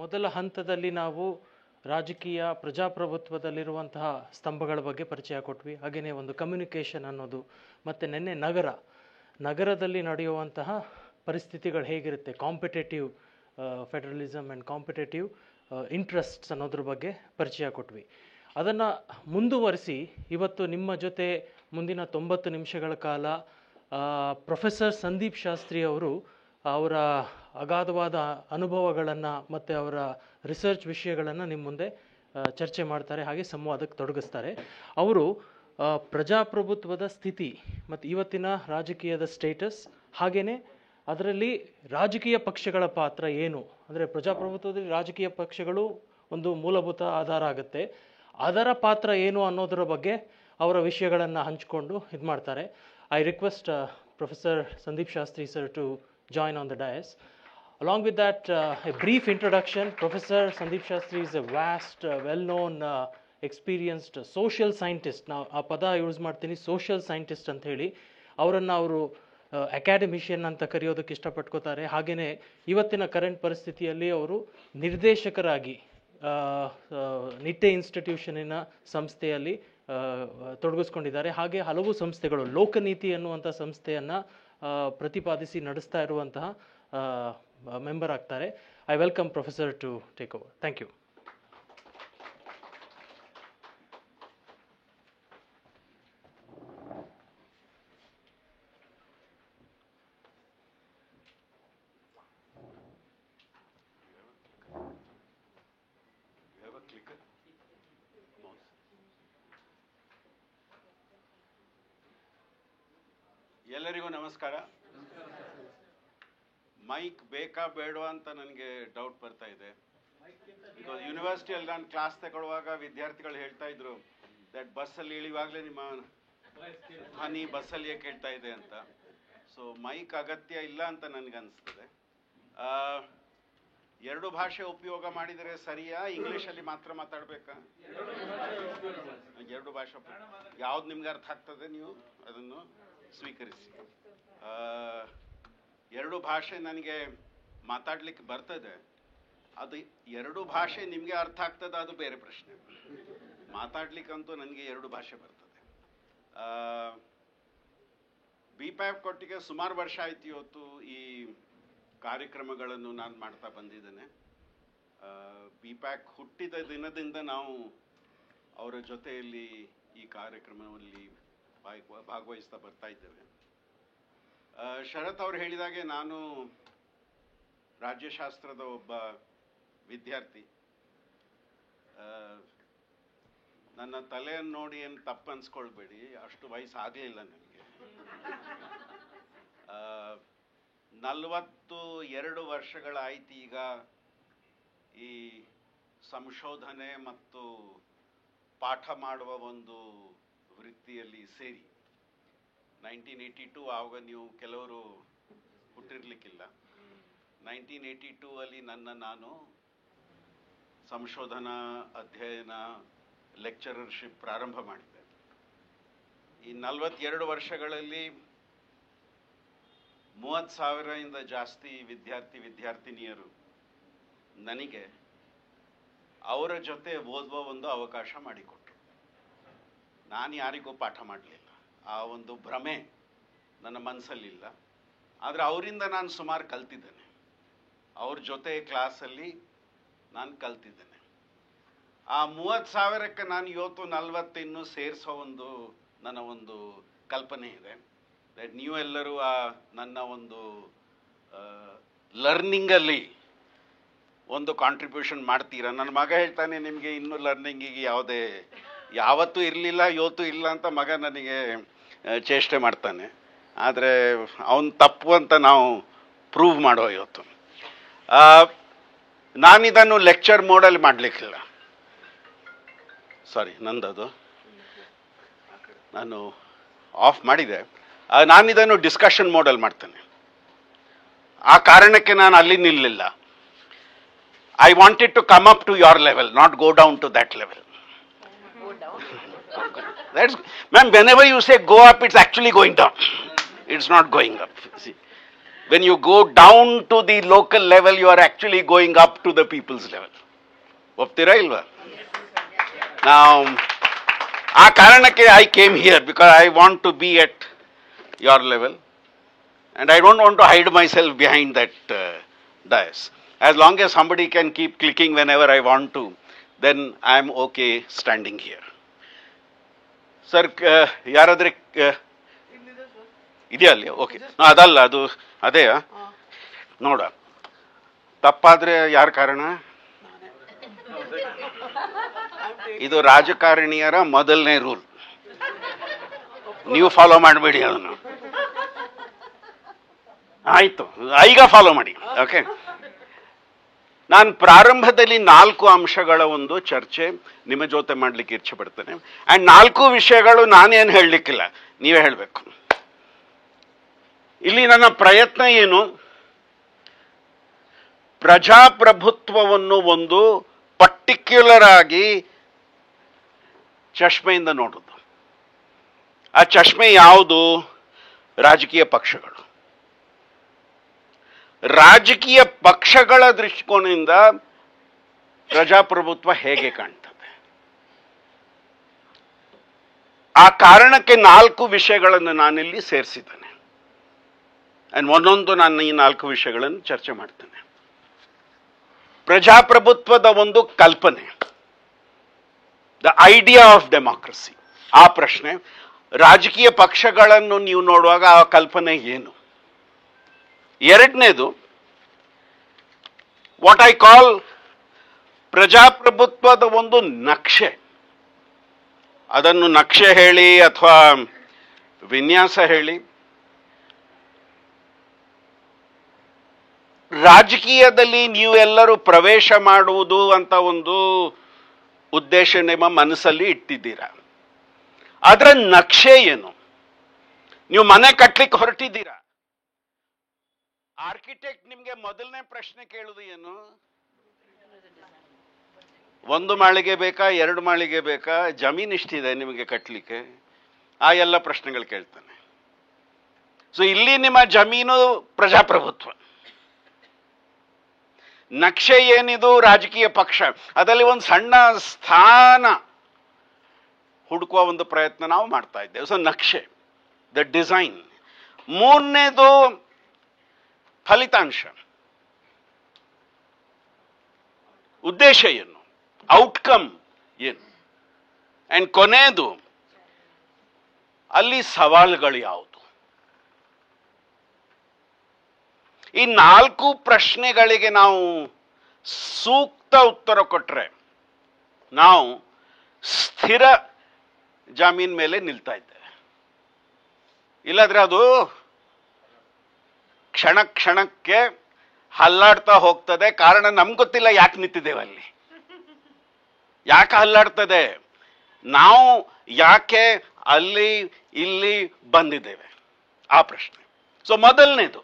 ಮೊದಲ ಹಂತದಲ್ಲಿ ನಾವು ರಾಜಕೀಯ ಪ್ರಜಾಪ್ರಭುತ್ವದಲ್ಲಿರುವಂತಹ ಸ್ತಂಭಗಳ ಬಗ್ಗೆ ಪರಿಚಯ ಕೊಟ್ವಿ. ಹಾಗೆಯೇ ಒಂದು ಕಮ್ಯುನಿಕೇಷನ್ ಅನ್ನೋದು, ಮತ್ತು ನಿನ್ನೆ ನಗರದಲ್ಲಿ ನಡೆಯುವಂತಹ ಪರಿಸ್ಥಿತಿಗಳು ಹೇಗಿರುತ್ತೆ, competitive federalism and competitive interests ಅನ್ನೋದ್ರ ಬಗ್ಗೆ ಪರಿಚಯ ಕೊಟ್ವಿ. ಅದನ್ನು ಮುಂದುವರಿಸಿ ಇವತ್ತು ನಿಮ್ಮ ಜೊತೆ ಮುಂದಿನ 90 ನಿಮಿಷಗಳ ಕಾಲ ಪ್ರೊಫೆಸರ್ ಸಂದೀಪ್ ಶಾಸ್ತ್ರಿ ಅವರು ಅವರ ಅಗಾಧವಾದ ಅನುಭವಗಳನ್ನು ಮತ್ತು ಅವರ ರಿಸರ್ಚ್ ವಿಷಯಗಳನ್ನು ನಿಮ್ಮ ಮುಂದೆ ಚರ್ಚೆ ಮಾಡ್ತಾರೆ, ಹಾಗೆ ಸಂವಾದಕ್ಕೆ ತೊಡಗಿಸ್ತಾರೆ. ಅವರು ಪ್ರಜಾಪ್ರಭುತ್ವದ ಸ್ಥಿತಿ ಮತ್ತು ಇವತ್ತಿನ ರಾಜಕೀಯದ ಸ್ಟೇಟಸ್, ಹಾಗೆಯೇ ಅದರಲ್ಲಿ ರಾಜಕೀಯ ಪಕ್ಷಗಳ ಪಾತ್ರ ಏನು, ಅಂದರೆ ಪ್ರಜಾಪ್ರಭುತ್ವದಲ್ಲಿ ರಾಜಕೀಯ ಪಕ್ಷಗಳು ಒಂದು ಮೂಲಭೂತ ಆಧಾರ ಆಗುತ್ತೆ, ಅದರ ಪಾತ್ರ ಏನು ಅನ್ನೋದರ ಬಗ್ಗೆ ಅವರ ವಿಷಯಗಳನ್ನು ಹಂಚಿಕೊಂಡು ಇದು ಮಾಡ್ತಾರೆ. I request Professor Sandeep Shastri sir to join on the dais. Along with that, a brief introduction. Professor Sandeep Shastri is a vast, well-known, experienced social scientist. Now, ಆ ಪದ ಯೂಸ್ ಮಾಡ್ತೀನಿ, ಸೋಷಿಯಲ್ ಸೈಂಟಿಸ್ಟ್ ಅಂತ ಹೇಳಿ. ಅವರನ್ನು ಅವರು academician ಅಂತ ಕರೆಯೋದಕ್ಕೆ ಇಷ್ಟಪಟ್ಕೋತಾರೆ. ಹಾಗೆಯೇ ಇವತ್ತಿನ ಕರೆಂಟ್ ಪರಿಸ್ಥಿತಿಯಲ್ಲಿ ಅವರು ನಿರ್ದೇಶಕರಾಗಿ ನಿಟ್ಟೆ ಇನ್ಸ್ಟಿಟ್ಯೂಷನಿನ ಸಂಸ್ಥೆಯಲ್ಲಿ ತೊಡಗಿಸ್ಕೊಂಡಿದ್ದಾರೆ. ಹಾಗೆ ಹಲವು ಸಂಸ್ಥೆಗಳು, ಲೋಕನೀತಿ ಅನ್ನುವಂಥ ಸಂಸ್ಥೆಯನ್ನು ಪ್ರತಿಪಾದಿಸಿ ನಡೆಸ್ತಾ ಇರುವಂತಹ ಮೆಂಬರ್ ಆಗ್ತಾರೆ. I welcome professor to take over. Thank you. ಎಲ್ಲರಿಗೂ ನಮಸ್ಕಾರ. ಮೈಕ್ ಬೇಕಾ ಬೇಡವಾ ಅಂತ ನನಗೆ ಡೌಟ್ ಬರ್ತಾ ಇದೆ. ಬಿಕಾಸ್ ಯೂನಿವರ್ಸಿಟಿಯಲ್ಲಿ ನಾನು ಕ್ಲಾಸ್ ತಗೊಳ್ಳುವಾಗ ವಿದ್ಯಾರ್ಥಿಗಳು ಹೇಳ್ತಾ ಇದ್ರು ದಟ್ ಬಸ್ಸಲ್ಲಿ ಇಳಿವಾಗಲೇ ನಿಮ್ಮ ಧ್ವನಿ ಬಸ್ಸಲ್ಲಿಯೇ ಕೇಳ್ತಾ ಇದೆ ಅಂತ. ಸೊ ಮೈಕ್ ಅಗತ್ಯ ಇಲ್ಲ ಅಂತ ನನಗೆ ಅನಿಸ್ತದೆ. ಎರಡು ಭಾಷೆ ಉಪಯೋಗ ಮಾಡಿದರೆ ಸರಿಯಾ, ಇಂಗ್ಲೀಷಲ್ಲಿ ಮಾತ್ರ ಮಾತಾಡಬೇಕಾ? ಎರಡು ಭಾಷೆ ಯಾವ್ದು ನಿಮ್ಗೆ ಅರ್ಥ ಆಗ್ತದೆ ನೀವು ಅದನ್ನು ಸ್ವೀಕರಿಸಿ. ಎರಡು ಭಾಷೆ ನನಗೆ ಮಾತಾಡ್ಲಿಕ್ಕೆ ಬರ್ತದೆ, ಅದು ಎರಡು ಭಾಷೆ ನಿಮಗೆ ಅರ್ಥ ಆಗ್ತದೆ ಅದು ಬೇರೆ ಪ್ರಶ್ನೆ. ಮಾತಾಡ್ಲಿಕ್ಕಂತೂ ನನಗೆ ಎರಡು ಭಾಷೆ ಬರ್ತದೆ. BPAP ಕೊಟ್ಟಿಗೆ ಸುಮಾರು ವರ್ಷ ಆಯ್ತು. ಇವತ್ತು ಈ ಕಾರ್ಯಕ್ರಮಗಳನ್ನು ನಾನು ಮಾಡ್ತಾ ಬಂದಿದ್ದೇನೆ. BPAC ಹುಟ್ಟಿದ ದಿನದಿಂದ ನಾವು ಅವರ ಜೊತೆಯಲ್ಲಿ ಈ ಕಾರ್ಯಕ್ರಮದಲ್ಲಿ ಭಾಗವಹಿಸ್ತಾ ಬರ್ತಾ ಇದ್ದೇವೆ. ಶರತ್ ಅವರು ಹೇಳಿದಾಗೆ ನಾನು ರಾಜ್ಯಶಾಸ್ತ್ರದ ಒಬ್ಬ ವಿದ್ಯಾರ್ಥಿ. ನನ್ನ ತಲೆಯನ್ನು ನೋಡಿ ಏನು ತಪ್ಪು ಅನ್ಸ್ಕೊಳ್ಬೇಡಿ, ಅಷ್ಟು ವಯಸ್ಸು ಆಗಲಿಲ್ಲ ನನಗೆ. 42 ವರ್ಷಗಳಾಯ್ತು ಈಗ ಈ ಸಂಶೋಧನೆ ಮತ್ತು ಪಾಠ ಮಾಡುವ ಒಂದು ವೃತ್ತಿಯಲ್ಲಿ ಸೇರಿ. 1982 ಆವಾಗ ನೀವು ಕೆಲವರು ಹುಟ್ಟಿರ್ಲಿಕ್ಕಿಲ್ಲ. 1982 ಅಲ್ಲಿ ನಾನು ಸಂಶೋಧನಾ ಅಧ್ಯಯನ ಲೆಕ್ಚರರ್ಶಿಪ್ ಪ್ರಾರಂಭ ಮಾಡಿದ್ದೆ. ಈ 42 ವರ್ಷಗಳಲ್ಲಿ 30,000ರಿಂದ ಜಾಸ್ತಿ ವಿದ್ಯಾರ್ಥಿನಿಯರು ನನಗೆ ಅವರ ಜೊತೆ ಓದುವ ಒಂದು ಅವಕಾಶ ಮಾಡಿಕೊಟ್ರು. ನಾನು ಯಾರಿಗೂ ಪಾಠ ಮಾಡಲಿಲ್ಲ, ಆ ಒಂದು ಭ್ರಮೆ ನನ್ನ ಮನಸ್ಸಲ್ಲಿಲ್ಲ. ಆದರೆ ಅವರಿಂದ ನಾನು ಸುಮಾರು ಕಲ್ತಿದ್ದೇನೆ, ಅವ್ರ ಜೊತೆ ಕ್ಲಾಸಲ್ಲಿ ನಾನು ಕಲ್ತಿದ್ದೇನೆ. ಆ 30,000ಕ್ಕೆ ನಾನು ಇವತ್ತು 40 ಇನ್ನೂ ಸೇರಿಸೋ ಒಂದು ನನ್ನ ಒಂದು ಕಲ್ಪನೆ ಇದೆ. ನೀವು ಎಲ್ಲರೂ ನನ್ನ ಒಂದು ಲರ್ನಿಂಗಲ್ಲಿ ಒಂದು ಕಾಂಟ್ರಿಬ್ಯೂಷನ್ ಮಾಡ್ತೀರಾ. ನನ್ನ ಮಗ ಹೇಳ್ತಾನೆ ನಿಮಗೆ ಇನ್ನೂ ಲರ್ನಿಂಗಿಗೆ ಯಾವತ್ತೂ ಇರಲಿಲ್ಲ, ಇವತ್ತು ಇಲ್ಲ ಅಂತ ಮಗ ನನಗೆ ಚೇಷ್ಟೆ ಮಾಡ್ತಾನೆ. ಆದರೆ ಅವನು ತಪ್ಪು ಅಂತ ನಾವು ಪ್ರೂವ್ ಮಾಡೋ ಇವತ್ತು. ನಾನಿದನ್ನು ಲೆಕ್ಚರ್ ಮೋಡಲ್ಲಿ ಮಾಡಲಿಕ್ಕಿಲ್ಲ. ಸಾರಿ, ನಂದದು ನಾನು ಆಫ್ ಮಾಡಿದೆ. ನಾನಿದನ್ನು ಡಿಸ್ಕಷನ್ ಮೋಡಲ್ಲಿ ಮಾಡ್ತೇನೆ. ಆ ಕಾರಣಕ್ಕೆ ನಾನು ಅಲ್ಲಿ ನಿಲ್ಲಿಲ್ಲ. I wanted to come up to your level, not go down to that level. That's, ma'am, whenever you say go up, it's actually going down. It's not going up. See. when you go down to the local level, you are actually going up to the people's level. ಒಪ್ತೀರಾ ಇಲ್ವಾ? Now, ಆ ಕಾರಣಕ್ಕೆ I came here because I want to be at your level and I don't want to hide myself behind that dais. As long as somebody can keep clicking whenever I want to, then I am okay standing here. Sir, ಯಾರಾದ್ರೆ ಇದೆಯಾ ಅಲ್ಲಿ? Okay, ಅದಲ್ಲ, ಅದು ಅದೇ ನೋಡ. ತಪ್ಪಾದ್ರೆ ಯಾರ ಕಾರಣ? ಇದು ರಾಜಕಾರಣಿಯರ ಮೊದಲನೇ ರೂಲ್. ನೀವು ಫಾಲೋ ಮಾಡಬೇಡಿ ಅದನ್ನು. ಆಯ್ತು, ಈಗ ಫಾಲೋ ಮಾಡಿ. ಓಕೆ, ನಾನು ಪ್ರಾರಂಭದಲ್ಲಿ 4 ಅಂಶಗಳ ಒಂದು ಚರ್ಚೆ ನಿಮ್ಮ ಜೊತೆ ಮಾಡ್ಲಿಕ್ಕೆ ಇಚ್ಛೆ ಪಡ್ತೇನೆ. ಅಂಡ್ 4 ವಿಷಯಗಳು ನಾನೇನು ಹೇಳಲಿಕ್ಕಿಲ್ಲ, ನೀವೇ ಹೇಳಬೇಕು. ಇಲ್ಲಿ ನನ್ನ ಪ್ರಯತ್ನ ಏನು? ಪ್ರಜಾಪ್ರಭುತ್ವವನ್ನು ಒಂದು ಪರ್ಟಿಕ್ಯುಲರ್ ಆಗಿ ಚಷ್ಮೆಯಿಂದ ನೋಡುದು. ಆ ಚಷ್ಮೆ ಯಾವುದು? ರಾಜಕೀಯ ಪಕ್ಷಗಳು. ರಾಜಕೀಯ ಪಕ್ಷಗಳ ದೃಷ್ಟಿಕೋನದಿಂದ ಪ್ರಜಾಪ್ರಭುತ್ವ ಹೇಗೆ ಕಾಣ್ತದೆ? ಆ ಕಾರಣಕ್ಕೆ 4 ವಿಷಯಗಳನ್ನು ನಾನಿಲ್ಲಿ ಸೇರಿಸಿದ್ದೇನೆ. ಅಂಡ್ ಒಂದೊಂದು ನಾನು ಈ 4 ವಿಷಯಗಳನ್ನು ಚರ್ಚೆ ಮಾಡ್ತೇನೆ. ಪ್ರಜಾಪ್ರಭುತ್ವದ ಒಂದು ಕಲ್ಪನೆ, ದ ಐಡಿಯಾ ಆಫ್ ಡೆಮಾಕ್ರಸಿ, ಆ ಪ್ರಶ್ನೆ. ರಾಜಕೀಯ ಪಕ್ಷಗಳನ್ನು ನೀವು ನೋಡುವಾಗ ಆ ಕಲ್ಪನೆ ಏನು? ಎರಡನೇದು, ವಾಟ್ ಐ ಕಾಲ್ ಪ್ರಜಾಪ್ರಭುತ್ವದ ಒಂದು ನಕ್ಷೆ. ಅದನ್ನು ನಕ್ಷೆ ಹೇಳಿ ಅಥವಾ ವಿನ್ಯಾಸ ಹೇಳಿ. ರಾಜಕೀಯದಲ್ಲಿ ನೀವೆಲ್ಲರೂ ಪ್ರವೇಶ ಮಾಡುವುದು ಅಂತ ಒಂದು ಉದ್ದೇಶ ನಿಮ್ಮ ಮನಸ್ಸಲ್ಲಿ ಇಟ್ಟಿದ್ದೀರಾ. ಅದರ ನಕ್ಷೆ ಏನು? ನೀವು ಮನೆ ಕಟ್ಟಲಿಕ್ಕೆ ಹೊರಟಿದ್ದೀರಾ. ಆರ್ಕಿಟೆಕ್ಟ್ ನಿಮ್ಗೆ ಮೊದಲನೇ ಪ್ರಶ್ನೆ ಕೇಳುವುದು ಏನು? 1 ಮಾಳಿಗೆ ಬೇಕಾ, 2 ಮಾಳಿಗೆ ಬೇಕಾ, ಜಮೀನು ಇಷ್ಟಿದೆ ನಿಮಗೆ ಕಟ್ಟಲಿಕ್ಕೆ? ಆ ಎಲ್ಲ ಪ್ರಶ್ನೆಗಳು ಕೇಳ್ತಾನೆ. ಸೊ ಇಲ್ಲಿ ನಿಮ್ಮ ಜಮೀನು ಪ್ರಜಾಪ್ರಭುತ್ವ. ನಕ್ಷೆ ಏನಿದು? ರಾಜಕೀಯ ಪಕ್ಷ. ಅದರಲ್ಲಿ ಒಂದು ಸಣ್ಣ ಸ್ಥಾನ ಹುಡುಕುವ ಒಂದು ಪ್ರಯತ್ನ ನಾವು ಮಾಡ್ತಾ ಇದ್ದೇವೆ. ಸೊ ನಕ್ಷೆ, ದ ಡಿಸೈನ್. ಮೂರನೇದು ಫಲಿತಾಂಶ, ಉದ್ದೇಶ ಏನು, ಔಟ್ಕಮ್ ಏನು. ಅಂಡ್ ಕೊನೆಯದು ಅಲ್ಲಿ ಸವಾಲುಗಳು ಯಾವುದು. ಈ 4 ಪ್ರಶ್ನೆಗಳಿಗೆ ನಾವು ಸೂಕ್ತ ಉತ್ತರ ಕೊಟ್ರೆ ನಾವು ಸ್ಥಿರ ಜಾಮೀನ್ ಮೇಲೆ ನಿಲ್ತಾ ಇದ್ದೇವೆ. ಇಲ್ಲಾದ್ರೆ ಅದು ಕ್ಷಣ ಕ್ಷಣಕ್ಕೆ ಹಲ್ಲಾಡ್ತಾ ಹೋಗ್ತದೆ. ಕಾರಣ ನಮ್ಗೆ ಗೊತ್ತಿಲ್ಲ ಯಾಕೆ ನಿಂತಿದ್ದೇವೆ ಅಲ್ಲಿ, ಯಾಕೆ ಹಲ್ಲಾಡ್ತದೆ, ನಾವು ಯಾಕೆ ಅಲ್ಲಿ ಇಲ್ಲಿ ಬಂದಿದ್ದೇವೆ, ಆ ಪ್ರಶ್ನೆ. ಸೊ ಮೊದಲನೇದು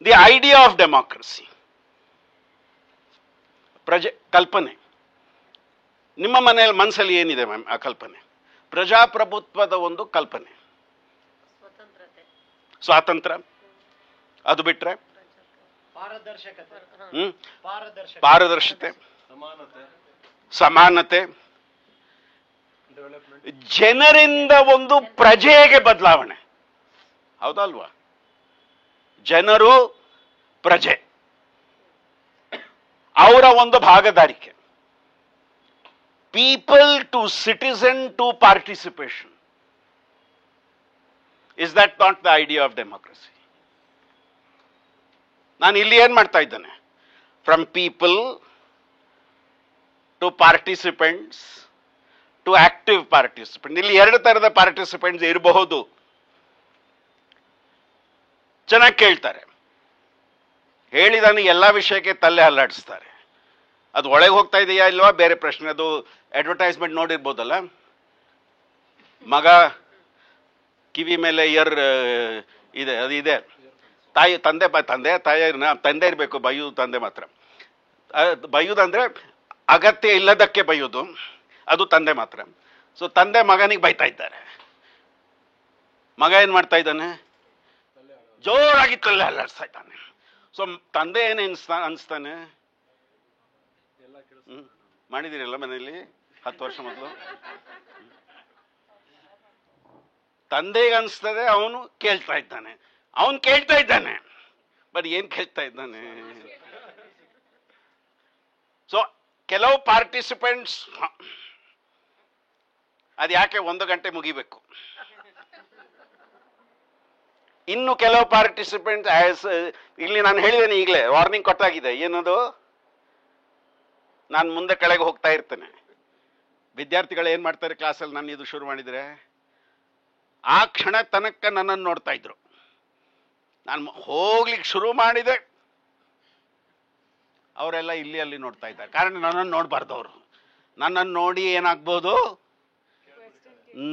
ದಿ ಐಡಿಯಾ ಆಫ್ ಡೆಮಾಕ್ರಸಿ, ಕಲ್ಪನೆ. ನಿಮ್ಮ ಮನಸ್ಸಲ್ಲಿ ಏನಿದೆ ಮ್ಯಾಮ್ ಆ ಕಲ್ಪನೆ? ಪ್ರಜಾಪ್ರಭುತ್ವದ ಒಂದು ಕಲ್ಪನೆ, ಸ್ವಾತಂತ್ರ್ಯ, ಅದು ಬಿಟ್ರೆ ಪಾರದರ್ಶಕತೆ, ಸಮಾನತೆ, ಜನರಿಂದ ಒಂದು ಪ್ರಜೆಗೆ ಬದಲಾವಣೆ. ಹೌದಲ್ವಾ? ಜನರು ಪ್ರಜೆ, ಅವರ ಒಂದು ಭಾಗದಾರಿಕೆ. People to citizen to participation. Is that not the idea of democracy? ನಾನು ಇಲ್ಲಿ ಏನ್ ಮಾಡ್ತಾ ಇದ್ದೇನೆ? From people to participants to active participant. ಇಲ್ಲಿ 2 ತರದ ಪಾರ್ಟಿಸಿಪೆಂಟ್ಸ್ ಇರಬಹುದು. ಚೆನ್ನಾಗಿ ಕೇಳ್ತಾರೆ, ಹೇಳಿದಾನೆ ಎಲ್ಲ ವಿಷಯಕ್ಕೆ ತಲೆ ಹಲ್ಲಾಡಿಸ್ತಾರೆ. ಅದು ಒಳಗೆ ಹೋಗ್ತಾ ಇದೆಯಾ ಇಲ್ವಾ ಬೇರೆ ಪ್ರಶ್ನೆ. ಅದು ಅಡ್ವರ್ಟೈಸ್ಮೆಂಟ್ ನೋಡಿರ್ಬೋದಲ್ಲ, ಮಗ ಕಿವಿ ಮೇಲೆ ಇಯರ್ ಇದೆ, ಅದು ಇದೆ. ತಾಯಿ ತಂದೆ ತಂದೆ ಇರಬೇಕು, ಬೈಯುವುದು ತಂದೆ ಮಾತ್ರ. ಬೈಯುವುದಂದ್ರೆ ಅಗತ್ಯ ಇಲ್ಲದಕ್ಕೆ ಬೈಯುವುದು, ಅದು ತಂದೆ ಮಾತ್ರ. ಸೊ ತಂದೆ ಮಗನಿಗೆ ಬೈತಾ ಇದ್ದಾರೆ. ಮಗ ಏನ್ ಮಾಡ್ತಾ ಇದ್ದಾನೆ? ಜೋರಾಗಿ ತಲೆ ಅಲ್ಲಾಡ್ಸ್ತಾ ಇದ್ದಾನೆ. ಸೊ ತಂದೆ ಏನು ಅನಿಸ್ತಾನೆ? ಮಾಡಿದಿರಲ್ಲ ಮನೆಯಲ್ಲಿ 10 ವರ್ಷ ಮೊದಲು. ತಂದೆಗೆ ಅನಿಸ್ತದೆ, ಅವನು ಕೇಳ್ತಾ ಇದ್ದಾನೆ. ಬಟ್ ಏನ್ ಕೇಳ್ತಾ ಇದ್ದಾನೆ? ಸೊ ಕೆಲವು ಪಾರ್ಟಿಸಿಪೆಂಟ್ಸ್ ಅದು ಯಾಕೆ 1 ಗಂಟೆ ಮುಗಿಬೇಕು, ಇನ್ನು ಕೆಲವು ಪಾರ್ಟಿಸಿಪೆಂಟ್ಸ್ ಇಲ್ಲಿ ನಾನು ಹೇಳಿದ್ದೇನೆ, ಈಗಲೇ ವಾರ್ನಿಂಗ್ ಕೊಟ್ಟಾಗಿದೆ. ಏನದು? ನಾನು ಮುಂದೆ ಕೆಳಗೆ ಹೋಗ್ತಾ ಇರ್ತೇನೆ. ವಿದ್ಯಾರ್ಥಿಗಳು ಏನ್ ಮಾಡ್ತಾರೆ ಕ್ಲಾಸಲ್ಲಿ, ನಾನು ಇದು ಶುರು ಮಾಡಿದ್ರೆ ಆ ಕ್ಷಣ ತನಕ ನನ್ನನ್ನು ನೋಡ್ತಾ ಇದ್ರು. ನಾನು ಹೋಗ್ಲಿಕ್ಕೆ ಶುರು ಮಾಡಿದೆ, ಅವರೆಲ್ಲ ಇಲ್ಲಿ ಅಲ್ಲಿ ನೋಡ್ತಾ ಇದ್ದಾರೆ. ಕಾರಣ ನನ್ನನ್ನು ನೋಡಬಾರ್ದು. ಅವರು ನನ್ನನ್ನು ನೋಡಿ ಏನಾಗ್ಬೋದು,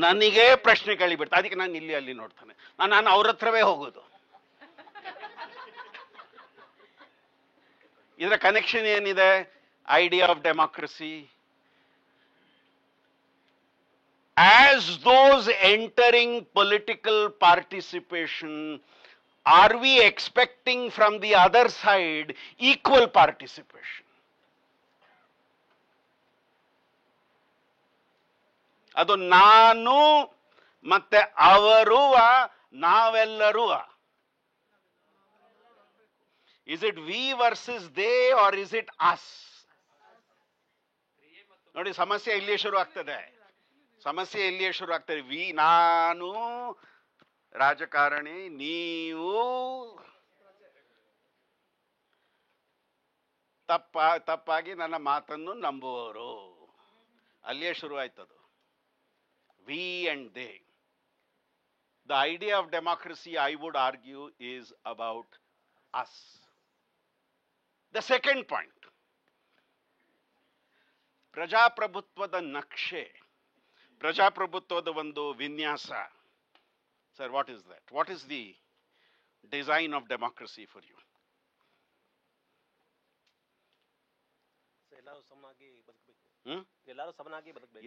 ನನಗೆ ಪ್ರಶ್ನೆ ಕೇಳಿಬಿಡ್ತಾರೆ. ಅದಕ್ಕೆ ನಾನು ಇಲ್ಲಿ ಅಲ್ಲಿ ನೋಡ್ತಾನೆ. ನಾನು ಅವ್ರ ಹತ್ರವೇ ಹೋಗೋದು. ಇದರ ಕನೆಕ್ಷನ್ ಏನಿದೆ? Idea of democracy. As those entering political participation, are we expecting from the other side equal participation? ಅದು ನಾನು ಮತ್ತೆ ಅವರು, ನಾವೆಲ್ಲರೂ. Is it we versus they or is it us? ನೋಡಿ, ಸಮಸ್ಯೆ ಇಲ್ಲಿಯೇ ಶುರು ಆಗ್ತದೆ. ನಾನು ರಾಜಕಾರಣಿ, ನೀವು ತಪ್ಪಾಗಿ ನನ್ನ ಮಾತನ್ನು ನಂಬುವವರು. ಅಲ್ಲಿಯೇ ಶುರು ಆಯ್ತದು. We and they. The idea of democracy, I would argue, is about us. The second point, ಪ್ರಜಾಪ್ರಭುತ್ವದ ನಕ್ಷೆ, ಪ್ರಜಾಪ್ರಭುತ್ವದ ಒಂದು ವಿನ್ಯಾಸ. Sir, what is that? What is the design of democracy for you?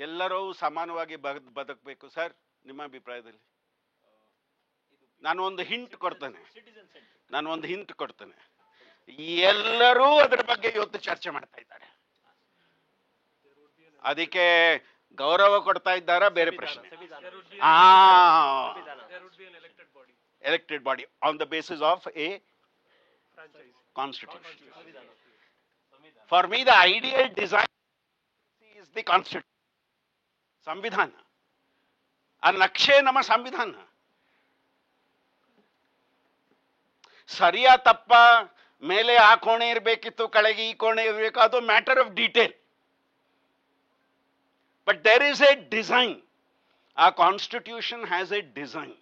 ಎಲ್ಲರೂ ಸಮಾನವಾಗಿ ಬದುಕಬೇಕು. ಸರ್, ನಿಮ್ಮ ಅಭಿಪ್ರಾಯದಲ್ಲಿ? ನಾನು ಒಂದು ಹಿಂಟ್ ಕೊಡ್ತೇನೆ. ಎಲ್ಲರೂ ಅದರ ಬಗ್ಗೆ ಇವತ್ತು ಚರ್ಚೆ ಮಾಡ್ತಾ ಇದ್ದಾರೆ. ಅದಕ್ಕೆ ಗೌರವ ಕೊಡ್ತಾ ಇದ್ದಾರಾ? ಬೇರೆ ಪ್ರಶ್ನೆ. Elected body on the basis of A constitution. For me the ideal design is the constitution, ಸಂವಿಧಾನ. ಆ ನಕ್ಷೆ ನಮ್ಮ ಸಂವಿಧಾನ. ಸರಿಯಾ ತಪ್ಪ, ಮೇಲೆ ಆ ಕೋಣೆ ಇರಬೇಕಿತ್ತು, ಕೆಳಗೆ ಈ ಕೋಣೆ ಇರಬೇಕು, ಅದು matter of detail. But there is a design. ಆ ಕಾನ್ಸ್ಟಿಟ್ಯೂಷನ್ ಹ್ಯಾಸ್ ಎ ಡಿಸೈನ್.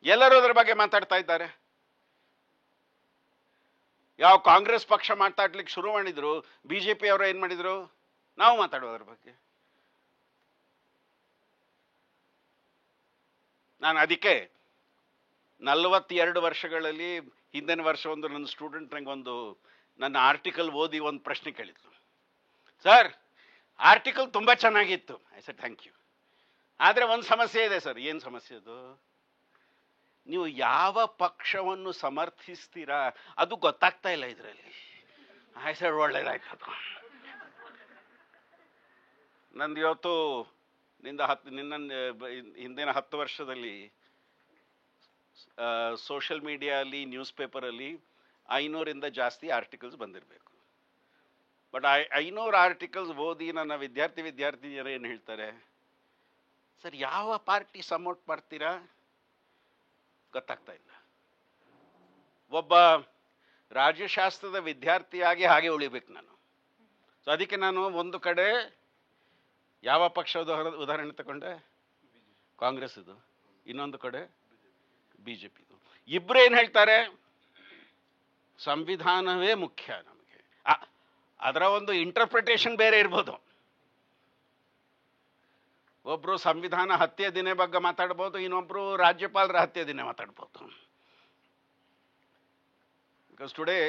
ಎಲ್ಲರೂ ಅದರ ಬಗ್ಗೆ ಮಾತಾಡ್ತಾ ಇದ್ದಾರೆ. ಯಾವ ಕಾಂಗ್ರೆಸ್ ಪಕ್ಷ ಮಾತಾಡ್ಲಿಕ್ಕೆ ಶುರು ಮಾಡಿದ್ರು, ಬಿಜೆಪಿ ಅವರು ಏನ್ ಮಾಡಿದ್ರು? ನಾವು ಮಾತಾಡೋದ್ರ ಬಗ್ಗೆ. ನಾನು ಅದಕ್ಕೆ 42 ವರ್ಷಗಳಲ್ಲಿ ಹಿಂದಿನ ವರ್ಷ ನನ್ನ ಸ್ಟೂಡೆಂಟ್ ನಂಗೆ ನನ್ನ ಆರ್ಟಿಕಲ್ ಓದಿ ಒಂದು ಪ್ರಶ್ನೆ ಕೇಳಿದ್ರು. ಸರ್, ಆರ್ಟಿಕಲ್ ತುಂಬಾ ಚೆನ್ನಾಗಿತ್ತು. I said thank you. ಆದರೆ ಒಂದು ಸಮಸ್ಯೆ ಇದೆ ಸರ್. ಏನು ಸಮಸ್ಯೆ ಅದು? ನೀವು ಯಾವ ಪಕ್ಷವನ್ನು ಸಮರ್ಥಿಸ್ತೀರಾ ಅದು ಗೊತ್ತಾಗ್ತಾ ಇಲ್ಲ ಇದರಲ್ಲಿ. ಐ ಸೆಡ್ ಒಳ್ಳೇದಾಯ್ತು. ಅದು ನಂದು ಇವತ್ತು ಹಿಂದಿನ 10 ವರ್ಷದಲ್ಲಿ ಸೋಷಿಯಲ್ ಮೀಡಿಯಾದಲ್ಲಿ, ನ್ಯೂಸ್ ಪೇಪರಲ್ಲಿ 500ರಿಂದ ಜಾಸ್ತಿ ಆರ್ಟಿಕಲ್ಸ್ ಬಂದಿರಬೇಕು. ಬಟ್ 500 ಆರ್ಟಿಕಲ್ಸ್ ಓದಿ ನನ್ನ ವಿದ್ಯಾರ್ಥಿನಿಯರು ಏನು ಹೇಳ್ತಾರೆ? ಸರ್, ಯಾವ ಪಾರ್ಟಿ ಸಪೋರ್ಟ್ ಮಾಡ್ತೀರಾ ಗೊತ್ತಾಗ್ತಾ ಇಲ್ಲ. ಒಬ್ಬ ರಾಜ್ಯಶಾಸ್ತ್ರದ ವಿದ್ಯಾರ್ಥಿಯಾಗಿ ಹಾಗೆ ಉಳಿಬೇಕು ನಾನು. ಸೊ ಅದಕ್ಕೆ ನಾನು ಒಂದು ಕಡೆ ಯಾವ ಪಕ್ಷದ ಉದಾಹರಣೆ ತಗೊಂಡೆ? ಕಾಂಗ್ರೆಸ್ ಇದು. ಇನ್ನೊಂದು ಕಡೆ ಬಿಜೆಪಿದು. ಇಬ್ರು ಏನ್ ಹೇಳ್ತಾರೆ? ಸಂವಿಧಾನವೇ ಮುಖ್ಯ ನಮಗೆ. ಅದರ ಒಂದು ಇಂಟರ್ಪ್ರಿಟೇಷನ್ ಬೇರೆ ಇರ್ಬೋದು. ಒಬ್ರು ಸಂವಿಧಾನ ಹತ್ಯೆ ದಿನ ಬಗ್ಗೆ ಮಾತಾಡ್ಬೋದು, ಇನ್ನೊಬ್ರು ರಾಜ್ಯಪಾಲರ ಹತ್ಯೆ ದಿನ ಮಾತಾಡ್ಬೋದು. Because today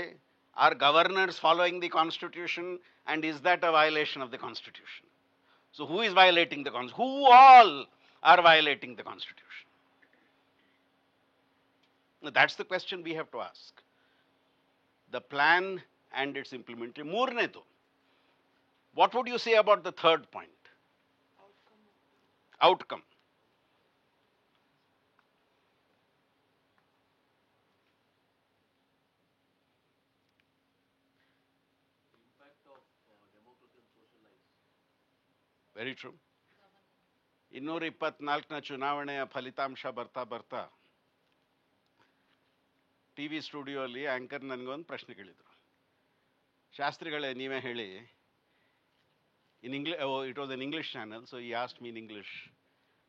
are governors following the constitution, and is that a violation of the constitution? So who is violating the constitution? Who all are violating the constitution? That's the question we have to ask. The plan and its implementation. ಮೂರನೇದು, what would you say about the third point? Outcome. Very true. 224ನ ಚುನಾವಣೆಯ ಫಲಿತಾಂಶ ಬರ್ತಾ ಬರ್ತಾ T V studio ಅಲ್ಲಿ anchor ನನಗೊಂದು ಪ್ರಶ್ನೆ ಕೇಳಿದರು. ಶಾಸ್ತ್ರಿಗಳೇ ನೀವೇ ಹೇಳಿ, in English, it was an English channel, so he asked me in English,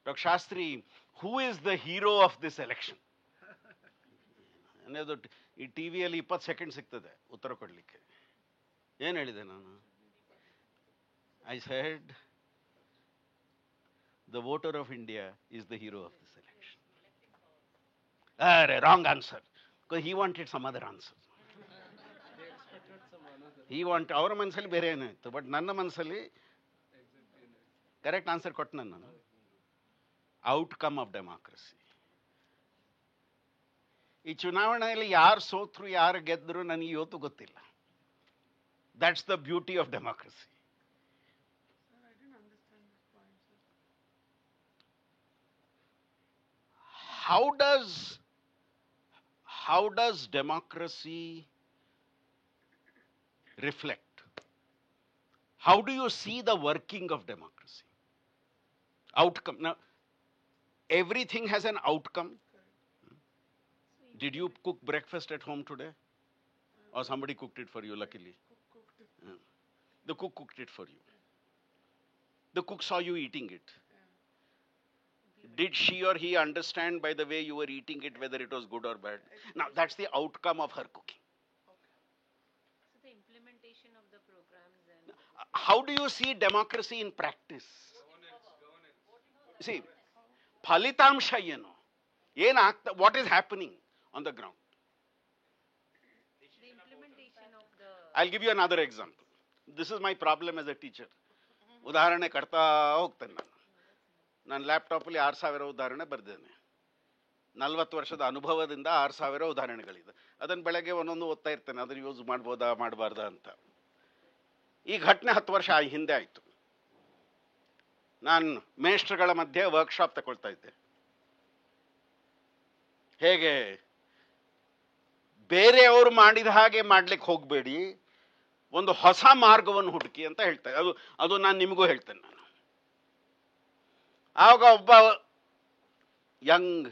doctor Shastri, who is the hero of this election? ಅನ್ನೋದು ಈ ಟಿ ವಿಯಲ್ಲಿ 20 ಸೆಕೆಂಡ್ ಸಿಗ್ತದೆ ಉತ್ತರ ಕೊಡಲಿಕ್ಕೆ. ಏನು ಹೇಳಿದೆ ನಾನು? I said the voter of India is the hero of this election. Wrong answer. Because he wanted some other answer. He wanted, ಅವರ ಮನಸ್ಸಲ್ಲಿ ಬೇರೆ ಏನಾಯಿತು, ಬಟ್ ನನ್ನ ಮನಸ್ಸಲ್ಲಿ ಕರೆಕ್ಟ್ ಆನ್ಸರ್ ಕೊಟ್ಟು ನಾನು. Outcome of democracy. ಈ ಚುನಾವಣೆಯಲ್ಲಿ ಯಾರು ಸೋತ್ರು ಯಾರು ಗೆದ್ದರು ನನಗೆ ಇವತ್ತು ಗೊತ್ತಿಲ್ಲ. That's the beauty of democracy. How does democracy reflect? How do you see the working of democracy? Outcome. Now, everything has an outcome. Did you cook breakfast at home today? Or somebody cooked it for you, luckily? The cook cooked it for you. The cook saw you eating it. Did she or he understand by the way you were eating it whether it was good or bad? Now that's the outcome of her cooking. So the implementation of the programs and How do you see democracy in practice? See, ಫಲಿತಾಂಶ ಏನು, ಏನಾಗ್ತಾ, what is happening on the ground? the implementation of the I'll give you another example. This is my problem as a teacher. ಉದಾಹರಣೆ ಕಟ್ತಾ ಹೋಗ್ತೇನೆ ನಾನು. ನಾನು ಲ್ಯಾಪ್ಟಾಪಲ್ಲಿ 6000 ಉದಾಹರಣೆ ಬರೆದೇನೆ. 40 ವರ್ಷದ ಅನುಭವದಿಂದ 6000 ಉದಾಹರಣೆಗಳಿದೆ. ಅದನ್ನು ಬೆಳಗ್ಗೆ ಒಂದೊಂದು ಓದ್ತಾ ಇರ್ತೇನೆ, ಅದನ್ನು ಯೂಸ್ ಮಾಡ್ಬೋದಾ ಮಾಡಬಾರ್ದಾ ಅಂತ. ಈ ಘಟನೆ 10 ವರ್ಷ ಹಿಂದೆ ಆಯಿತು. ನಾನು ಮೇಷ್ಟ್ರುಗಳ ಮಧ್ಯೆ ವರ್ಕ್ಶಾಪ್ ತಗೊಳ್ತಾ ಇದ್ದೆ. ಹೇಗೆ ಬೇರೆಯವರು ಮಾಡಿದ ಹಾಗೆ ಮಾಡ್ಲಿಕ್ಕೆ ಹೋಗಬೇಡಿ, ಒಂದು ಹೊಸ ಮಾರ್ಗವನ್ನು ಹುಡುಕಿ ಅಂತ ಹೇಳ್ತಾರೆ. ಅದು ನಾನು ನಿಮಗೂ ಹೇಳ್ತೇನೆ. ನಾನು ಆವಾಗ ಒಬ್ಬ ಯಂಗ್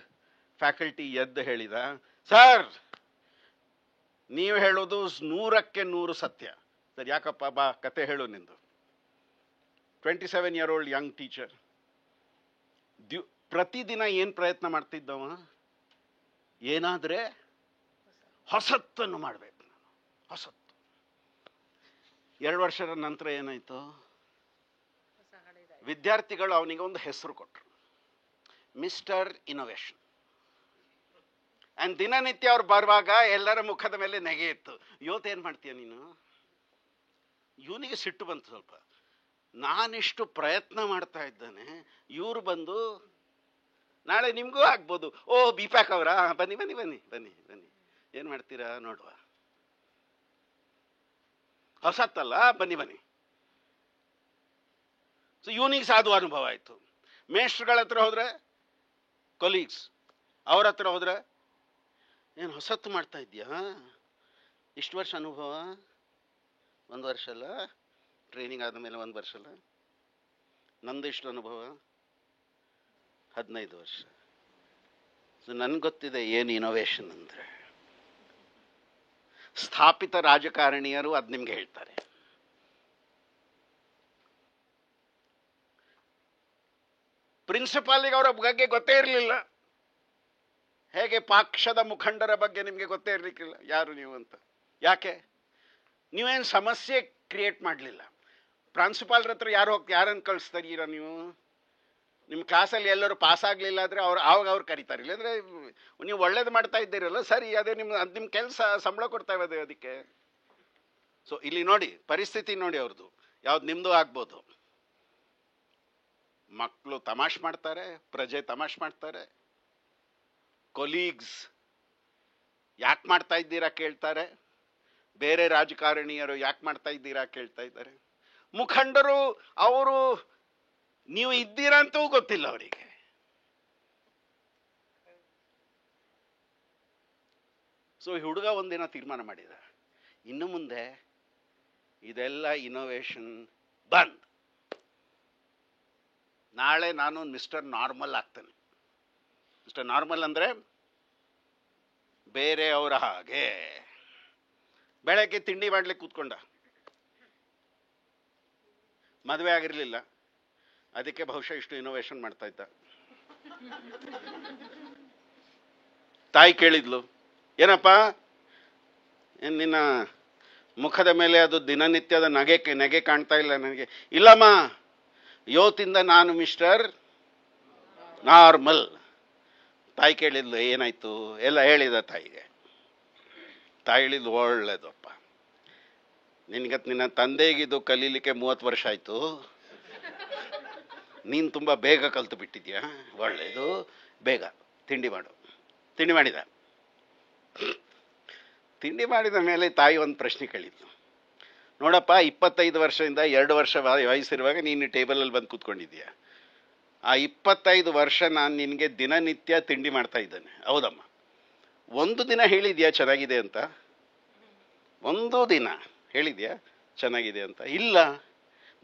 ಫ್ಯಾಕಲ್ಟಿ ಎದ್ದು ಹೇಳಿದ, ಸರ್ ನೀವು ಹೇಳೋದು 100ಕ್ಕೆ 100 ಸತ್ಯ. ಸರ್ ಯಾಕಪ್ಪ, ಬಾ ಕತೆ ಹೇಳು ನಿಂದು. 27-year-old Young teacher. ಪ್ರತಿದಿನ ಏನು ಪ್ರಯತ್ನ ಮಾಡ್ತಿದ್ದವ, ಏನಾದರೆ ಹೊಸತ್ತನ್ನು ಮಾಡಬೇಕು ನಾನು, ಹೊಸತ್ತು. 2 ವರ್ಷದ ನಂತರ ಏನಾಯಿತು, ವಿದ್ಯಾರ್ಥಿಗಳು ಅವನಿಗೆ ಒಂದು ಹೆಸರು ಕೊಟ್ಟರು, ಮಿಸ್ಟರ್ ಇನೋವೇಷನ್. ಆ್ಯಂಡ್ ದಿನನಿತ್ಯ ಅವ್ರು ಬರುವಾಗ ಎಲ್ಲರ ಮುಖದ ಮೇಲೆ ನೆಗೆ ಇತ್ತು. ಇವತ್ತೇನು ಮಾಡ್ತೀಯ ನೀನು? ಇವನಿಗೆ ಸಿಟ್ಟು ಬಂತು ಸ್ವಲ್ಪ. ನಾನಿಷ್ಟು ಪ್ರಯತ್ನ ಮಾಡ್ತಾ ಇದ್ದಾನೆ, ಇವರು ಬಂದು ನಾಳೆ ನಿಮಗೂ ಆಗ್ಬೋದು, ಓ ಬಿಪ್ಯಾಕ್ ಅವರಾ, ಬನ್ನಿ ಬನ್ನಿ ಬನ್ನಿ ಬನ್ನಿ ಬನ್ನಿ, ಏನು ಮಾಡ್ತೀರಾ ನೋಡುವ, ಹೊಸತ್ತಲ್ಲ, ಬನ್ನಿ ಬನ್ನಿ. ಸೊ ಇವನಿಗೆ ಸಾಧು ಅನುಭವ ಆಯಿತು. ಮೇಷ್ಟ್ರುಗಳ ಹತ್ರ ಹೋದರೆ, ಕೊಲೀಗ್ಸ್ ಅವ್ರ ಹತ್ರ ಹೋದರೆ, ಏನು ಹೊಸತ್ತು ಮಾಡ್ತಾ ಇದೆಯಾ, ಇಷ್ಟು ವರ್ಷ ಅನುಭವ? 1 ವರ್ಷ ಅಲ್ಲ, ಟ್ರೈನಿಂಗ್ ಆದಮೇಲೆ 1 ವರ್ಷ ಅಲ್ಲ, ನಂದು ಇಷ್ಟು ಅನುಭವ 15 ವರ್ಷ. ಸೊ ನನಗೆ ಗೊತ್ತಿದೆ ಏನು ಇನೋವೇಷನ್ ಅಂದರೆ. ಸ್ಥಾಪಿತ ರಾಜಕಾರಣಿಯರು ಅದು ನಿಮ್ಗೆ ಹೇಳ್ತಾರೆ. ಪ್ರಿನ್ಸಿಪಾಲಿಗೆ ಅವರ ಬಗ್ಗೆ ಗೊತ್ತೇ ಇರಲಿಲ್ಲ. ಹೇಗೆ ಪಕ್ಷದ ಮುಖಂಡರ ಬಗ್ಗೆ ನಿಮಗೆ ಗೊತ್ತೇ ಇರಲಿಕ್ಕಿಲ್ಲ ಯಾರು ನೀವು ಅಂತ. ಯಾಕೆ? ನೀವೇನು ಸಮಸ್ಯೆ ಕ್ರಿಯೇಟ್ ಮಾಡಲಿಲ್ಲ. ಪ್ರಾಂಶುಪಾಲರ ಹತ್ರ ಯಾರನ್ನು ಕಳಿಸ್ತಾರೀರ ನೀವು? ನಿಮ್ಮ ಕ್ಲಾಸಲ್ಲಿ ಎಲ್ಲರೂ ಪಾಸ್ ಆಗಲಿಲ್ಲ ಅಂದರೆ ಅವ್ರು ಕರೀತಾರೆ. ಇಲ್ಲಾಂದರೆ ನೀವು ಒಳ್ಳೇದು ಮಾಡ್ತಾ ಇದ್ದೀರಲ್ಲ, ಸರಿ, ಅದೇ ನಿಮ್ಮ ಕೆಲಸ, ಸಂಬಳ ಕೊಡ್ತಾ ಇರೋದು ಅದಕ್ಕೆ. ಸೊ ಇಲ್ಲಿ ನೋಡಿ ಪರಿಸ್ಥಿತಿ ನೋಡಿ ಅವ್ರದ್ದು, ಯಾವ್ದು ನಿಮ್ಮದು ಆಗ್ಬೋದು. ಮಕ್ಕಳು ತಮಾಷೆ ಮಾಡ್ತಾರೆ, ಪ್ರಜೆ ತಮಾಷೆ ಮಾಡ್ತಾರೆ, ಕೊಲೀಗ್ಸ್ ಯಾಕೆ ಮಾಡ್ತಾ ಇದ್ದೀರಾ ಕೇಳ್ತಾರೆ. ಬೇರೆ ರಾಜಕಾರಣಿಯರು ಯಾಕೆ ಮಾಡ್ತಾ ಇದ್ದೀರಾ ಕೇಳ್ತಾ ಇದ್ದಾರೆ. ಮುಖಂಡರು ಅವರು ನೀವು ಇದ್ದೀರಾ ಅಂತೂ ಗೊತ್ತಿಲ್ಲ ಅವರಿಗೆ. ಸೊ ಈ ಹುಡುಗ ಒಂದಿನ ತೀರ್ಮಾನ ಮಾಡಿದ, ಇನ್ನು ಮುಂದೆ ಇದೆಲ್ಲ ಇನೋವೇಷನ್ ಬಂದ್. ನಾಳೆ ನಾನು ಮಿಸ್ಟರ್ ನಾರ್ಮಲ್ ಆಗ್ತೇನೆ. ಮಿಸ್ಟರ್ ನಾರ್ಮಲ್ ಅಂದ್ರೆ ಬೇರೆ ಅವರ ಹಾಗೆ. ಬೆಳಗ್ಗೆ ತಿಂಡಿ ಮಾಡ್ಲಿಕ್ಕೆ ಕೂತ್ಕೊಂಡ. ಮದುವೆ ಆಗಿರ್ಲಿಲ್ಲ, ಅದಕ್ಕೆ ಬಹುಶಃ ಇಷ್ಟು ಇನೋವೇಷನ್ ಮಾಡ್ತಾ ಇದ್ದ. ತಾಯಿ ಕೇಳಿದ್ಲು, ಏನಪ್ಪ ನಿನ್ನ ಮುಖದ ಮೇಲೆ ಅದು ದಿನನಿತ್ಯದ ನೆಗೆ ಕಾಣ್ತಾ ಇಲ್ಲ ನನಗೆ. ಇಲ್ಲಮ್ಮ, ಇವತ್ತಿಂದ ನಾನು ಮಿಸ್ಟರ್ ನಾರ್ಮಲ್. ತಾಯಿ ಕೇಳಿದ್ಲು, ಏನಾಯ್ತು ಎಲ್ಲ ಹೇಳಿದ ತಾಯಿಗೆ. ತಾಯಿ ಹೇಳಿದ್ಲು, ಒಳ್ಳೇದಪ್ಪ, ನಿನ್ನ ತಂದೆಗಿದು ಕಲೀಲಿಕ್ಕೆ 30 ವರ್ಷ ಆಯ್ತು, ನೀನು ತುಂಬ ಬೇಗ ಕಲ್ತು ಬಿಟ್ಟಿದ್ಯಾ, ಒಳ್ಳೇದು, ಬೇಗ ತಿಂಡಿ ಮಾಡು. ತಿಂಡಿ ಮಾಡಿದ. ತಿಂಡಿ ಮಾಡಿದ ಮೇಲೆ ತಾಯಿ ಒಂದು ಪ್ರಶ್ನೆ ಕೇಳಿದ್ಲು, ನೋಡಪ್ಪ 25 ವರ್ಷದಿಂದ 2 ವರ್ಷ ವಯಸ್ಸಿರುವಾಗ ನೀನು ಟೇಬಲಲ್ಲಿ ಬಂದು ಕೂತ್ಕೊಂಡಿದ್ದೀಯ. ಆ 25 ವರ್ಷ ನಾನು ನಿನಗೆ ದಿನನಿತ್ಯ ತಿಂಡಿ ಮಾಡ್ತಾ ಇದ್ದೇನೆ, ಹೌದಮ್ಮ. ಒಂದು ದಿನ ಹೇಳಿದ್ಯಾ ಚೆನ್ನಾಗಿದೆ ಅಂತ? ಒಂದು ದಿನ ಹೇಳಿದ್ಯಾ ಚೆನ್ನಾಗಿದೆ ಅಂತ? ಇಲ್ಲ.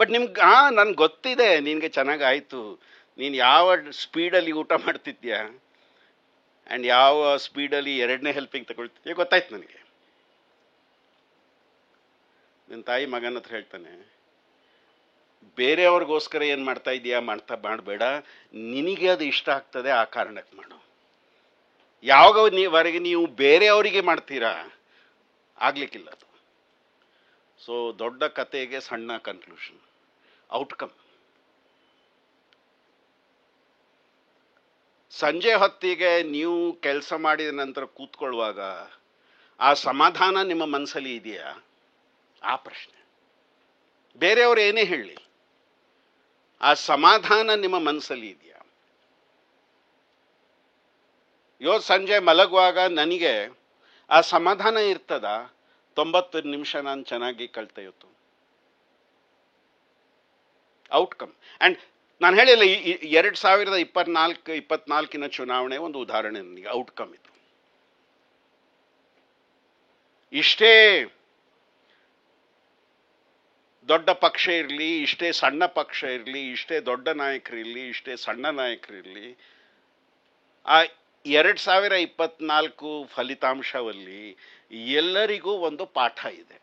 ಬಟ್ ನಿಮ್ಗೆ ನನ್ಗೆ ಗೊತ್ತಿದೆ ನಿನಗೆ ಚೆನ್ನಾಗಾಯಿತು. ನೀನು ಯಾವ ಸ್ಪೀಡಲ್ಲಿ ಊಟ ಮಾಡ್ತಿದ್ಯಾ ಆ್ಯಂಡ್ ಯಾವ ಸ್ಪೀಡಲ್ಲಿ 2ನೇ ಹೆಲ್ಪಿಂಗ್ ತಗೊಳ್ತಿದ್ಯಾ ಗೊತ್ತಾಯ್ತು ನನಗೆ. ನಿನ್ನ ತಾಯಿ ಮಗನ ಹತ್ರ ಹೇಳ್ತಾನೆ, ಬೇರೆಯವ್ರಿಗೋಸ್ಕರ ಏನು ಮಾಡ್ತಾ ಇದೀಯಾ ಮಾಡಬೇಡ, ನಿನಗೆ ಅದು ಇಷ್ಟ ಆಗ್ತದೆ ಆ ಕಾರಣಕ್ಕೆ ಮಾಡು. ಯಾವಾಗವರೆಗೆ ನೀವು ಬೇರೆಯವರಿಗೆ ಮಾಡ್ತೀರಾ ಆಗ್ಲಿಕ್ಕಿಲ್ಲ ಅದು. ಸೊ ದೊಡ್ಡ ಕತೆಗೆ ಸಣ್ಣ ಕನ್ಕ್ಲೂಷನ್, ಔಟ್ಕಮ್. ಸಂಜೆ ಹೊತ್ತಿಗೆ ನೀವು ಕೆಲಸ ಮಾಡಿದ ನಂತರ ಕೂತ್ಕೊಳ್ಳುವಾಗ ಆ ಸಮಾಧಾನ ನಿಮ್ಮ ಮನಸ್ಸಲ್ಲಿ ಇದೆಯಾ? ಆ ಪ್ರಶ್ನೆ. ಬೇರೆಯವರು ಏನೇ ಹೇಳಿ, ಆ ಸಮಾಧಾನ ನಿಮ್ಮ ಮನಸ್ಸಲ್ಲಿ ಇದೆಯಾ? ಇವತ್ತು ಸಂಜೆ ಮಲಗುವಾಗ ನನಗೆ ಆ ಸಮಾಧಾನ ಇರ್ತದ? 90 ನಿಮಿಷ ನಾನು ಚೆನ್ನಾಗಿ ಕಳ್ತೆ ಇವತ್ತು. ಔಟ್ಕಮ್. ಆ್ಯಂಡ್ ನಾನು ಹೇಳಿಲ್ಲ, 2024 ಚುನಾವಣೆ ಒಂದು ಉದಾಹರಣೆ ನನಗೆ ಔಟ್ಕಮ್ ಇದು. ಇಷ್ಟೇ ದೊಡ್ಡ ಪಕ್ಷ ಇರಲಿ, ಇಷ್ಟೇ ಸಣ್ಣ ಪಕ್ಷ ಇರಲಿ, ಇಷ್ಟೇ ದೊಡ್ಡ ನಾಯಕರಿರಲಿ, ಇಷ್ಟೇ ಸಣ್ಣ ನಾಯಕರಿರಲಿ, ಆ 2024 ಫಲಿತಾಂಶದಲ್ಲಿ ಎಲ್ಲರಿಗೂ ಒಂದು ಪಾಠ ಇದೆ.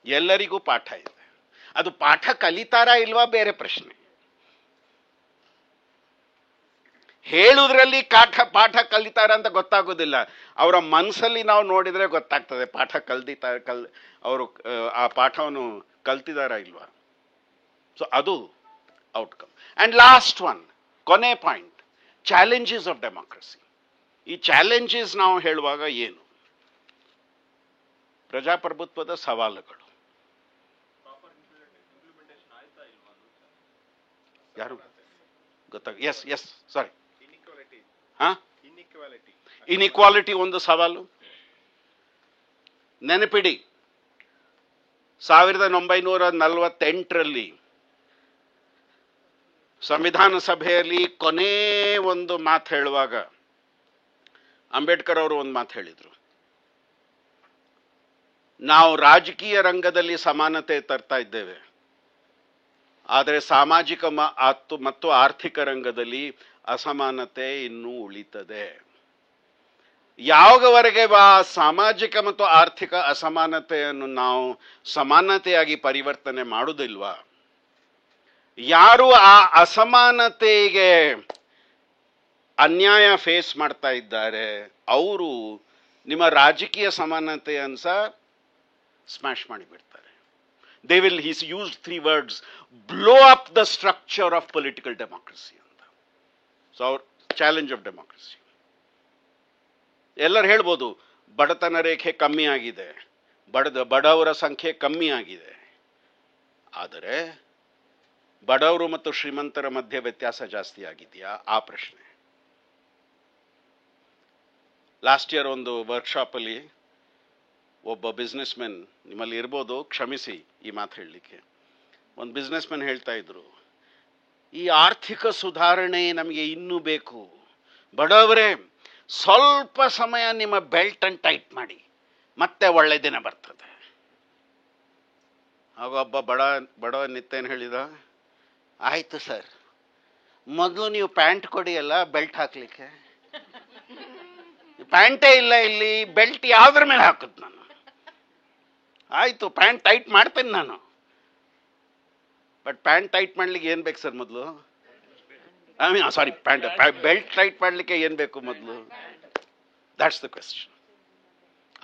ಎಲ್ಲರಿಗೂ ಪಾಠ ಇದೆ. ಅದು ಪಾಠ ಕಲಿತಾರಾ ಇಲ್ವಾ ಬೇರೆ ಪ್ರಶ್ನೆ. ಹೇಳುವುದ್ರಲ್ಲಿ ಪಾಠ ಕಲಿತಾರ ಅಂತ ಗೊತ್ತಾಗೋದಿಲ್ಲ. ಅವರ ಮನಸ್ಸಲ್ಲಿ ನಾವು ನೋಡಿದ್ರೆ ಗೊತ್ತಾಗ್ತದೆ ಪಾಠ ಅವರು ಆ ಪಾಠವನ್ನು ಕಲ್ತಿದಾರ ಇಲ್ವಾ. ಸೊ ಅದು ಔಟ್ಕಮ್. ಅಂಡ್ ಲಾಸ್ಟ್ ಒನ್, ಕೊನೆ ಪಾಯಿಂಟ್, ಚಾಲೆಂಜಸ್ ಆಫ್ ಡೆಮಾಕ್ರಸಿ. ಈ ಚಾಲೆಂಜಸ್ ನಾವು ಹೇಳುವಾಗ ಏನು? ಪ್ರಜಾಪ್ರಭುತ್ವದ ಸವಾಲುಗಳು. ಯಾರು ಎಸ್ ಸಾರಿ, ಇನ್ಇಕ್ವಾಲಿಟಿ ಒಂದು ಸವಾಲು. ನೆನಪಿಡಿ, 1948ರಲ್ಲಿ ಸಂವಿಧಾನ ಸಭೆಯಲ್ಲಿ ಕೊನೆ ಒಂದು ಮಾತು ಹೇಳುವಾಗ ಅಂಬೇಡ್ಕರ್ ಅವರು ಒಂದು ಮಾತು ಹೇಳಿದರು, ನಾವು ರಾಜಕೀಯ ರಂಗದಲ್ಲಿ ಸಮಾನತೆ ತರ್ತಾ ಇದ್ದೇವೆ, ಆದರೆ ಸಾಮಾಜಿಕ ಮತ್ತು ಆರ್ಥಿಕ ರಂಗದಲ್ಲಿ ಅಸಮಾನತೆ ಇನ್ನೂ ಉಳಿತದೆ. ಯಾವಾಗವರೆಗೆ ಸಾಮಾಜಿಕ ಮತ್ತು ಆರ್ಥಿಕ ಅಸಮಾನತೆಯನ್ನು ನಾವು ಸಮಾನತೆಯಾಗಿ ಪರಿವರ್ತನೆ ಮಾಡುವುದಿಲ್ವಾ, ಯಾರು ಆ ಅಸಮಾನತೆಗೆ ಅನ್ಯಾಯ ಫೇಸ್ ಮಾಡ್ತಾ ಇದ್ದಾರೆ ಅವರು ನಿಮ್ಮ ರಾಜಕೀಯ ಸಮಾನತೆಯನ್ನು ಸಹ ಸ್ಮ್ಯಾಶ್ ಮಾಡಿಬಿಡ್ತಾರೆ. They will, he's used 3 words, blow up the structure of political democracy ಅಂತ. So our challenge of democracy. ಎಲ್ಲರೂ ಹೇಳ್ಬೋದು ಬಡತನ ರೇಖೆ ಕಮ್ಮಿ ಆಗಿದೆ, ಬಡವರ ಸಂಖ್ಯೆ ಕಮ್ಮಿ ಆಗಿದೆ. ಆದರೆ ಬಡವರು ಮತ್ತು ಶ್ರೀಮಂತರ ಮಧ್ಯೆ ವ್ಯತ್ಯಾಸ ಜಾಸ್ತಿ ಆಗಿದೆಯಾ? ಆ ಪ್ರಶ್ನೆ. ಲಾಸ್ಟ್ ಇಯರ್ ಒಂದು ವರ್ಕ್ಶಾಪಲ್ಲಿ ಒಬ್ಬ ಬಿಸ್ನೆಸ್ ಮೆನ್, ನಿಮ್ಮಲ್ಲಿ ಇರ್ಬೋದು, ಕ್ಷಮಿಸಿ ಈ ಮಾತು ಹೇಳಲಿಕ್ಕೆ, ಒಂದು ಬಿಸ್ನೆಸ್ ಮೆನ್ ಹೇಳ್ತಾ ಇದ್ರು, ಈ ಆರ್ಥಿಕ ಸುಧಾರಣೆ ನಮಗೆ ಇನ್ನೂ ಬೇಕು, ಬಡವರೇ ಸ್ವಲ್ಪ ಸಮಯ ನಿಮ್ಮ ಬೆಲ್ಟ್ ಅನ್ನು ಟೈಟ್ ಮಾಡಿ, ಮತ್ತೆ ಒಳ್ಳೆ ದಿನ ಬರ್ತದೆ. ಆಗ ಒಬ್ಬ ಬಡವ ನಿತ್ತೇನು ಹೇಳಿದ, ಆಯ್ತು ಸರ್, ಮೊದಲು ನೀವು ಪ್ಯಾಂಟ್ ಕೊಡಿ ಅಲ್ಲ ಬೆಲ್ಟ್ ಹಾಕ್ಲಿಕ್ಕೆ. ಪ್ಯಾಂಟೇ ಇಲ್ಲ ಇಲ್ಲಿ, ಬೆಲ್ಟ್ ಯಾವ್ದ್ರ ಮೇಲೆ ಹಾಕುದು ನಾನು? ಆಯ್ತು, ಪ್ಯಾಂಟ್ ಟೈಟ್ ಮಾಡ್ತೇನೆ ನಾನು. ಬಟ್ ಪ್ಯಾಂಟ್ ಟೈಟ್ ಮಾಡ್ಲಿಕ್ಕೆ ಏನ್ ಬೇಕು ಸರ್ ಮೊದಲು? ಸಾರಿ, ಬೆಲ್ಟ್ ಟೈಟ್ ಮಾಡ್ಲಿಕ್ಕೆ ಏನ್ ಬೇಕು ಮೊದಲು? That's the question.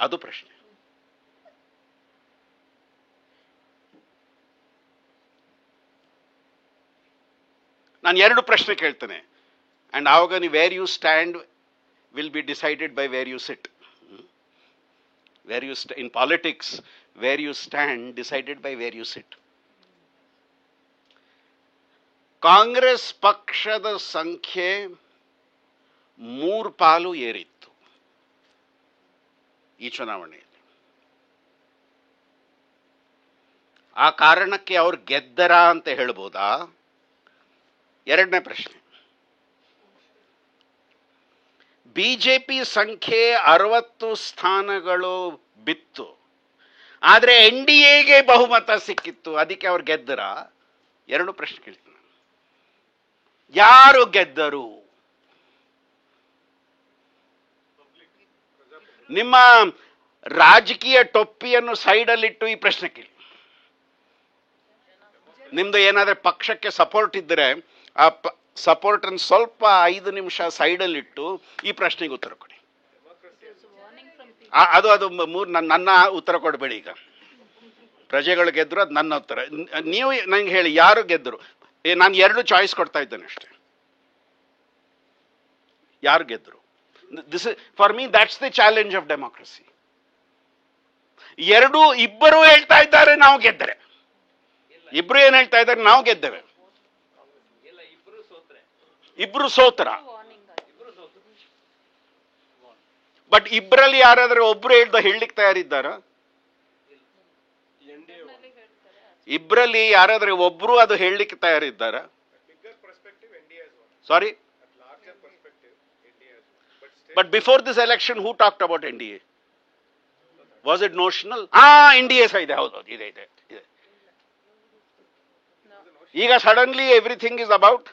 ಅದು ಪ್ರಶ್ನೆ. ನಾನು 2 ಪ್ರಶ್ನೆ ಕೇಳ್ತೇನೆ, ಅಂಡ್ ಆವಾಗ ನೀವು where you stand will be decided by where you sit. In politics, where you stand decided by where you sit. Congress ಪಕ್ಷದ ಸಂಖ್ಯೆ 3 ಪಾಲು ಏರಿತ್ತು ಈ ಚುನಾವಣೆಯಲ್ಲಿ. ಆ ಕಾರಣಕ್ಕೆ ಅವ್ರು ಗೆದ್ದರ ಅಂತ ಹೇಳ್ಬೋದಾ? 2ನೇ ಪ್ರಶ್ನೆ, ಬಿಜೆಪಿ ಸಂಖ್ಯೆ 60 ಸ್ಥಾನಗಳು ಬಿತ್ತು, ಆದರೆ NDAಗೆ ಬಹುಮತ ಸಿಕ್ಕಿತ್ತು, ಅದಕ್ಕೆ ಅವ್ರು ಗೆದ್ದರ? 2 ಪ್ರಶ್ನೆ ಕೇಳ್ತೀನಿ. ಯಾರು ಗೆದ್ದರು? ನಿಮ್ಮ ರಾಜಕೀಯ ಟೊಪ್ಪಿಯನ್ನು ಸೈಡಲ್ಲಿಟ್ಟು ಈ ಪ್ರಶ್ನೆ ಕೇಳಿ. ನಿಮ್ದು ಏನಾದ್ರೆ ಪಕ್ಷಕ್ಕೆ ಸಪೋರ್ಟ್ ಇದ್ದರೆ ಆ ಸಪೋರ್ಟ್ ಅನ್ನು ಸ್ವಲ್ಪ 5 ನಿಮಿಷ ಸೈಡಲ್ಲಿಟ್ಟು ಈ ಪ್ರಶ್ನೆಗೆ ಉತ್ತರ ಕೊಡಿ. ಅದು ನನ್ನ ಉತ್ತರ ಕೊಡಬೇಡಿ. ಈಗ ಪ್ರಜೆಗಳು ಗೆದ್ರು, ಅದು ನನ್ನ ಉತ್ತರ. ನೀವು ನಂಗೆ ಹೇಳಿ, ಯಾರು ಗೆದ್ದರು? ನಾನು 2 ಚಾಯ್ಸ್ ಕೊಡ್ತಾ ಇದ್ದೇನೆ ಅಷ್ಟೇ. ಯಾರು ಗೆದ್ದರು? This for me that's the challenge of democracy. ಇಬ್ಬರು ಹೇಳ್ತಾ ಇದ್ದಾರೆ ನಾವು ಗೆದ್ದರೆ, ಇಬ್ರು ಏನ್ ಹೇಳ್ತಾ ಇದ್ದಾರೆ? ನಾವು ಗೆದ್ದೇವೆ. ಇಬ್ರು ಸೋತರ. ಬಟ್ ಇಬ್ಬರಲ್ಲಿ ಯಾರಾದ್ರೂ ಒಬ್ರು ಹೇಳಲಿಕ್ಕೆ ತಯಾರಿದ್ದಾರ? ಇಬ್ಬರಲ್ಲಿ ಯಾರಾದ್ರೂ ಒಬ್ರು ಅದು ಹೇಳಲಿಕ್ಕೆ ತಯಾರಿದ್ದಾರ? Sorry, but before this election who talked about NDA? Was it notional? NDA ಸಹ ಇದೆ, ಹೌದು, ಇದೆ. ಈಗ suddenly everything is about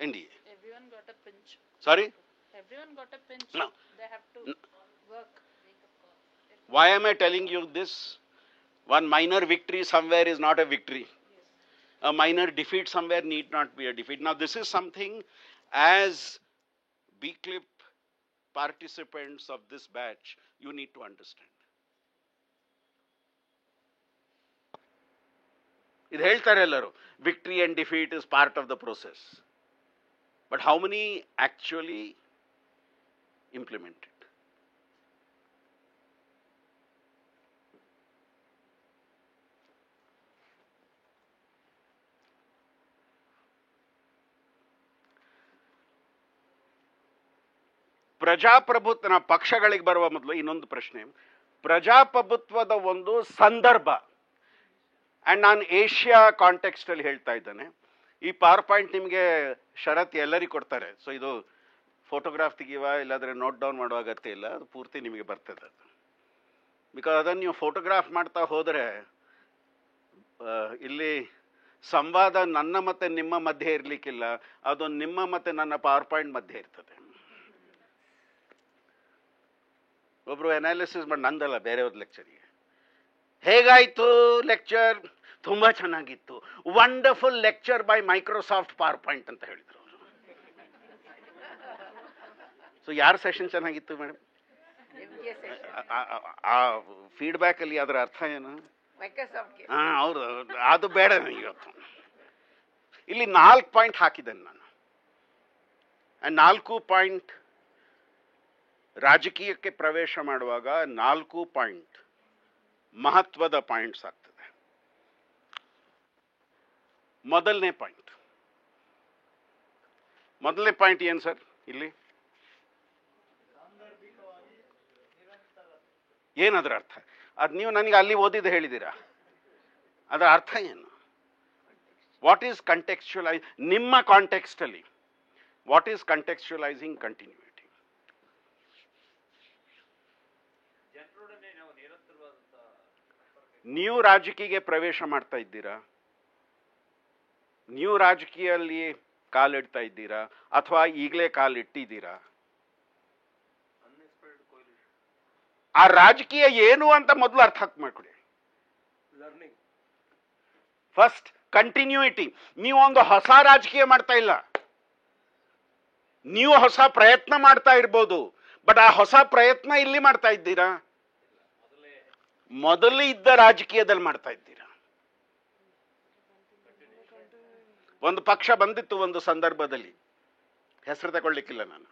NDA. Everyone got a pinch. Sorry? Everyone got a pinch. No. They have to work. Why am I telling you this? One minor victory somewhere is not a victory. A minor defeat somewhere need not be a defeat. Now this is something, as B-Clip participants of this batch, you need to understand. ಇದು ಹೇಳ್ತಾರೆ ಎಲ್ಲರೂ, victory and defeat is part of the process. But how many actually implement it? ಪ್ರಜಾಪ್ರಭುತ್ವ ಪಕ್ಷಗಳಿಗೆ ಬರುವ ಮೊದಲು ಇನ್ನೊಂದು ಪ್ರಶ್ನೆ, ಪ್ರಜಾಪ್ರಭುತ್ವದ ಒಂದು ಸಂದರ್ಭ, ಅಂಡ್ ನಾನು ಏಷ್ಯಾ ಕಾಂಟೆಕ್ಸ್ಟ್ ಅಲ್ಲಿ ಹೇಳ್ತಾ ಇದ್ದೇನೆ. ಈ ಪವರ್ ಪಾಯಿಂಟ್ ನಿಮಗೆ ಶರತ್ ಎಲ್ಲರಿಗೂ ಕೊಡ್ತಾರೆ, ಸೊ ಇದು ಫೋಟೋಗ್ರಾಫ್ ತೆಗಿಯುವ ಇಲ್ಲಾಂದ್ರೆ ನೋಟ್ ಡೌನ್ ಮಾಡುವ ಅಗತ್ಯ ಇಲ್ಲ, ಅದು ಪೂರ್ತಿ ನಿಮಗೆ ಬರ್ತದೆ. ಅದು ಬಿಕಾಸ್ ಅದನ್ನು ನೀವು ಫೋಟೋಗ್ರಾಫ್ ಮಾಡ್ತಾ ಹೋದರೆ ಇಲ್ಲಿ ಸಂವಾದ ನನ್ನ ಮತ್ತೆ ನಿಮ್ಮ ಮಧ್ಯೆ ಇರಲಿಕ್ಕಿಲ್ಲ, ಅದು ನಿಮ್ಮ ಮತ್ತೆ ನನ್ನ ಪವರ್ ಪಾಯಿಂಟ್ ಮಧ್ಯೆ ಇರ್ತದೆ. ಒಬ್ರು ಅನಾಲಿಸಿಸ್ ಮಾಡಿ, ನಂದಲ್ಲ, ಬೇರೆಯವ್ರ ಲೆಕ್ಚರಿಗೆ, ಹೇಗಾಯ್ತು ಲೆಕ್ಚರ್? ತುಂಬಾ ಚೆನ್ನಾಗಿತ್ತು, wonderful lecture by Microsoft power point ಅಂತ ಹೇಳಿದ್ರು ಅವರು. ಸೊ ಯಾರ ಸೆಷನ್ ಚೆನ್ನಾಗಿತ್ತು ಮೇಡಮ್? ಆ ಫೀಡ್ಬ್ಯಾಕ್ ಅಲ್ಲಿ ಅದರ ಅರ್ಥ ಏನು? ಹೌದು, ಅದು ಬೇಡ ನನಗೆ ಇವತ್ತು. ಇಲ್ಲಿ 4 ಪಾಯಿಂಟ್ ಹಾಕಿದ್ದೇನೆ ನಾನು. 4 ಪಾಯಿಂಟ್ ರಾಜಕೀಯಕ್ಕೆ ಪ್ರವೇಶ ಮಾಡುವಾಗ 4 ಪಾಯಿಂಟ್ ಮಹತ್ವದ ಪಾಯಿಂಟ್ಸ್ ಆಗ್ತದೆ. ಮೊದಲನೇ ಪಾಯಿಂಟ್ ಏನು ಸರ್? ಇಲ್ಲಿ ಏನದರ ಅರ್ಥ? ಅದು ನೀವು ನನಗೆ ಅಲ್ಲಿ ಓದಿದ್ದು ಹೇಳಿದ್ದೀರಾ, ಅದರ ಅರ್ಥ ಏನು? ವಾಟ್ ಈಸ್ ಕಂಟೆಕ್ಸ್ಚುಲೈಸ್ ನಿಮ್ಮ ಕಾಂಟೆಕ್ಸ್ಟಲ್ಲಿ? What is contextualising continuity? ನೀವು ರಾಜಕೀಯಕ್ಕೆ ಪ್ರವೇಶ ಮಾಡ್ತಾ ಇದ್ದೀರಾ, ನೀವು ರಾಜಕೀಯಲ್ಲಿ ಕಾಲಿಡ್ತಾ ಇದ್ದೀರಾ ಅಥವಾ ಈಗಲೇ ಕಾಲಿಟ್ಟಿದ್ದೀರಾ? ಆ ರಾಜಕೀಯ ಏನು ಅಂತ ಮೊದಲು ಅರ್ಥ ಮಾಡ್ಕೊಡಿ. First continuity. ನೀವು ಒಂದು ಹೊಸ ರಾಜಕೀಯ ಮಾಡ್ತಾ ಇಲ್ಲ, ನೀವು ಹೊಸ ಪ್ರಯತ್ನ ಮಾಡ್ತಾ ಇರ್ಬೋದು, ಬಟ್ ಆ ಹೊಸ ಪ್ರಯತ್ನ ಇಲ್ಲಿ ಮಾಡ್ತಾ ಇದ್ದೀರಾ, ಮೊದಲು ಇದ್ದ ರಾಜಕೀಯದಲ್ಲಿ ಮಾಡ್ತಾ ಇದ್ದೀರಾ. ಒಂದು ಪಕ್ಷ ಬಂದಿತ್ತು ಒಂದು ಸಂದರ್ಭದಲ್ಲಿ, ಹೆಸರು ತಗೊಳ್ಳಿಕ್ಕಿಲ್ಲ ನಾನು.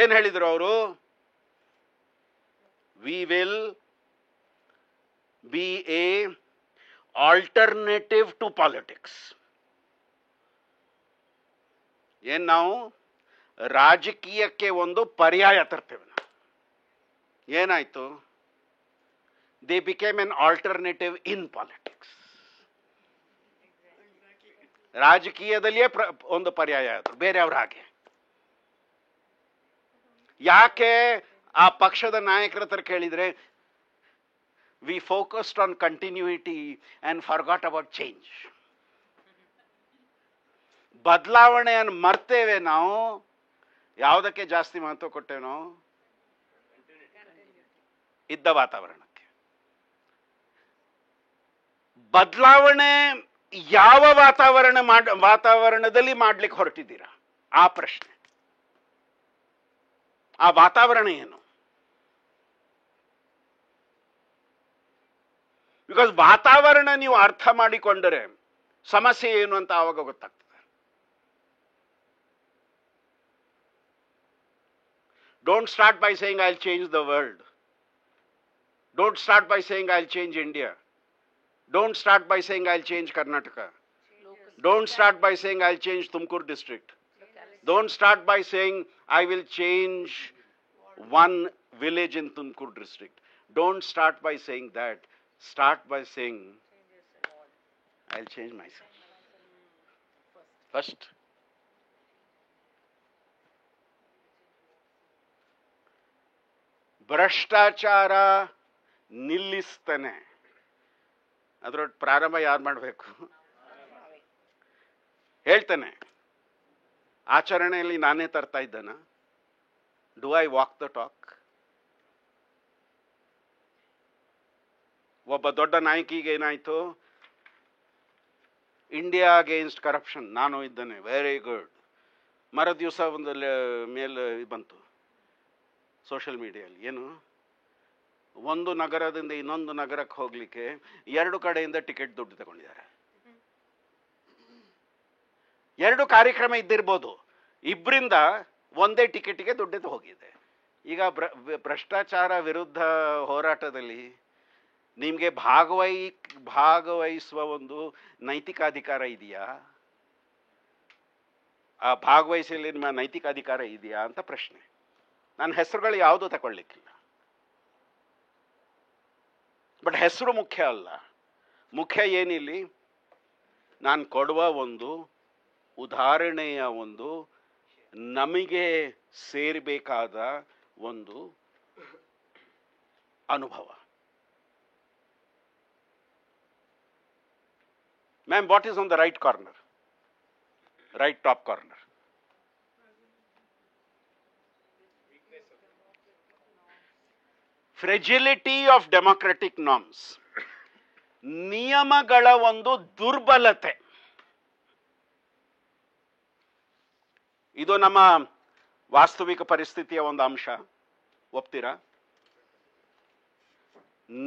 ಏನ್ ಹೇಳಿದ್ರು ಅವರು? We will be a alternative to politics. ಏನ್ ನಾವು ರಾಜಕೀಯಕ್ಕೆ ಒಂದು ಪರ್ಯಾಯ ತರ್ತೇವೆ. ಏನಾಯ್ತು? They became an alternative in politics. ರಾಜಕೀಯದಲ್ಲಿಯೇ ಒಂದು ಪರ್ಯಾಯ ಆದ್ರು, ಬೇರೆಯವ್ರ ಹಾಗೆ. ಯಾಕೆ? ಆ ಪಕ್ಷದ ನಾಯಕರ ಹತ್ರ ಕೇಳಿದ್ರೆ, we focused on continuity and forgot about change. ಬದಲಾವಣೆಯನ್ನು ಮರ್ತೇವೆ ನಾವು. ಯಾವುದಕ್ಕೆ ಜಾಸ್ತಿ ಮಹತ್ವ ಕೊಟ್ಟೇವೆ ನಾವು? ಇದ್ದ ವಾತಾವರಣಕ್ಕೆ. ಬದಲಾವಣೆ ಯಾವ ವಾತಾವರಣದಲ್ಲಿ ಮಾಡ್ಲಿಕ್ಕೆ ಹೊರಟಿದ್ದೀರಾ? ಆ ಪ್ರಶ್ನೆ. ಆ ವಾತಾವರಣ ಏನು? ಬಿಕಾಸ್ ವಾತಾವರಣ ನೀವು ಅರ್ಥ ಮಾಡಿಕೊಂಡರೆ ಸಮಸ್ಯೆ ಏನು ಅಂತ ಆವಾಗ ಗೊತ್ತಾಗ್ತದೆ. Don't start by saying I'll change the world. Don't start by saying I'll change India. Don't start by saying I'll change Karnataka. Don't start by saying I'll change Tumkur district. Don't start by saying I will change one village in Tumkur district. Don't start by saying that. Start by saying I'll change myself. First. ಭ್ರಷ್ಟಾಚಾರ ನಿಲ್ಲಿಸ್ತಾನೆ. ಅದರ ಪ್ರಾರಂಭ ಯಾರು ಮಾಡಬೇಕು? ಹೇಳ್ತಾನೆ. ಆಚರಣೆಯಲ್ಲಿ ನಾನೇ ತರ್ತಾ ಇದ್ದಾನ? Do I walk the talk? ಒಬ್ಬ ದೊಡ್ಡ ನಾಯಕಿಗೆ ಏನಾಯ್ತು? ಇಂಡಿಯಾ ಅಗೇನ್ಸ್ಟ್ ಕರಪ್ಷನ್ ನಾನು ಇದ್ದೇನೆ, ವೆರಿ ಗುಡ್. ಮರ ದಿವಸ ಒಂದು ಮೇಲೆ ಬಂತು ಸೋಷಿಯಲ್ ಮೀಡಿಯಲ್ಲಿ. ಏನು? ಒಂದು ನಗರದಿಂದ ಇನ್ನೊಂದು ನಗರಕ್ಕೆ ಹೋಗ್ಲಿಕ್ಕೆ 2 ಕಡೆಯಿಂದ ಟಿಕೆಟ್ ದುಡ್ಡು ತಗೊಂಡಿದ್ದಾರೆ. 2 ಕಾರ್ಯಕ್ರಮ ಇದ್ದಿರ್ಬೋದು, ಇಬ್ಬರಿಂದ ಒಂದೇ ಟಿಕೆಟ್ಗೆ ದುಡ್ಡು ಹೋಗಿದೆ. ಈಗ ಭ್ರಷ್ಟಾಚಾರ ವಿರುದ್ಧ ಹೋರಾಟದಲ್ಲಿ ನಿಮಗೆ ಭಾಗವಹಿಸುವ ಒಂದು ನೈತಿಕ ಅಧಿಕಾರ ಇದೆಯಾ? ಆ ಭಾಗವಹಿಸಲಿ ನಿಮ್ಮ ನೈತಿಕ ಅಧಿಕಾರ ಇದೆಯಾ ಅಂತ ಪ್ರಶ್ನೆ. ನನ್ನ ಹೆಸರುಗಳು ಯಾವುದೂ ತಗೊಳ್ಲಿಕ್ಕಿಲ್ಲ, ಬಟ್ ಹೆಸರು ಮುಖ್ಯ ಅಲ್ಲ. ಮುಖ್ಯ ಏನಿಲ್ಲಿ? ನಾನು ಕೊಡುವ ಒಂದು ಉದಾಹರಣೆಯ ಒಂದು ನಮಗೆ ಸೇರಬೇಕಾದ ಒಂದು ಅನುಭವ. Ma'am, what is on the right corner? Right top corner. ಫ್ರೆಜಿಲಿಟಿ of democratic norms. ನಿಯಮಗಳ ಒಂದು ದುರ್ಬಲತೆ. ಇದು ನಮ್ಮ ವಾಸ್ತವಿಕ ಪರಿಸ್ಥಿತಿಯ ಒಂದು ಅಂಶ. ಒಪ್ತೀರಾ?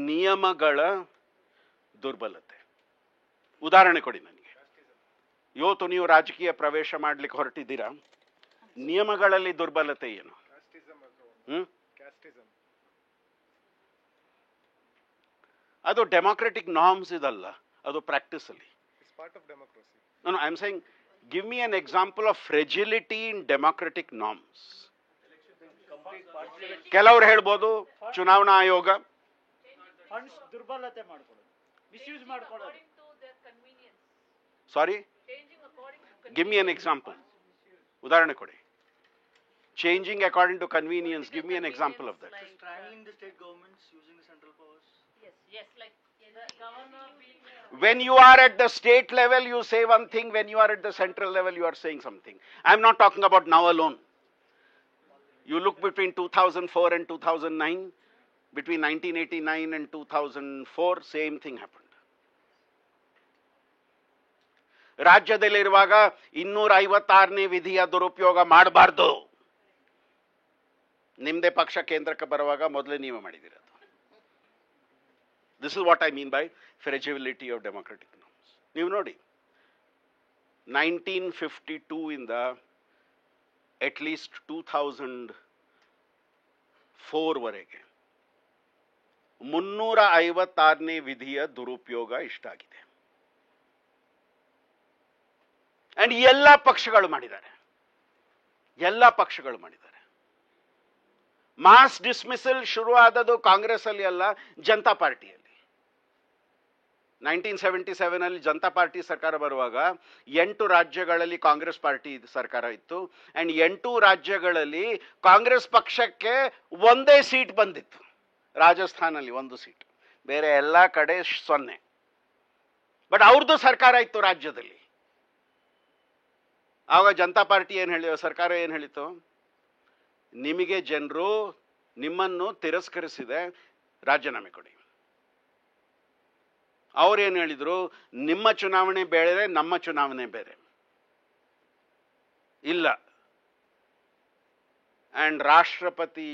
ನಿಯಮಗಳ ದುರ್ಬಲತೆ. ಉದಾಹರಣೆ ಕೊಡಿ ನನಗೆ. ಇವತ್ತು ನೀವು ರಾಜಕೀಯ ಪ್ರವೇಶ ಮಾಡ್ಲಿಕ್ಕೆ ಹೊರಟಿದ್ದೀರಾ, ನಿಯಮಗಳಲ್ಲಿ ದುರ್ಬಲತೆ ಏನು? ಅದು ಡೆಮೊಕ್ರೆಟಿಕ್ ನಾರ್ಮ್ಸ್ ಇದಲ್ಲ, ಅದು ಪ್ರಾಕ್ಟೀಸ್ ಅಲ್ಲಿ. No, I'm saying, give me an example of fragility in democratic norms. ಕೆಲವರು ಹೇಳ್ಬೋದು ಚುನಾವಣಾ ಆಯೋಗ ಫಂಡ್ಸ್ ದುರ್ಬಲತೆ ಮಾಡ್ಕೊಳ್ಳೋದು, ಮಿಸ್ಯೂಸ್ ಮಾಡ್ಕೊಳ್ಳೋದು. According to their convenience. Sorry Changing according to give me an example, ಉದಾಹರಣೆ ಕೊಡಿ. Changing according to convenience, give me an example of that. Straddling the state governments using the central powers. Yes, like the governor being. When you are at the state level, you say one thing. When you are at the central level, you are saying something. I am not talking about now alone. You look between 2004 and 2009, between 1989 and 2004, same thing happened. ರಾಜ್ಯದಲ್ಲಿರುವಾಗ 256ನೇ ವಿಧಿಯ ದುರುಪಯೋಗ ಮಾಡಬಾರ್ದು. ನಿಮ್ಮದೇ ಪಕ್ಷ ಕೇಂದ್ರಕ್ಕೆ ಬರುವಾಗ ಮೊದಲೇ ನೀವು ಮಾಡಿದಿರೋದು. This is what I mean by fragility of democratic norms. ನೀವು ನೋಡಿ, 1952 ಇಂದ at least 2004 ವರೆಗೆ 356ನೇ ವಿಧಿಯ ದುರುಪಯೋಗ ಇಷ್ಟಾಗಿದೆ. ಅಂಡ್ ಎಲ್ಲ ಪಕ್ಷಗಳು ಮಾಡಿದ್ದಾರೆ. ಮಾಸ್ ಡಿಸ್ಮಿಸಲ್ ಶುರು ಆದದ್ದು ಕಾಂಗ್ರೆಸ್ ಅಲ್ಲಿ ಅಲ್ಲ, ಜನತಾ ಪಾರ್ಟಿಯಲ್ಲಿ. 1977 ಅಲ್ಲಿ ಜನತಾ ಪಾರ್ಟಿ ಸರ್ಕಾರ ಬರುವಾಗ 8 ರಾಜ್ಯಗಳಲ್ಲಿ ಕಾಂಗ್ರೆಸ್ ಪಾರ್ಟಿ ಸರ್ಕಾರ ಇತ್ತು. ಅಂಡ್ 8 ರಾಜ್ಯಗಳಲ್ಲಿ ಕಾಂಗ್ರೆಸ್ ಪಕ್ಷಕ್ಕೆ ಒಂದೇ ಸೀಟ್ ಬಂದಿತ್ತು. ರಾಜಸ್ಥಾನಲ್ಲಿ 1 ಸೀಟ್, ಬೇರೆ ಎಲ್ಲ ಕಡೆ 0. ಬಟ್ ಅವ್ರದ್ದು ಸರ್ಕಾರ ಇತ್ತು ರಾಜ್ಯದಲ್ಲಿ. ಆವಾಗ ಜನತಾ ಪಾರ್ಟಿ ಸರ್ಕಾರ ಏನು ಹೇಳಿತು, ನಿಮಗೆ ಜನರು ನಿಮ್ಮನ್ನು ತಿರಸ್ಕರಿಸಿದೆ, ರಾಜೀನಾಮೆ ಕೊಡಿ. ಅವ್ರೇನು ಹೇಳಿದ್ರು, ನಿಮ್ಮ ಚುನಾವಣೆ ಬೇರೆ, ನಮ್ಮ ಚುನಾವಣೆ ಬೇರೆ ಇಲ್ಲ. ಅಂಡ್ ರಾಷ್ಟ್ರಪತಿ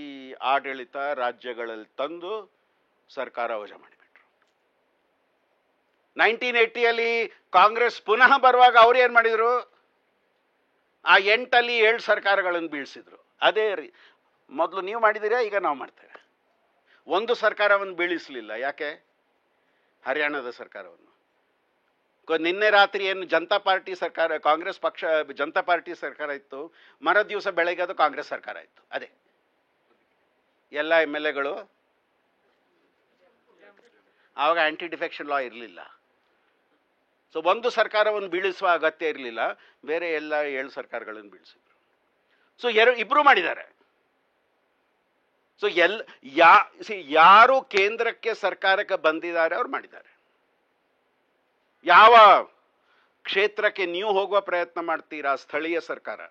ಆಡಳಿತ ರಾಜ್ಯಗಳಲ್ಲಿ ತಂದು ಸರ್ಕಾರ ವಜಾ ಮಾಡಿಬಿಟ್ರು. 1980 ಕಾಂಗ್ರೆಸ್ ಪುನಃ ಬರುವಾಗ ಅವ್ರು ಏನು ಮಾಡಿದ್ರು, ಆ 8 7 ಸರ್ಕಾರಗಳನ್ನು ಬೀಳಿಸಿದ್ರು. ಅದೇ ಮೊದಲು ನೀವು ಮಾಡಿದಿರಾ, ಈಗ ನಾವು ಮಾಡ್ತೇವೆ. ಒಂದು ಸರ್ಕಾರವನ್ನು ಬೀಳಿಸಲಿಲ್ಲ. ಯಾಕೆ? ಹರಿಯಾಣದ ಸರ್ಕಾರವನ್ನು. ನಿನ್ನೆ ರಾತ್ರಿ ಏನು ಜನತಾ ಪಾರ್ಟಿ ಸರ್ಕಾರ, ಕಾಂಗ್ರೆಸ್ ಪಕ್ಷ ಜನತಾ ಪಾರ್ಟಿ ಸರ್ಕಾರ ಇತ್ತು, ಮರ ದಿವಸ ಬೆಳಗ್ಗೆ ಅದು ಕಾಂಗ್ರೆಸ್ ಸರ್ಕಾರ ಇತ್ತು. ಅದೇ ಎಲ್ಲ MLAಗಳು ಆವಾಗ ಆಂಟಿ ಡಿಫೆಕ್ಷನ್ ಲಾ ಇರಲಿಲ್ಲ. ಸೊ ಒಂದು ಸರ್ಕಾರವನ್ನು ಬೀಳಿಸುವ ಅಗತ್ಯ ಇರಲಿಲ್ಲ, ಬೇರೆ ಎಲ್ಲ 7 ಸರ್ಕಾರಗಳನ್ನು ಬೀಳಿಸಿದ್ರು. ಸೊ ಇಬ್ರು ಮಾಡಿದ್ದಾರೆ. ಸೊ ಯಾರು ಕೇಂದ್ರಕ್ಕೆ ಸರ್ಕಾರಕ್ಕೆ ಬಂದಿದ್ದಾರೆ ಅವ್ರು ಮಾಡಿದ್ದಾರೆ. ಯಾವ ಕ್ಷೇತ್ರಕ್ಕೆ ನೀವು ಹೋಗುವ ಪ್ರಯತ್ನ ಮಾಡ್ತೀರಾ, ಸ್ಥಳೀಯ ಸರ್ಕಾರ.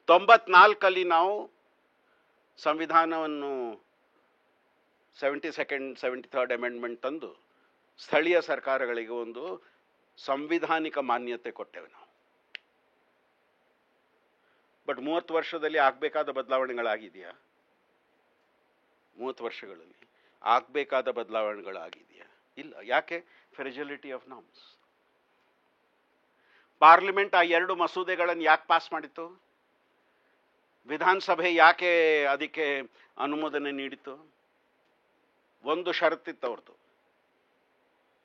94 ನಾವು ಸಂವಿಧಾನವನ್ನು 72nd 73rd ಅಮೆಂಡ್ಮೆಂಟ್ ತಂದು ಸ್ಥಳೀಯ ಸರ್ಕಾರಗಳಿಗೆ ಒಂದು ಸಂವಿಧಾನಿಕ ಮಾನ್ಯತೆ ಕೊಟ್ಟೆವು ನಾವು. ಬಟ್ 30 ವರ್ಷದಲ್ಲಿ ಆಗಬೇಕಾದ ಬದಲಾವಣೆಗಳಾಗಿದೆಯಾ? 30 ವರ್ಷಗಳಲ್ಲಿ ಆಗಬೇಕಾದ ಬದಲಾವಣೆಗಳಾಗಿದೆಯಾ? ಇಲ್ಲ. ಯಾಕೆ? ಫ್ರೆಜಿಲಿಟಿ ಆಫ್ ನಾರ್ಮ್ಸ್. ಪಾರ್ಲಿಮೆಂಟ್ ಆ 2 ಮಸೂದೆಗಳನ್ನು ಯಾಕೆ ಪಾಸ್ ಮಾಡಿತು? ವಿಧಾನಸಭೆ ಯಾಕೆ ಅದಕ್ಕೆ ಅನುಮೋದನೆ ನೀಡಿತು? ಒಂದು ಷರತ್ತಿತ್ತು ಅವ್ರದ್ದು.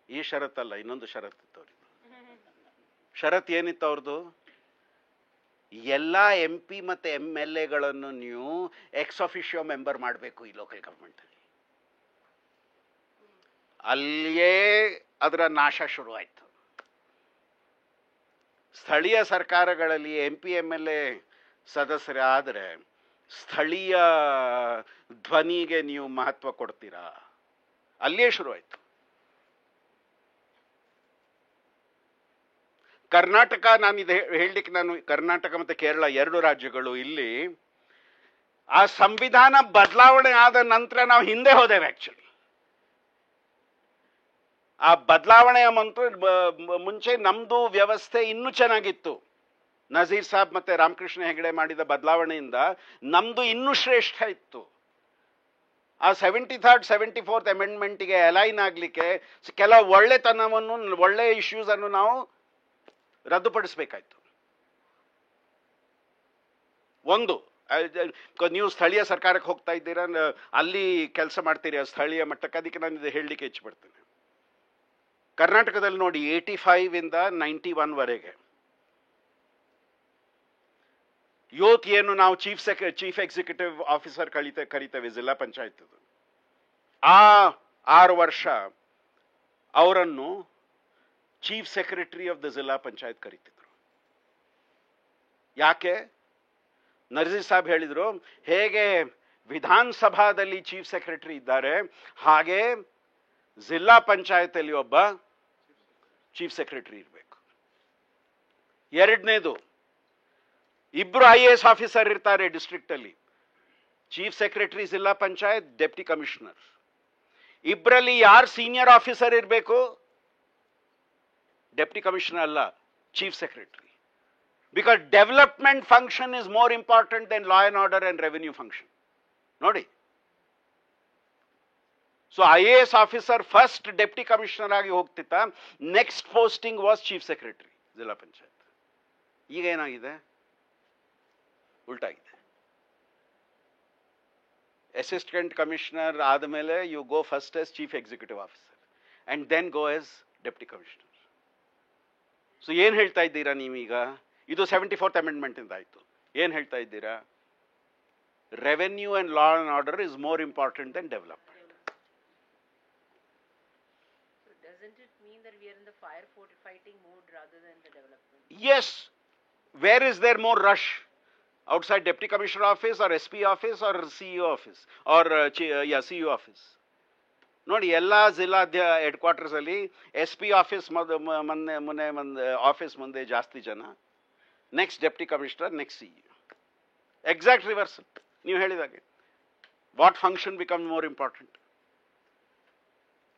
ಈ ಷರತ್ತಲ್ಲ, ಇನ್ನೊಂದು ಷರತ್ತಿತ್ತು ಅವ್ರದ್ದು. ಷರತ್ತು ಏನಿತ್ತು ಅವ್ರದ್ದು? ಎಲ್ಲ MP ಮತ್ತು MLAಗಳನ್ನು ನೀವು ಎಕ್ಸ್ ಅಫಿಷಿಯೋ ಮೆಂಬರ್ ಮಾಡಬೇಕು ಈ ಲೋಕಲ್ ಗವರ್ಮೆಂಟ್ ಅಲ್ಲಿ. ಅಲ್ಲಿಯೇ ಅದರ ನಾಶ ಶುರುವಾಯಿತು. ಸ್ಥಳೀಯ ಸರ್ಕಾರಗಳಲ್ಲಿ MP MLA ಸದಸ್ಯರಾದರೆ ಸ್ಥಳೀಯ ಧ್ವನಿಗೆ ನೀವು ಮಹತ್ವ ಕೊಡ್ತೀರಾ? ಅಲ್ಲಿಯೇ ಶುರುವಾಯಿತು. ಕರ್ನಾಟಕ, ನಾನು ಇದು ಹೇಳಲಿಕ್ಕೆ, ನಾನು ಕರ್ನಾಟಕ ಮತ್ತು ಕೇರಳ 2 ರಾಜ್ಯಗಳು ಇಲ್ಲಿ ಆ ಸಂವಿಧಾನ ಬದಲಾವಣೆ ಆದ ನಂತರ ನಾವು ಹಿಂದೆ ಹೋದೆವು. ಆಕ್ಚುಲಿ ಆ ಬದಲಾವಣೆಯ ಮುಂಚೆ ನಮ್ದು ವ್ಯವಸ್ಥೆ ಇನ್ನೂ ಚೆನ್ನಾಗಿತ್ತು. ನಜೀರ್ ಸಾಬ್ ಮತ್ತೆ ರಾಮಕೃಷ್ಣ ಹೆಗಡೆ ಮಾಡಿದ ಬದಲಾವಣೆಯಿಂದ ನಮ್ದು ಇನ್ನೂ ಶ್ರೇಷ್ಠ ಇತ್ತು. ಆ 73rd 74th ಅಮೆಂಡ್ಮೆಂಟ್ಗೆ ಅಲೈನ್ ಆಗಲಿಕ್ಕೆ ಕೆಲವು ಒಳ್ಳೆತನವನ್ನು, ಒಳ್ಳೆ ಇಶ್ಯೂಸ್ ಅನ್ನು ನಾವು ರದ್ದುಪಡಿಸಬೇಕಾಯ್ತು. ಒಂದು, ನೀವು ಸ್ಥಳೀಯ ಸರ್ಕಾರಕ್ಕೆ ಹೋಗ್ತಾ ಇದ್ದೀರಾ, ಅಲ್ಲಿ ಕೆಲಸ ಮಾಡ್ತೀರಿ ಸ್ಥಳೀಯ ಮಟ್ಟಕ್ಕೆ, ಅದಕ್ಕೆ ನಾನು ಇದು ಹೇಳಲಿಕ್ಕೆ ಇಚ್ಛಪಡ್ತೇನೆ. ಕರ್ನಾಟಕದಲ್ಲಿ ನೋಡಿ 85 ಇಂದ 91 ವರೆಗೆ ಇವತ್ತು ಏನು ನಾವು ಚೀಫ್ ಎಕ್ಸಿಕ್ಯೂಟಿವ್ ಆಫೀಸರ್ ಕರಿತೇವೆ ಜಿಲ್ಲಾ ಪಂಚಾಯತ್, ಆ 6 ವರ್ಷ ಅವರನ್ನು ಚೀಫ್ ಸೆಕ್ರೆಟರಿ ಆಫ್ ದ ಜಿಲ್ಲಾ ಪಂಚಾಯತ್ ಕರೀತಿದ್ರು. ಯಾಕೆ? ನಜೀರ್ ಸಾಬ್ ಹೇಳಿದ್ರು, ಹೇಗೆ ವಿಧಾನಸಭಾದಲ್ಲಿ ಚೀಫ್ ಸೆಕ್ರೆಟರಿ ಇದ್ದಾರೆ ಹಾಗೆ ಜಿಲ್ಲಾ ಪಂಚಾಯತ್ ಒಬ್ಬ ಚೀಫ್ ಸೆಕ್ರೆಟರಿ ಇರಬೇಕು. ಎರಡನೇದು, ಇಬ್ರು IAS ಆಫೀಸರ್ ಇರ್ತಾರೆ ಡಿಸ್ಟ್ರಿಕ್ಟ್ ಅಲ್ಲಿ, chief secretary Zilla Panchayat, deputy commissioner. ಇಬ್ಬರಲ್ಲಿ ಯಾರು ಸೀನಿಯರ್ ಆಫೀಸರ್ ಇರಬೇಕು? ಡೆಪ್ಟಿ ಕಮಿಷನರ್ ಅಲ್ಲ, chief secretary. Because development function is more important then law and order and revenue function. ನೋಡಿ, so IAS officer first deputy commissioner ಆಗಿ ಹೋಗ್ತಿತ್ತ, next posting was chief secretary Zilla Panchayat. ಈಗ ಏನಾಗಿದೆ? ಉಲ್ಟಾಗಿದೆ. ಅಸಿಸ್ಟೆಂಟ್ ಕಮಿಷನರ್ ಆದಮೇಲೆ you go first as chief executive officer and then go S deputy commissioner. So ಏನ್ ಹೇಳ್ತಾ ಇದ್ದೀರಾ ನೀವೀಗ? ಇದು 74th ಅಮೆಂಡ್ಮೆಂಟ್ ಇಂದ ಆಯ್ತು. ಏನ್ ಹೇಳ್ತಾ ಇದ್ದೀರಾ? Revenue and law and order is more important than development. So doesn't it mean that we are in the fighting mode rather than the development? Yes. Where is there more rush? Outside Deputy Commissioner office or SP office or CEO office or CEO office? ನೋಡಿ, ಎಲ್ಲ ಜಿಲ್ಲಾ headquarters ಅಲ್ಲಿ SP office office ಮುಂದೆ ಜಾಸ್ತಿ ಜನ, next deputy commissioner, next CEO. Exact reverse ನೀವು ಹೇಳಿದಾಗೆ. What function become more important?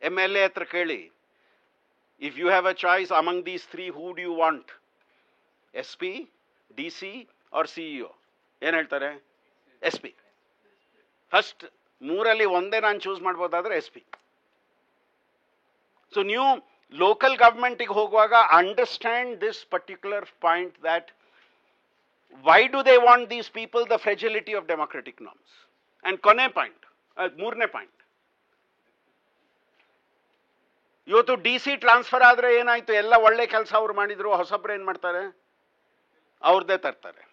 MLA ಹತ್ರ ಕೇಳಿ, if you have a choice among these 3, who do you want? SP, DC or CEO? ಏನ್ ಹೇಳ್ತಾರೆ? SP. First ಮೂರಲ್ಲಿ ಒಂದೇ ನಾನು ಚೂಸ್ ಮಾಡ್ಬೋದಾದ್ರೆ SP. ಸೊ ನೀವು ಲೋಕಲ್ ಗವರ್ಮೆಂಟಿಗೆ ಹೋಗುವಾಗ understand this particular point, that why do they want these people the ಫ್ರೆಜಿಲಿಟಿ of democratic norms. And ಕೊನೆ point, ಮೂರನೇ point, ಇವತ್ತು DC ಟ್ರಾನ್ಸ್ಫರ್ ಆದ್ರೆ ಏನಾಯ್ತು? ಎಲ್ಲ ಒಳ್ಳೆ ಕೆಲಸ ಅವ್ರು ಮಾಡಿದ್ರು, ಹೊಸಬ್ರು ಏನ್ ಮಾಡ್ತಾರೆ? ಅವ್ರದ್ದೇ ತರ್ತಾರೆ.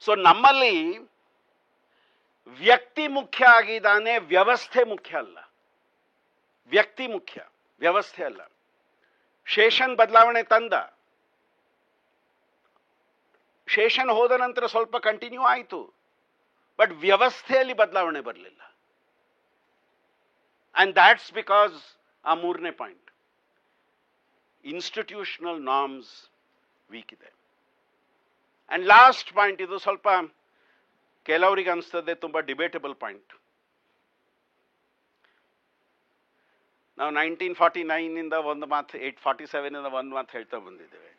ಸೊ ನಮ್ಮಲ್ಲಿ ವ್ಯಕ್ತಿ ಮುಖ್ಯ ಆಗಿದ್ದಾನೆ, ವ್ಯವಸ್ಥೆ ಮುಖ್ಯ ಅಲ್ಲ. ವ್ಯಕ್ತಿ ಮುಖ್ಯ, ವ್ಯವಸ್ಥೆ ಅಲ್ಲ. ಶೇಷನ್ ಬದಲಾವಣೆ ತಂದ, ಶೇಷನ್ ಹೋದ ನಂತರ ಸ್ವಲ್ಪ ಕಂಟಿನ್ಯೂ ಆಯಿತು, ಬಟ್ ವ್ಯವಸ್ಥೆಯಲ್ಲಿ ಬದಲಾವಣೆ ಬರಲಿಲ್ಲ. ಅಂಡ್ ದ್ಯಾಟ್ಸ್ ಬಿಕಾಸ್ ಆ ಮೂರನೇ ಪಾಯಿಂಟ್, ಇನ್ಸ್ಟಿಟ್ಯೂಷನಲ್ ನಾರ್ಮ್ಸ್ ವೀಕ್ ಇದೆ. ಅಂಡ್ ಲಾಸ್ಟ್ ಪಾಯಿಂಟ್, ಇದು ಸ್ವಲ್ಪ ಕೆಲವರಿಗೆ ಅನಿಸ್ತದೆ ತುಂಬಾ ಡಿಬೇಟಬಲ್ ಪಾಯಿಂಟ್. ನಾವು 1949 ಇಂದ ಒಂದು ಮಾತು, 847 ಇಂದ ಒಂದು ಮಾತು ಹೇಳ್ತಾ ಬಂದಿದ್ದೇವೆ,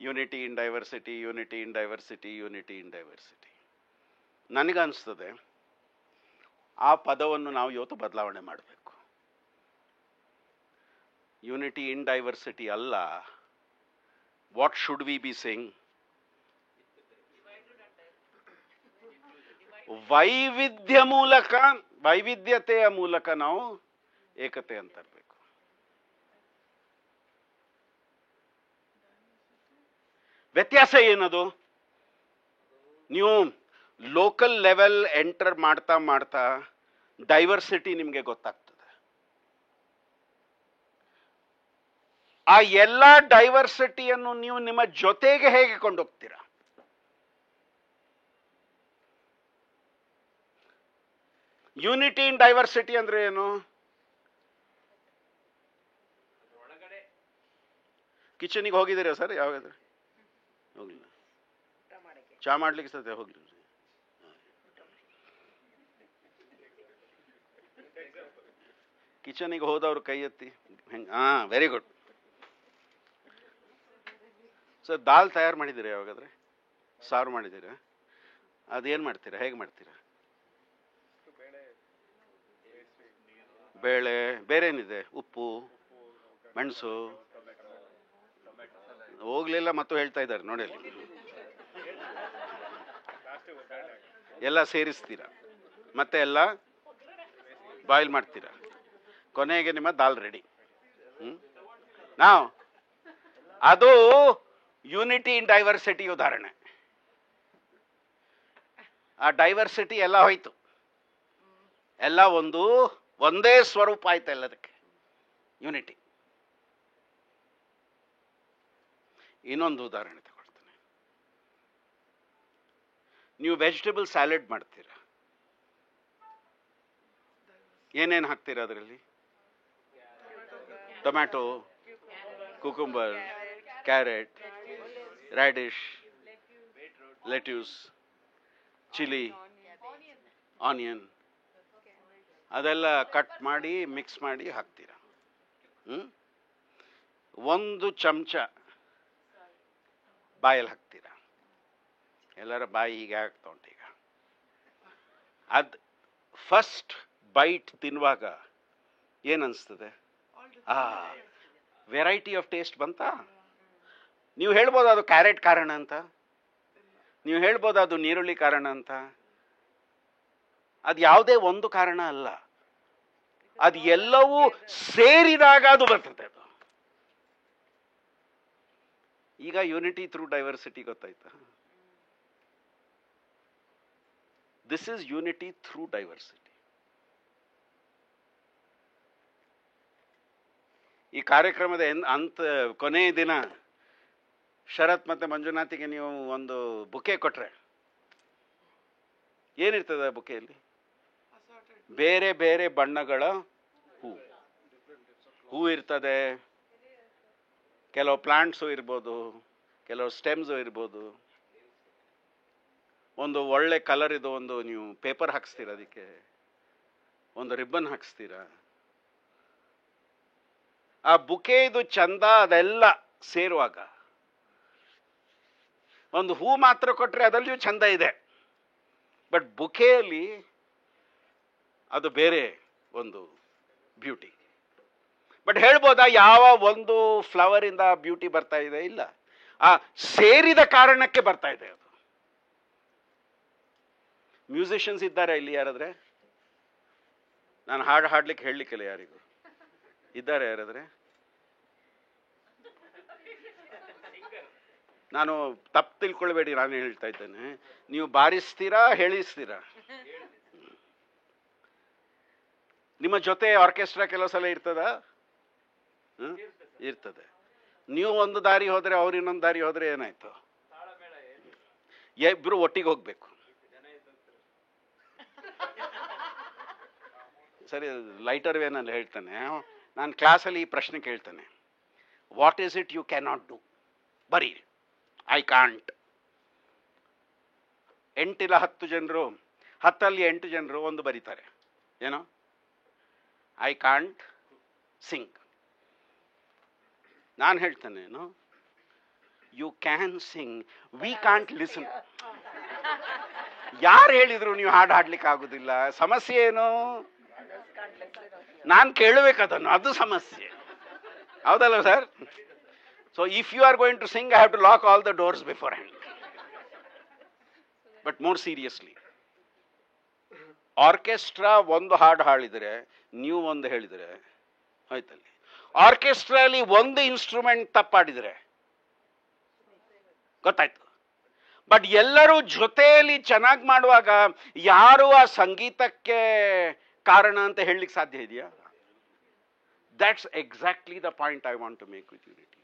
unity in diversity, unity in diversity, unity in diversity. ನನಗನ್ಸ್ತದೆ ಆ ಪದವನ್ನು ನಾವು ಇವತ್ತು ಬದಲಾವಣೆ ಮಾಡಬೇಕು. ಯೂನಿಟಿ ಇನ್ ಡೈವರ್ಸಿಟಿ ಅಲ್ಲ, what should we be saying? ವೈವಿಧ್ಯತೆಯ ಮೂಲಕ ನಾವು ಏಕತೆ ಅಂತ ಇರಬೇಕು. ವ್ಯತ್ಯಾಸ ಏನದು? ನೀವು ಲೋಕಲ್ ಲೆವೆಲ್ ಎಂಟರ್ ಮಾಡ್ತಾ ಮಾಡ್ತಾ ಡೈವರ್ಸಿಟಿ ನಿಮಗೆ ಗೊತ್ತಾಗ್ತದೆ. ಆ ಎಲ್ಲ ಡೈವರ್ಸಿಟಿಯನ್ನು ನೀವು ನಿಮ್ಮ ಜೊತೆಗೆ ಹೇಗೆ ಕೊಂಡೋಗ್ತೀರಾ? ಯೂನಿಟಿ ಇನ್ ಡೈವರ್ಸಿಟಿ ಅಂದ್ರೆ ಏನು? ಕಿಚನಿಗೆ ಹೋಗಿದ್ದೀರಾ ಸರ್? ಯಾವಾಗಾದ್ರೆ ಹೋಗ್ಲಿಲ್ಲ? ಚಾ ಮಾಡ್ಲಿಕ್ಕೆ ಸತ್ಯ ಹೋಗ್ಲಿ. ಕಿಚನಿಗೆ ಹೋದವ್ರು ಕೈ ಎತ್ತಿ. Very good. ಸರ್, ದಾಲ್ ತಯಾರು ಮಾಡಿದ್ದೀರಾ ಯಾವಾಗಾದ್ರೆ? ಸಾರು ಮಾಡಿದ್ದೀರಾ? ಅದೇನು ಮಾಡ್ತೀರಾ? ಹೇಗೆ ಮಾಡ್ತೀರಾ? ಬೇಳೆ, ಬೇರೆ ಏನಿದೆ? ಉಪ್ಪು, ಮೆಣಸು. ಹೋಗ್ಲಿಲ್ಲ ಮತ್ತು ಹೇಳ್ತಾ ಇದ್ದಾರೆ ನೋಡಿ, ಎಲ್ಲ ಸೇರಿಸ್ತೀರಾ, ಮತ್ತೆ ಎಲ್ಲ ಬಾಯ್ಲ್ ಮಾಡ್ತೀರಾ, ಕೊನೆಗೆ ನಿಮ್ಮ ದಾಲ್ ರೆಡಿ. ನಾವು ಅದು ಯೂನಿಟಿ ಇನ್ ಡೈವರ್ಸಿಟಿ ಉದಾಹರಣೆ. ಆ ಡೈವರ್ಸಿಟಿ ಎಲ್ಲ ಹೋಯ್ತು, ಎಲ್ಲ ಒಂದೇ ಸ್ವರೂಪ ಆಯ್ತು ಎಲ್ಲದಕ್ಕೆ, ಯೂನಿಟಿ. ಇನ್ನೊಂದು ಉದಾಹರಣೆ ತಗೊಳ್ತೇನೆ. ನೀವು ವೆಜಿಟೇಬಲ್ ಸ್ಯಾಲೆಡ್ ಮಾಡ್ತೀರಾ, ಏನೇನು ಹಾಕ್ತೀರಾ ಅದರಲ್ಲಿ? Tomato, cucumber, carrot, radish, lettuce, chilli, onion, ಅದೆಲ್ಲ ಕಟ್ ಮಾಡಿ ಮಿಕ್ಸ್ ಮಾಡಿ ಹಾಕ್ತೀರಾ. ಒಂದು ಚಮಚ ಬಾಯಲ್ಲಿ ಹಾಕ್ತೀರಾ. ಎಲ್ಲರ ಬಾಯಿ ಹೀಗೆ ಆಗ್ತಾ ಉಂಟು ಈಗ. ಅದು ಫಸ್ಟ್ ಬೈಟ್ ತಿನ್ನುವಾಗ ಏನನ್ಸ್ತದೆ? ವೆರೈಟಿ ಆಫ್ ಟೇಸ್ಟ್ ಬಂತಾ? ನೀವು ಹೇಳ್ಬೋದು ಅದು ಕ್ಯಾರೆಟ್ ಕಾರಣ ಅಂತ, ನೀವು ಹೇಳ್ಬೋದು ಅದು ನೀರುಳ್ಳಿ ಕಾರಣ ಅಂತ. ಅದು ಯಾವುದೇ ಒಂದು ಕಾರಣ ಅಲ್ಲ, ಅದು ಎಲ್ಲವೂ ಸೇರಿದಾಗ ಅದು ಬರ್ತದೆ. ಅದು ಈಗ ಯೂನಿಟಿ ಥ್ರೂ ಡೈವರ್ಸಿಟಿ ಗೊತ್ತಾಯ್ತಾ? This is unity through diversity. ಈ ಕಾರ್ಯಕ್ರಮದ ಕೊನೆಯ ದಿನ ಶರತ್ ಮತ್ತೆ ಮಂಜುನಾಥಿಗೆ ನೀವು ಒಂದು ಬುಕೆ ಕೊಟ್ರೆ ಏನಿರ್ತದೆ ಆ ಬುಕೆಯಲ್ಲಿ? ಬೇರೆ ಬೇರೆ ಬಣ್ಣಗಳ ಹೂ ಇರ್ತದೆ, ಕೆಲವು ಪ್ಲಾಂಟ್ಸು ಇರ್ಬೋದು, ಕೆಲವು ಸ್ಟೆಮ್ಸು ಇರ್ಬೋದು. ಒಂದು ಒಳ್ಳೆ ಕಲರ್ ಇದು, ಒಂದು ನೀವು ಪೇಪರ್ ಹಾಕ್ಸ್ತೀರ, ಅದಕ್ಕೆ ಒಂದು ರಿಬ್ಬನ್ ಹಾಕ್ಸ್ತೀರ. ಆ ಬುಕೆ ಇದು ಚಂದ ಅದೆಲ್ಲ ಸೇರುವಾಗ ಒಂದು ಹೂ ಮಾತ್ರ ಕೊಟ್ರೆ ಅದರಲ್ಲಿಯೂ ಚಂದ ಇದೆ, ಬಟ್ ಬುಕೆಯಲ್ಲಿ ಅದು ಬೇರೆ ಒಂದು ಬ್ಯೂಟಿ. ಬಟ್ ಹೇಳ್ಬೋದಾ ಯಾವ ಒಂದು ಫ್ಲವರ್ ಇಂದ ಬ್ಯೂಟಿ ಬರ್ತಾ ಇದೆ? ಇಲ್ಲ, ಆ ಸೇರಿದ ಕಾರಣಕ್ಕೆ ಬರ್ತಾ ಇದೆ ಅದು. ಮ್ಯೂಸಿಷಿಯನ್ಸ್ ಇದ್ದಾರೆ ಇಲ್ಲಿ ಯಾರಾದ್ರೆ? ನಾನು ಹಾಡು ಹಾಡ್ಲಿಕ್ಕೆ ಹೇಳಲಿಕ್ಕಿಲ್ಲ ಯಾರಿಗೂ. ಇದ್ದಾರೆ ಯಾರಾದ್ರೆ? ನಾನು ತಪ್ಪು ತಿಳ್ಕೊಳ್ಬೇಡಿ, ನಾನು ಹೇಳ್ತಾ ಇದ್ದೇನೆ. ನೀವು ಬಾರಿಸ್ತೀರಾ ಹೇಳಿಸ್ತೀರಾ? ನಿಮ್ಮ ಜೊತೆ ಆರ್ಕೆಸ್ಟ್ರಾ ಕೆಲವು ಸಲ ಇರ್ತದ? ಇರ್ತದೆ. ನೀವು ಒಂದು ದಾರಿ ಹೋದ್ರೆ ಅವ್ರು ಇನ್ನೊಂದು ದಾರಿ ಹೋದ್ರೆ ಏನಾಯ್ತು? ಇಬ್ರು ಒಟ್ಟಿಗೆ ಹೋಗ್ಬೇಕು. ಸರಿ, ಲೈಟರ್ ವೇನಲ್ಲಿ ಹೇಳ್ತಾನೆ. ನಾನು ಕ್ಲಾಸಲ್ಲಿ ಈ ಪ್ರಶ್ನೆ ಕೇಳ್ತಾನೆ, what is it you can not do? ಬರೀ ಐ ಕಾಂಟ್. 8 ಇಲ್ಲ 10 ಜನರು, 10 8 ಜನರು ಒಂದು ಬರೀತಾರೆ, ಏನೋ ಐ ಕಾಂಟ್ ಸಿಂಗ್. ನಾನು ಹೇಳ್ತೇನೆ, ಏನೋ you can sing, we can't listen. ಯಾರು ಹೇಳಿದ್ರು ನೀವು ಹಾಡು ಹಾಡ್ಲಿಕ್ಕೆ ಆಗುದಿಲ್ಲ? ಸಮಸ್ಯೆ ಏನು? ನಾನು ಕೇಳಬೇಕದನ್ನು, ಅದು ಸಮಸ್ಯೆ. ಹೌದಲ್ಲ sir? So if you are going to sing, I have to lock all the doors beforehand. But more seriously, orchestra ಒಂದು ಹಾಡು ಹಾಡಿದರೆ, ನೀವು ಒಂದು ಹೇಳಿದರೆ ಆಯ್ತಲ್ಲಿ. ಆರ್ಕೆಸ್ಟ್ರಾಲಿ ಒಂದು ಇನ್ಸ್ಟ್ರೂಮೆಂಟ್ ತಪ್ಪಾಡಿದರೆ ಗೊತ್ತಾಯ್ತು. ಬಟ್ ಎಲ್ಲರೂ ಜೊತೆಯಲ್ಲಿ ಚೆನ್ನಾಗಿ ಮಾಡುವಾಗ ಯಾರು ಆ ಸಂಗೀತಕ್ಕೆ ಕಾರಣ ಅಂತ ಹೇಳಲಿಕ್ಕೆ ಸಾಧ್ಯ ಇದೆಯಾ? That's exactly the point I want to make with unity.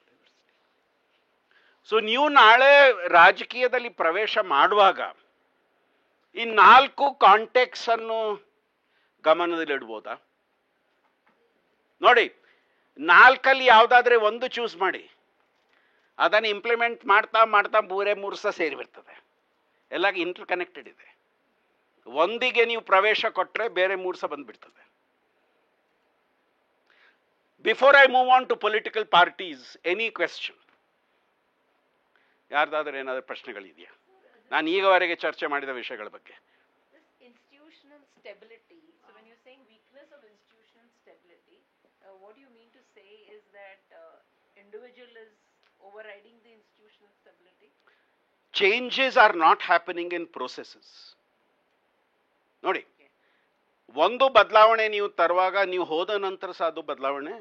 So ನೀವು ನಾಳೆ ರಾಜಕೀಯದಲ್ಲಿ ಪ್ರವೇಶ ಮಾಡುವಾಗ ಈ 4 ಕಾಂಟೆಕ್ಸ್ ಅನ್ನು ಗಮನದಲ್ಲಿಡ್ಬೋದಾ? ನೋಡಿ, 4ಅಲ್ಲಿ ಯಾವುದಾದ್ರೆ ಒಂದು ಚೂಸ್ ಮಾಡಿ, ಅದನ್ನು ಇಂಪ್ಲಿಮೆಂಟ್ ಮಾಡ್ತಾ ಮಾಡ್ತಾ 3 ಸಹ ಸೇರಿಬಿಡ್ತದೆ. ಎಲ್ಲ ಇಂಟರ್ ಕನೆಕ್ಟೆಡ್ ಇದೆ. ಒಂದಿಗೆ ನೀವು ಪ್ರವೇಶ ಕೊಟ್ಟರೆ ಬೇರೆ 3 ಸಹ ಬಂದ್ಬಿಡ್ತದೆ. Before I move on to political parties, any question? ಯಾರ್ದಾದ್ರೂ ಏನಾದರೂ ಪ್ರಶ್ನೆಗಳಿದೆಯಾ ನಾನು ಈಗವರೆಗೆ ಚರ್ಚೆ ಮಾಡಿದ ವಿಷಯಗಳ ಬಗ್ಗೆ? Institutional stability. So when you're saying weakness of institutional stability, what you mean to say is that individual is overriding the institutional stability? Changes are not happening in processes. ನೋಡಿ, ಒಂದು ಬದಲಾವಣೆ ನೀವು ತರುವಾಗ ನೀವು ಹೋದ ನಂತರ ಸಹ ಅದು ಬದಲಾವಣೆ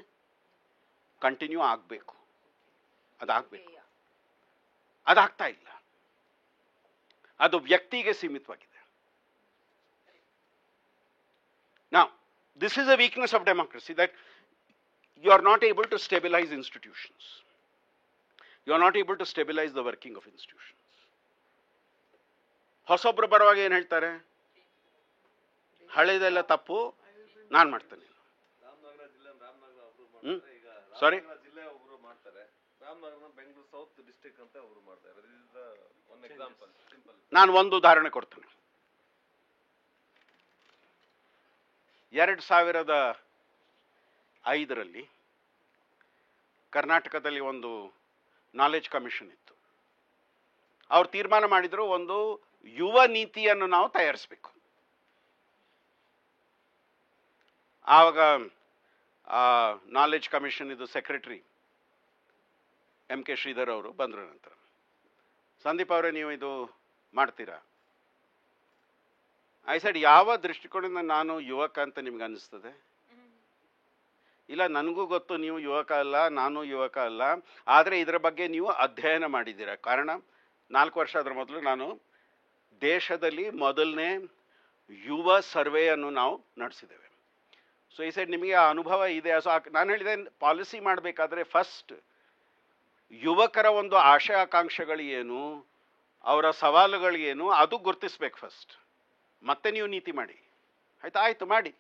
ಕಂಟಿನ್ಯೂ ಆಗಬೇಕು. ಅದಾಗಬೇಕು. ಅದಾಗ್ತಾ ಇಲ್ಲ. ಅದು ವ್ಯಕ್ತಿಗೆ ಸೀಮಿತವಾಗಿದೆ. this is a weakness of democracy, that you are not able to stabilize institutions. You are not able to stabilize the working of institutions. ಹೊಸೊಬ್ರು ಬರುವಾಗ ಏನು ಹೇಳ್ತಾರೆ, ಹಳೆದೆಲ್ಲ ತಪ್ಪು, ನಾನು ಮಾಡ್ತೇನೆ. ಸಾರಿ, ನಾನು ಒಂದು ಉದಾಹರಣೆ ಕೊಡ್ತೇನೆ. 2005 ಕರ್ನಾಟಕದಲ್ಲಿ ಒಂದು ನಾಲೆಜ್ ಕಮಿಷನ್ ಇತ್ತು. ಅವ್ರು ತೀರ್ಮಾನ ಮಾಡಿದ್ರು, ಒಂದು ಯುವ ನೀತಿಯನ್ನು ನಾವು ತಯಾರಿಸಬೇಕು. ಆವಾಗ ನಾಲೆಜ್ ಕಮಿಷನ್ ಇದು ಸೆಕ್ರೆಟರಿ ಎಂ ಕೆ ಶ್ರೀಧರ್ ಅವರು ಬಂದರು. ನಂತರ ಸಂದೀಪ್ ಅವರೇ, ನೀವು ಇದು ಮಾಡ್ತೀರಾ? ಐ ಸೆಡ್, ಯಾವ ದೃಷ್ಟಿಕೋನದಿಂದ ನಾನು ಯುವಕ ಅಂತ ನಿಮ್ಗೆ ಅನ್ನಿಸ್ತದೆ? ಇಲ್ಲ, ನನಗೂ ಗೊತ್ತು ನೀವು ಯುವಕ ಅಲ್ಲ, ನಾನು ಯುವಕ ಅಲ್ಲ, ಆದರೆ ಇದರ ಬಗ್ಗೆ ನೀವು ಅಧ್ಯಯನ ಮಾಡಿದ್ದೀರಾ. ಕಾರಣ, 4 ವರ್ಷ ಅದರ ಮೊದಲು ನಾನು ದೇಶದಲ್ಲಿ ಮೊದಲನೇ ಯುವ ಸರ್ವೆಯನ್ನು ನಾವು ನಡೆಸಿದ್ದೇವೆ. ಸೊ ಈ ಸೈಡ್ ನಿಮಗೆ ಆ ಅನುಭವ ಇದೆ. ಸೊ ನಾನು ಹೇಳಿದೆ, ಪಾಲಿಸಿ ಮಾಡಬೇಕಾದ್ರೆ ಫಸ್ಟ್ ಯುವಕರ ಒಂದು ಆಶಯ ಆಕಾಂಕ್ಷೆಗಳು ಏನು, ಅವರ ಸವಾಲುಗಳು ಏನು, ಅದು ಗುರುತಿಸ್ಬೇಕು ಫಸ್ಟ್, ಮತ್ತೆ ನೀವು ನೀತಿ ಮಾಡಿ. ಆಯ್ತು ಮಾಡಿ.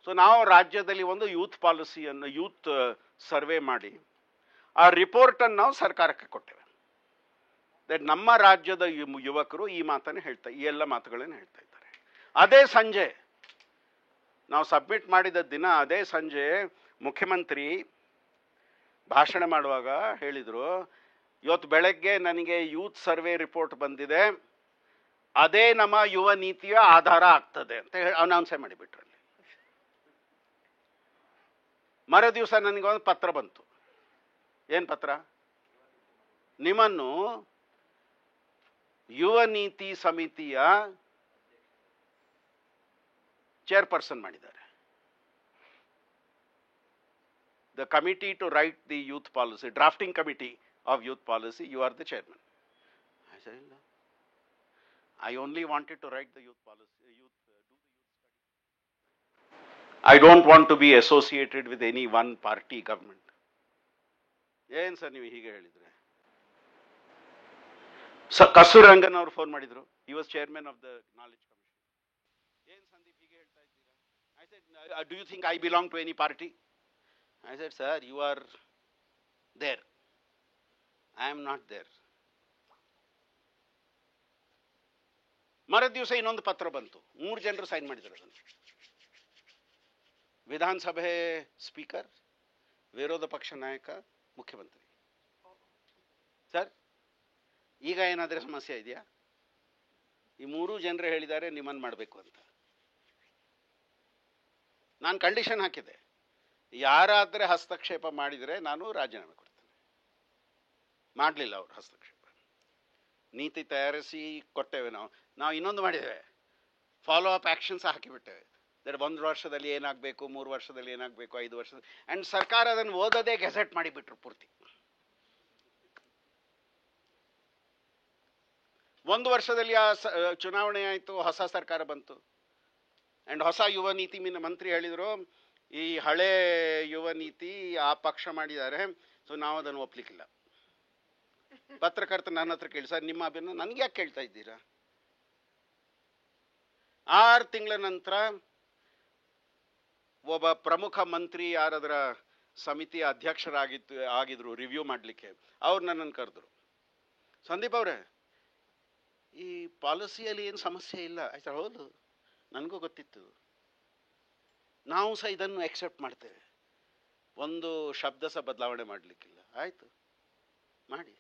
ಸೊ ನಾವು ರಾಜ್ಯದಲ್ಲಿ ಒಂದು ಯೂತ್ ಪಾಲಿಸಿಯನ್ನು, ಯೂತ್ ಸರ್ವೆ ಮಾಡಿ ಆ ರಿಪೋರ್ಟನ್ನು ನಾವು ಸರ್ಕಾರಕ್ಕೆ ಕೊಟ್ಟೆವೆ. ದಟ್ ನಮ್ಮ ರಾಜ್ಯದ ಯುವಕರು ಈ ಮಾತನ್ನು ಈ ಎಲ್ಲ ಮಾತುಗಳನ್ನು ಹೇಳ್ತಾ ಇದ್ದಾರೆ. ಅದೇ ಸಂಜೆ ನಾವು ಸಬ್ಮಿಟ್ ಮಾಡಿದ ದಿನ, ಅದೇ ಸಂಜೆ ಮುಖ್ಯಮಂತ್ರಿ ಭಾಷಣ ಮಾಡುವಾಗ ಹೇಳಿದರು, ಇವತ್ತು ಬೆಳಗ್ಗೆ ನನಗೆ ಯೂತ್ ಸರ್ವೆ ರಿಪೋರ್ಟ್ ಬಂದಿದೆ, ಅದೇ ನಮ್ಮ ಯುವ ನೀತಿಯ ಆಧಾರ ಆಗ್ತದೆ ಅಂತ ಅನೌನ್ಸೇ ಮಾಡಿಬಿಟ್ರಲ್ಲಿ. ಮರು ದಿವಸ ನನಗೆ ಒಂದು ಪತ್ರ ಬಂತು. ಏನು ಪತ್ರ? ನಿಮ್ಮನ್ನು ಯುವ ನೀತಿ ಸಮಿತಿಯ ಚೇರ್ಪರ್ಸನ್ ಮಾಡಿದ್ದಾರೆ. The committee to write the youth policy, drafting committee of youth policy, you are the chairman. I only wanted to write the youth policy, do the youth study. I don't want to be associated with any one party government. ಏನು sir ನೀವು ಹೀಗೆ ಹೇಳಿದ್ರೆ? ಕಸ್ತೂರಿ ರಂಗನ್ ಅವರು phone ಮಾಡಿದ್ರು. He was chairman of the knowledge commission. ಏನು ಸಂದೀಪ್ ಹೀಗೆ ಹೇಳ್ತಾ ಇದ್ದೀರಾ? I said, do you think I belong to any party? I said, sir, you are there. I am not there. ಮರ ದಿವಸ ಇನ್ನೊಂದು ಪತ್ರ ಬಂತು. 3 ಜನರು ಸೈನ್ ಮಾಡಿದ್ರು ಅದನ್ನು. ವಿಧಾನಸಭೆ ಸ್ಪೀಕರ್, ವಿರೋಧ ಪಕ್ಷ ನಾಯಕ, ಮುಖ್ಯಮಂತ್ರಿ. ಸರ್, ಈಗ ಏನಾದರೂ ಸಮಸ್ಯೆ ಇದೆಯಾ? ಈ 3 ಜನರು ಹೇಳಿದ್ದಾರೆ ನಿಮ್ಮನ್ನು ಮಾಡಬೇಕು ಅಂತ. ನಾನು ಕಂಡೀಷನ್ ಹಾಕಿದೆ, ಯಾರಾದರೆ ಹಸ್ತಕ್ಷೇಪ ಮಾಡಿದರೆ ನಾನು ರಾಜೀನಾಮೆ ಕೊಡ್ತೇನೆ. ಮಾಡಲಿಲ್ಲ ಅವರು ಹಸ್ತಕ್ಷೇಪ. ನೀತಿ ತಯಾರಿಸಿ ಕೊಟ್ಟೇವೆ ನಾವು ಇನ್ನೊಂದು ಮಾಡಿದ್ದೇವೆ, ಫಾಲೋ ಅಪ್ ಆ್ಯಕ್ಷನ್ಸ್ ಹಾಕಿಬಿಟ್ಟೇವೆ. ದಟ್ 1 ವರ್ಷದಲ್ಲಿ ಏನಾಗಬೇಕು, 3 ವರ್ಷದಲ್ಲಿ ಏನಾಗಬೇಕು, 5 ವರ್ಷದಲ್ಲಿ. ಆ್ಯಂಡ್ ಸರ್ಕಾರ ಅದನ್ನು ಓದೋದೇ ಗೆಜೆಟ್ ಮಾಡಿಬಿಟ್ರು ಪೂರ್ತಿ. 1 ವರ್ಷದಲ್ಲಿ ಆ ಚುನಾವಣೆ ಆಯಿತು, ಹೊಸ ಸರ್ಕಾರ ಬಂತು. ಆ್ಯಂಡ್ ಹೊಸ ಯುವ ನೀತಿ ಮಂತ್ರಿ ಹೇಳಿದರು, ಈ ಹಳೆ ಯುವ ನೀತಿ ಆ ಪಕ್ಷ ಮಾಡಿದ್ದಾರೆ, ಸೊ ನಾವು ಅದನ್ನು ಒಪ್ಪಲಿಕ್ಕಿಲ್ಲ. ಪತ್ರಕರ್ತ ನನ್ನ ಹತ್ರ ಕೇಳಿ, ಸರ್ ನಿಮ್ಮ ಅಭಿನಂದನೆ ನನಗೆ ಯಾಕೆ ಕೇಳ್ತಾ ಇದ್ದೀರಾ? 6 ತಿಂಗಳ ನಂತರ ಒಬ್ಬ ಪ್ರಮುಖ ಮಂತ್ರಿ, ಯಾರದರ ಸಮಿತಿಯ ಆಗಿದ್ರು ರಿವ್ಯೂ ಮಾಡಲಿಕ್ಕೆ, ಅವ್ರು ನನ್ನನ್ನು ಕರೆದ್ರು. ಸಂದೀಪ್ ಅವರೇ, ಈ ಪಾಲಿಸಿಯಲ್ಲಿ ಏನು ಸಮಸ್ಯೆ ಇಲ್ಲ. ಆಯ್ತಾ? ಹೌದು, ನನಗೂ ಗೊತ್ತಿತ್ತು, ನಾವು ಸಹ ಇದನ್ನು ಎಕ್ಸೆಪ್ಟ್ ಮಾಡ್ತೇವೆ, ಒಂದು ಶಬ್ದ ಸಹ ಬದಲಾವಣೆ ಮಾಡಲಿಕ್ಕಿಲ್ಲ. ಆಯಿತು, ಮಾಡಿ.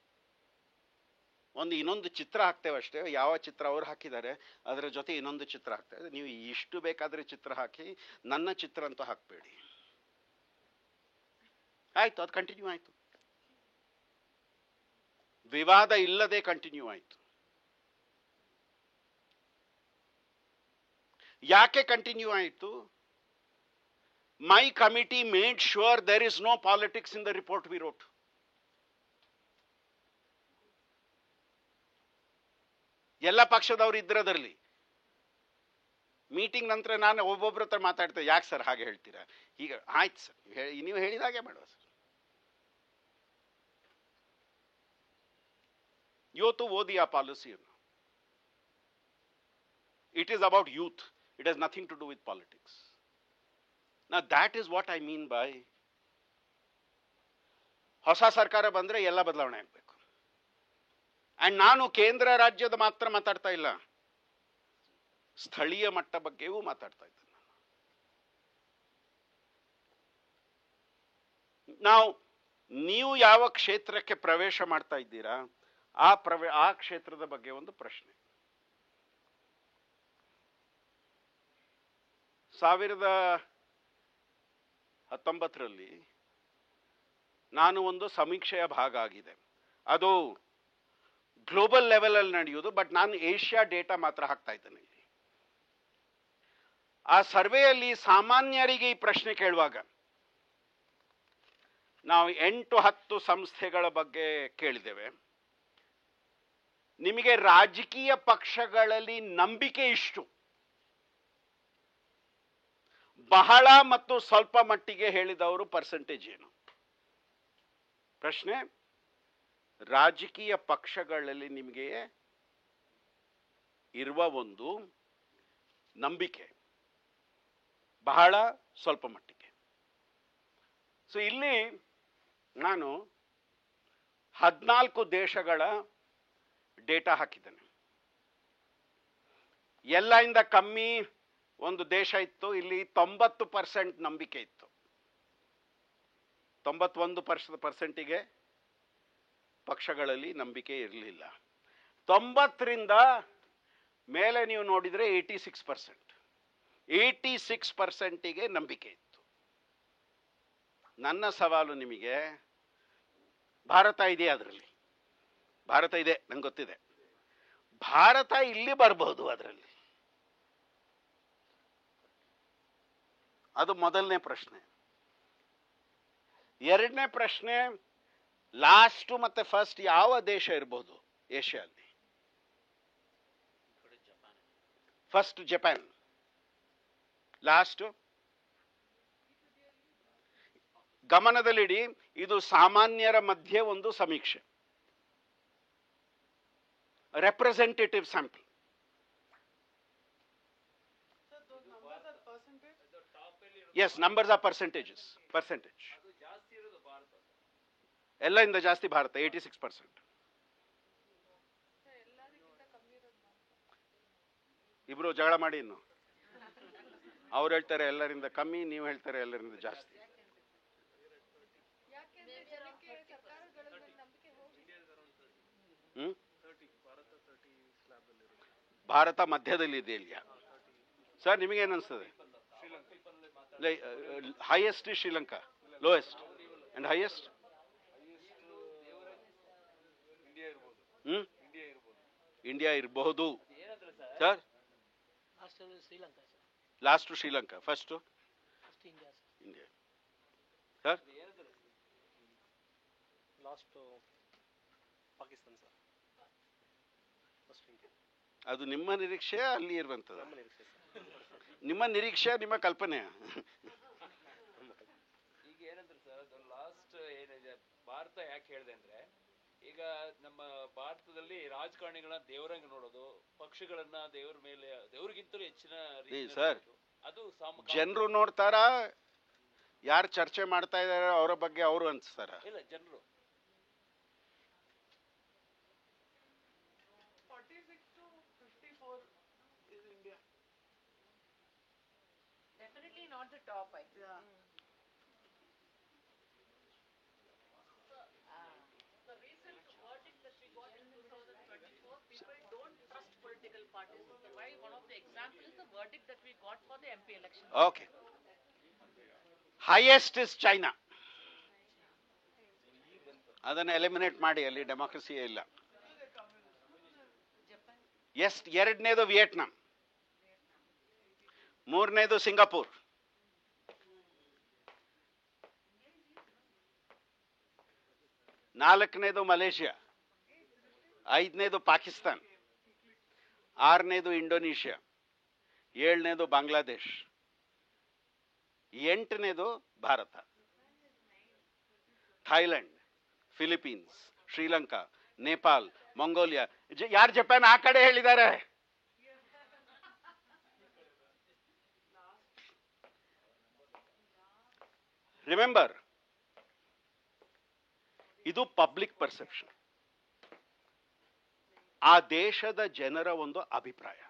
ಇನ್ನೊಂದು ಚಿತ್ರ ಹಾಕ್ತೇವೆ ಅಷ್ಟೇ. ಯಾವ ಚಿತ್ರ ಅವರು ಹಾಕಿದ್ದಾರೆ ಅದರ ಜೊತೆ ಇನ್ನೊಂದು ಚಿತ್ರ ಹಾಕ್ತೇವೆ. ನೀವು ಇಷ್ಟು ಬೇಕಾದರೆ ಚಿತ್ರ ಹಾಕಿ, ನನ್ನ ಚಿತ್ರ ಅಂತೂ ಹಾಕಬೇಡಿ. ಆಯಿತು, ಅದು ಕಂಟಿನ್ಯೂ ಆಯಿತು. ವಿವಾದ ಇಲ್ಲದೆ ಕಂಟಿನ್ಯೂ ಆಯಿತು. ಯಾಕೆ ಕಂಟಿನ್ಯೂ ಆಯಿತು? My committee made sure there is no politics in the report we wrote. ಎಲ್ಲ ಪಕ್ಷದವರು ಇದ್ರದರಲ್ಲಿ. ಮೀಟಿಂಗ್ ನಂತರ ನಾನು ಒಬ್ಬೊಬ್ರ ಹತ್ರ ಮಾತಾಡ್ತೇವೆ, ಯಾಕೆ ಸರ್ ಹಾಗೆ ಹೇಳ್ತೀರಾ, ಈಗ ಆಯ್ತು ಸರ್ ನೀವು ಹೇಳಿದಾಗೆ ಮಾಡುವ ಸರ್. ಇವತ್ತು ಓದಿ ಆ ಪಾಲಿಸಿಯನ್ನು. It is about youth. It has nothing to do with politics. Now that is what I mean by ಹೊಸ ಸರ್ಕಾರ ಬಂದ್ರೆ ಎಲ್ಲ ಬದಲಾವಣೆ ಆಗಬೇಕು. ಅಂಡ್ ನಾನು ಕೇಂದ್ರ ರಾಜ್ಯದ ಮಾತ್ರ ಮಾತಾಡ್ತಾ ಇಲ್ಲ, ಸ್ಥಳೀಯ ಮಟ್ಟ ಬಗ್ಗೆಯೂ ಮಾತಾಡ್ತಾ ಇದ್ದೇನೆ. ನಾವು ನೀವು ಯಾವ ಕ್ಷೇತ್ರಕ್ಕೆ ಪ್ರವೇಶ ಮಾಡ್ತಾ ಇದ್ದೀರಾ ಆ ಕ್ಷೇತ್ರದ ಬಗ್ಗೆ ಒಂದು ಪ್ರಶ್ನೆ. 2019 ನಾನು ಒಂದು ಸಮೀಕ್ಷೆಯ ಭಾಗ ಆಗಿದೆ. ಅದು ಗ್ಲೋಬಲ್ ಲೆವೆಲ್ ಅಲ್ಲಿ ನಡೆಯುವುದು, ಬಟ್ ನಾನು ಏಷ್ಯಾ ಡೇಟಾ ಮಾತ್ರ ಹಾಕ್ತಾ ಇದ್ದೇನೆ ಇಲ್ಲಿ. ಆ ಸರ್ವೆಯಲ್ಲಿ ಸಾಮಾನ್ಯರಿಗೆ ಈ ಪ್ರಶ್ನೆ ಕೇಳುವಾಗ ನಾವು 8-10 ಸಂಸ್ಥೆಗಳ ಬಗ್ಗೆ ಕೇಳಿದ್ದೇವೆ. ನಿಮಗೆ ರಾಜಕೀಯ ಪಕ್ಷಗಳಲ್ಲಿ ನಂಬಿಕೆ ಇಷ್ಟು, ಬಹಳ ಮತ್ತು ಸ್ವಲ್ಪ ಮಟ್ಟಿಗೆ ಹೇಳಿದವರು ಪರ್ಸೆಂಟೇಜ್ ಏನು? ಪ್ರಶ್ನೆ, ರಾಜಕೀಯ ಪಕ್ಷಗಳಲ್ಲಿ ನಿಮಗೆ ಇರುವ ಒಂದು ನಂಬಿಕೆ ಬಹಳ ಸ್ವಲ್ಪ ಮಟ್ಟಿಗೆ. ಸೊ ಇಲ್ಲಿ ನಾನು 14 ದೇಶಗಳ ಡೇಟಾ ಹಾಕಿದ್ದೇನೆ. ಎಲ್ಲರಿಂದ ಕಮ್ಮಿ ಒಂದು ದೇಶ ಇತ್ತು, ಇಲ್ಲಿ 90% ನಂಬಿಕೆ ಇತ್ತು. 91%ಗೆ ಪಕ್ಷಗಳಲ್ಲಿ ನಂಬಿಕೆ ಇರಲಿಲ್ಲ. 90ರಿಂದ ಮೇಲೆ ನೀವು ನೋಡಿದರೆ 86%ಗೆ ನಂಬಿಕೆ ಇತ್ತು. ನನ್ನ ಸವಾಲು ನಿಮಗೆ, ಭಾರತ ಇದೆಯಾ ಅದರಲ್ಲಿ? ಭಾರತ ಇದೆ, ನಂಗೆ ಗೊತ್ತಿದೆ. ಭಾರತ ಇಲ್ಲಿ ಬರಬಹುದು ಅದರಲ್ಲಿ. ಅದು ಮೊದಲನೇ ಪ್ರಶ್ನೆ. ಎರಡನೇ ಪ್ರಶ್ನೆ, ಲಾಸ್ಟ್ ಮತ್ತೆ ಫಸ್ಟ್ ಯಾವ ದೇಶ ಇರಬಹುದು ಏಷ್ಯಾದಲ್ಲಿ? First Japan, last. ಗಮನದಲ್ಲಿಡಿ, ಇದು ಸಾಮಾನ್ಯರ ಮಧ್ಯೆ ಒಂದು ಸಮೀಕ್ಷೆ, representative sample. Yes, numbers or percentages. Percentage ಎಲ್ಲರಿಂದ ಜಾಸ್ತಿ ಭಾರತ, 86%. ಇಬ್ರು ಜಗಳ ಮಾಡಿ, ಇನ್ನು ಅವ್ರು ಹೇಳ್ತಾರೆ ಎಲ್ಲರಿಂದ ಕಮ್ಮಿ, ನೀವು ಹೇಳ್ತಾರೆ ಎಲ್ಲರಿಂದ ಜಾಸ್ತಿ. ಭಾರತ ಮಧ್ಯದಲ್ಲಿ ಇದೆ ಇಲ್ಲಿಯಾ ಸರ್? ನಿಮಗೇನು ಅನಿಸ್ತದೆ? Highest Sri Lanka, lowest and highest India ಇರಬಹುದು sir. Last Sri Lanka, first India sir. ಅದು ನಿಮ್ಮ ನಿರೀಕ್ಷೆ, ಅಲ್ಲಿ ಇರುವಂತದ ನಿಮ್ಮ ನಿರೀಕ್ಷೆ, ನಿಮ್ಮ ಕಲ್ಪನೆ. ಈಗ ಏನಂದ್ರೆ ಸರ್, ಲಾಸ್ಟ್ ಏನಿದೆ ಭಾರತ ಯಾಕೆ ಹೇಳಿದೆ ಅಂದ್ರೆ, ಈಗ ನಮ್ಮ ಭಾರತದಲ್ಲಿ ರಾಜಕಾರಣಿಗಳನ್ನ ದೇವರಂಗ ನೋಡೋದು, ಪಕ್ಷಗಳನ್ನ ದೇವರ ಮೇಲೆ, ದೇವ್ರಿಗಿಂತಲೂ ಹೆಚ್ಚಿನ ಸರ್, ಅದು ಜನರು ನೋಡ್ತಾರ, ಯಾರು ಚರ್ಚೆ ಮಾಡ್ತಾ ಇದಾರೆ ಅವರ ಬಗ್ಗೆ ಅವರು ಅನ್ಸ್ತಾರ? ಇಲ್ಲ, ಜನರು Definitely not the top, I think. The recent verdict that we got in 2024, people don't trust political parties. Why? One of the examples is the verdict that we got for the MP election. Okay. Highest is China. ಅದನ್ನು eliminate ಮಾಡಿ, ಅಲ್ಲಿ democracy ಇಲ್ಲ. ಎರಡನೇದು Vietnam, ಮೂರನೇದು Singapore, ನಾಲ್ಕನೇದು Malaysia, ಐದನೇದು ಪಾಕಿಸ್ತಾನ್, ಆರನೇದು Indonesia, 7ನೇದು ಬಾಂಗ್ಲಾದೇಶ್, 8ನೇದು Bharat, Thailand, Philippines, Sri Lanka, Nepal, Mongolia. ಯಾರು ಜಪಾನ್ ಆ ಕಡೆ ಹೇಳಿದ್ದಾರೆ? ರಿಮೆಂಬರ್, ಇದು ಪಬ್ಲಿಕ್ ಪರ್ಸೆಪ್ಷನ್, ಆ ದೇಶದ ಜನರ ಒಂದು ಅಭಿಪ್ರಾಯ.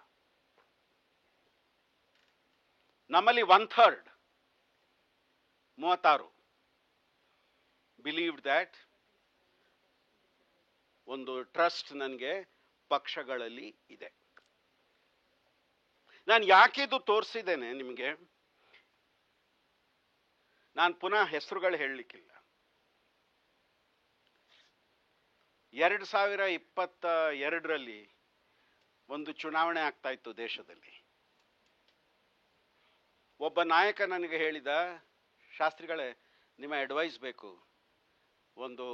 ನಮ್ಮಲ್ಲಿ 1/3 36 ಬಿಲೀವ್ಡ್ ದ್ಯಾಟ್ ಒಂದು ಟ್ರಸ್ಟ್ ನನಗೆ ಪಕ್ಷಗಳಲ್ಲಿ ಇದೆ. ನಾನು ಯಾಕಿದು ತೋರಿಸಿದ್ದೇನೆ ನಿಮಗೆ, ನಾನು ಪುನಃ ಹೆಸರುಗಳು ಹೇಳಲಿಕ್ಕಿಲ್ಲ. 2022ರಲ್ಲಿ ಒಂದು ಚುನಾವಣೆ ಆಗ್ತಾ ಇತ್ತು ದೇಶದಲ್ಲಿ. ಒಬ್ಬ ನಾಯಕ ನನಗೆ ಹೇಳಿದ, ಶಾಸ್ತ್ರಿಗಳೇ ನಿಮ್ಮ ಅಡ್ವೈಸ್ ಬೇಕು, ಒಂದು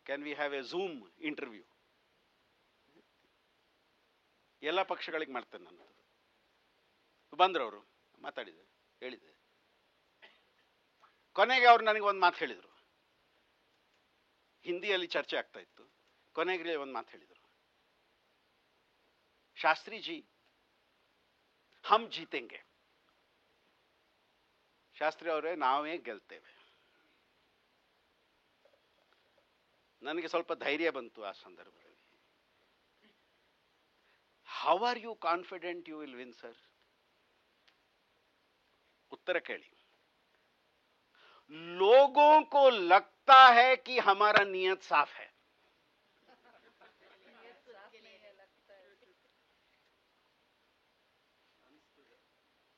can we have A zoom interview? ಎಲ್ಲ ಪಕ್ಷಗಳಿಗೆ ಮಾಡ್ತೇನೆ ನಾನು. ಬಂದ್ರು ಅವರು, ಮಾತಾಡಿದೆ, ಹೇಳಿದೆ. ಕೊನೆಗೆ ಅವ್ರು ನನಗೆ ಒಂದು ಮಾತು ಹೇಳಿದರು, ಹಿಂದಿಯಲ್ಲಿ ಚರ್ಚೆ ಆಗ್ತಾ ಇತ್ತು. ಕೊನೆಗೆ ಒಂದು ಮಾತು ಹೇಳಿದರು, ಶಾಸ್ತ್ರಿ ಜಿ ಹಮ್ ಜೀತೆಂಗೆ. ಶಾಸ್ತ್ರಿ ಅವರೇ, ನಾವೇ ಗೆಲ್ತೇವೆ. ನನಗೆ ಸ್ವಲ್ಪ ಧೈರ್ಯ ಬಂತು ಆ ಸಂದರ್ಭದಲ್ಲಿ. How are you confident you will win sir? उत्तर केली, लोगों को लगता है कि हमारा नियत साफ है.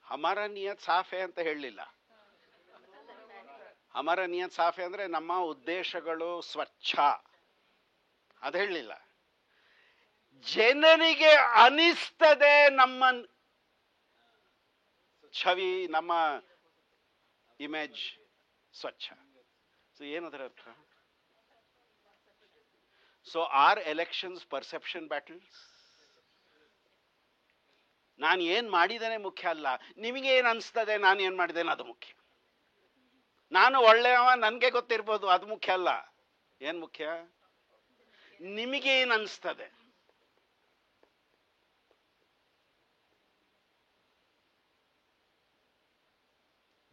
हमारा नियत साफ है ಅಂತ ಹೇಳಲಿಲ್ಲ. हमारा नियत साफ है ಅಂದ್ರೆ ನಮ್ಮ ಉದ್ದೇಶಗಳು ಸ್ವಚ್ಛ ಅದು ಹೇಳಲಿಲ್ಲ. ಜನರಿಗೆ ಅನಿಸ್ತದೆ ನಮ್ಮ ಛವಿ, ನಮ್ಮ ಇಮೇಜ್ ಸ್ವಚ್ಛ. ಸೊ ಏನದರ ಅರ್ಥ? So are elections perception battles? ನಾನು ಏನ್ ಮಾಡಿದ್ದೇನೆ ಮುಖ್ಯ ಅಲ್ಲ, ನಿಮಗೆ ಏನ್ ಅನಿಸ್ತದೆ ನಾನು ಏನ್ ಮಾಡಿದ್ದೇನೆ ಅದು ಮುಖ್ಯ. ನಾನು ಒಳ್ಳೆಯವ ನನಗೆ ಗೊತ್ತಿರ್ಬೋದು, ಅದು ಮುಖ್ಯ ಅಲ್ಲ. ಏನ್ ಮುಖ್ಯ? ನಿಮಗೆ ಏನ್ ಅನಿಸ್ತದೆ.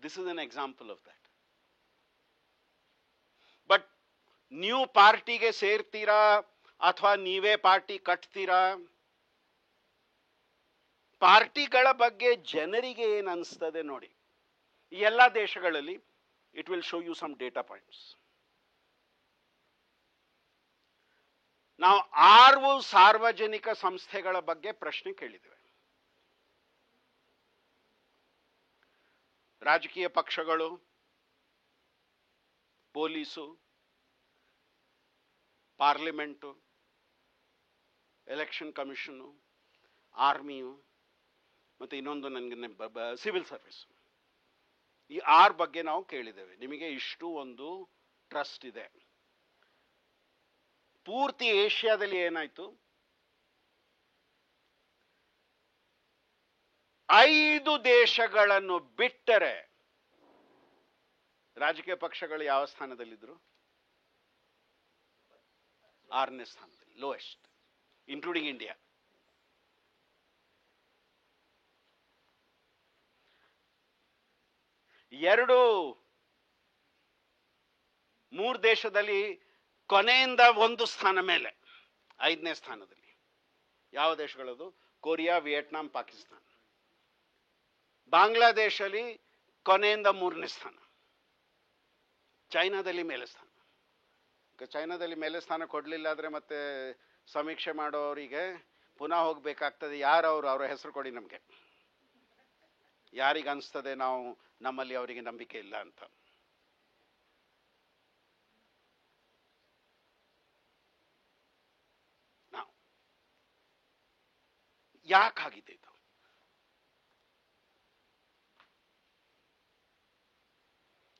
This is an example of that. But ನೀವು ಪಾರ್ಟಿಗೆ ಸೇರ್ತೀರಾ ಅಥವಾ ನೀವೇ ಪಾರ್ಟಿ ಕಟ್ತೀರಾ, ಪಾರ್ಟಿಗಳ ಬಗ್ಗೆ ಜನರಿಗೆ ಏನು ಅನಿಸ್ತದೆ ನೋಡಿ. ಈ ಎಲ್ಲ ದೇಶಗಳಲ್ಲಿ it will show you some data points. ನಾವು 6 ಸಾರ್ವಜನಿಕ ಸಂಸ್ಥೆಗಳ ಬಗ್ಗೆ ಪ್ರಶ್ನೆ ಕೇಳಿದ್ದೇವೆ. ರಾಜಕೀಯ ಪಕ್ಷಗಳು, ಪೊಲೀಸು, ಪಾರ್ಲಿಮೆಂಟು, ಎಲೆಕ್ಷನ್ ಕಮಿಷನು, ಆರ್ಮಿಯು, ಮತ್ತು ಇನ್ನೊಂದು ನನಗೆ ಸಿವಿಲ್ ಸರ್ವಿಸ್. ಈ 6 ಬಗ್ಗೆ ನಾವು ಕೇಳಿದ್ದೇವೆ. ನಿಮಗೆ ಇಷ್ಟು ಒಂದು ಟ್ರಸ್ಟ್ ಇದೆ. ಪೂರ್ತಿ ಏಷ್ಯಾದಲ್ಲಿ ಏನಾಯ್ತು? 5 ದೇಶಗಳನ್ನು ಬಿಟ್ಟರೆ ರಾಜಕೀಯ ಪಕ್ಷಗಳು ಯಾವ ಸ್ಥಾನದಲ್ಲಿದ್ರು? 6ನೇ ಸ್ಥಾನದಲ್ಲಿ, ಲೋಯೆಸ್ಟ್, ಇನ್ಕ್ಲೂಡಿಂಗ್ ಇಂಡಿಯಾ. ಮೂರು ದೇಶದಲ್ಲಿ ಕೊನೆಯಿಂದ 1 ಸ್ಥಾನ ಮೇಲೆ 5ನೇ ಸ್ಥಾನದಲ್ಲಿ. ಯಾವ ದೇಶಗಳದು? Korea, Vietnam, Pakistan. ಬಾಂಗ್ಲಾದೇಶಲ್ಲಿ ಕೊನೆಯಿಂದ 3ನೇ ಸ್ಥಾನ. ಚೈನಾದಲ್ಲಿ ಮೇಲೆ ಸ್ಥಾನ. ಚೈನಾದಲ್ಲಿ ಮೇಲೆ ಸ್ಥಾನ ಕೊಡಲಿಲ್ಲ ಆದರೆ ಮತ್ತೆ ಸಮೀಕ್ಷೆ ಮಾಡೋರಿಗೆ ಪುನಃ ಹೋಗಬೇಕಾಗ್ತದೆ. ಯಾರವರು? ಅವರ ಹೆಸರು ಕೊಡಿ ನಮಗೆ. ಯಾರಿಗೆ ಅನಿಸ್ತದೆ ನಾವು ನಮ್ಮಲ್ಲಿ ಅವರಿಗೆ ನಂಬಿಕೆ ಇಲ್ಲ ಅಂತ. ನಾವು ಯಾಕಾಗಿದೆ ಇದು?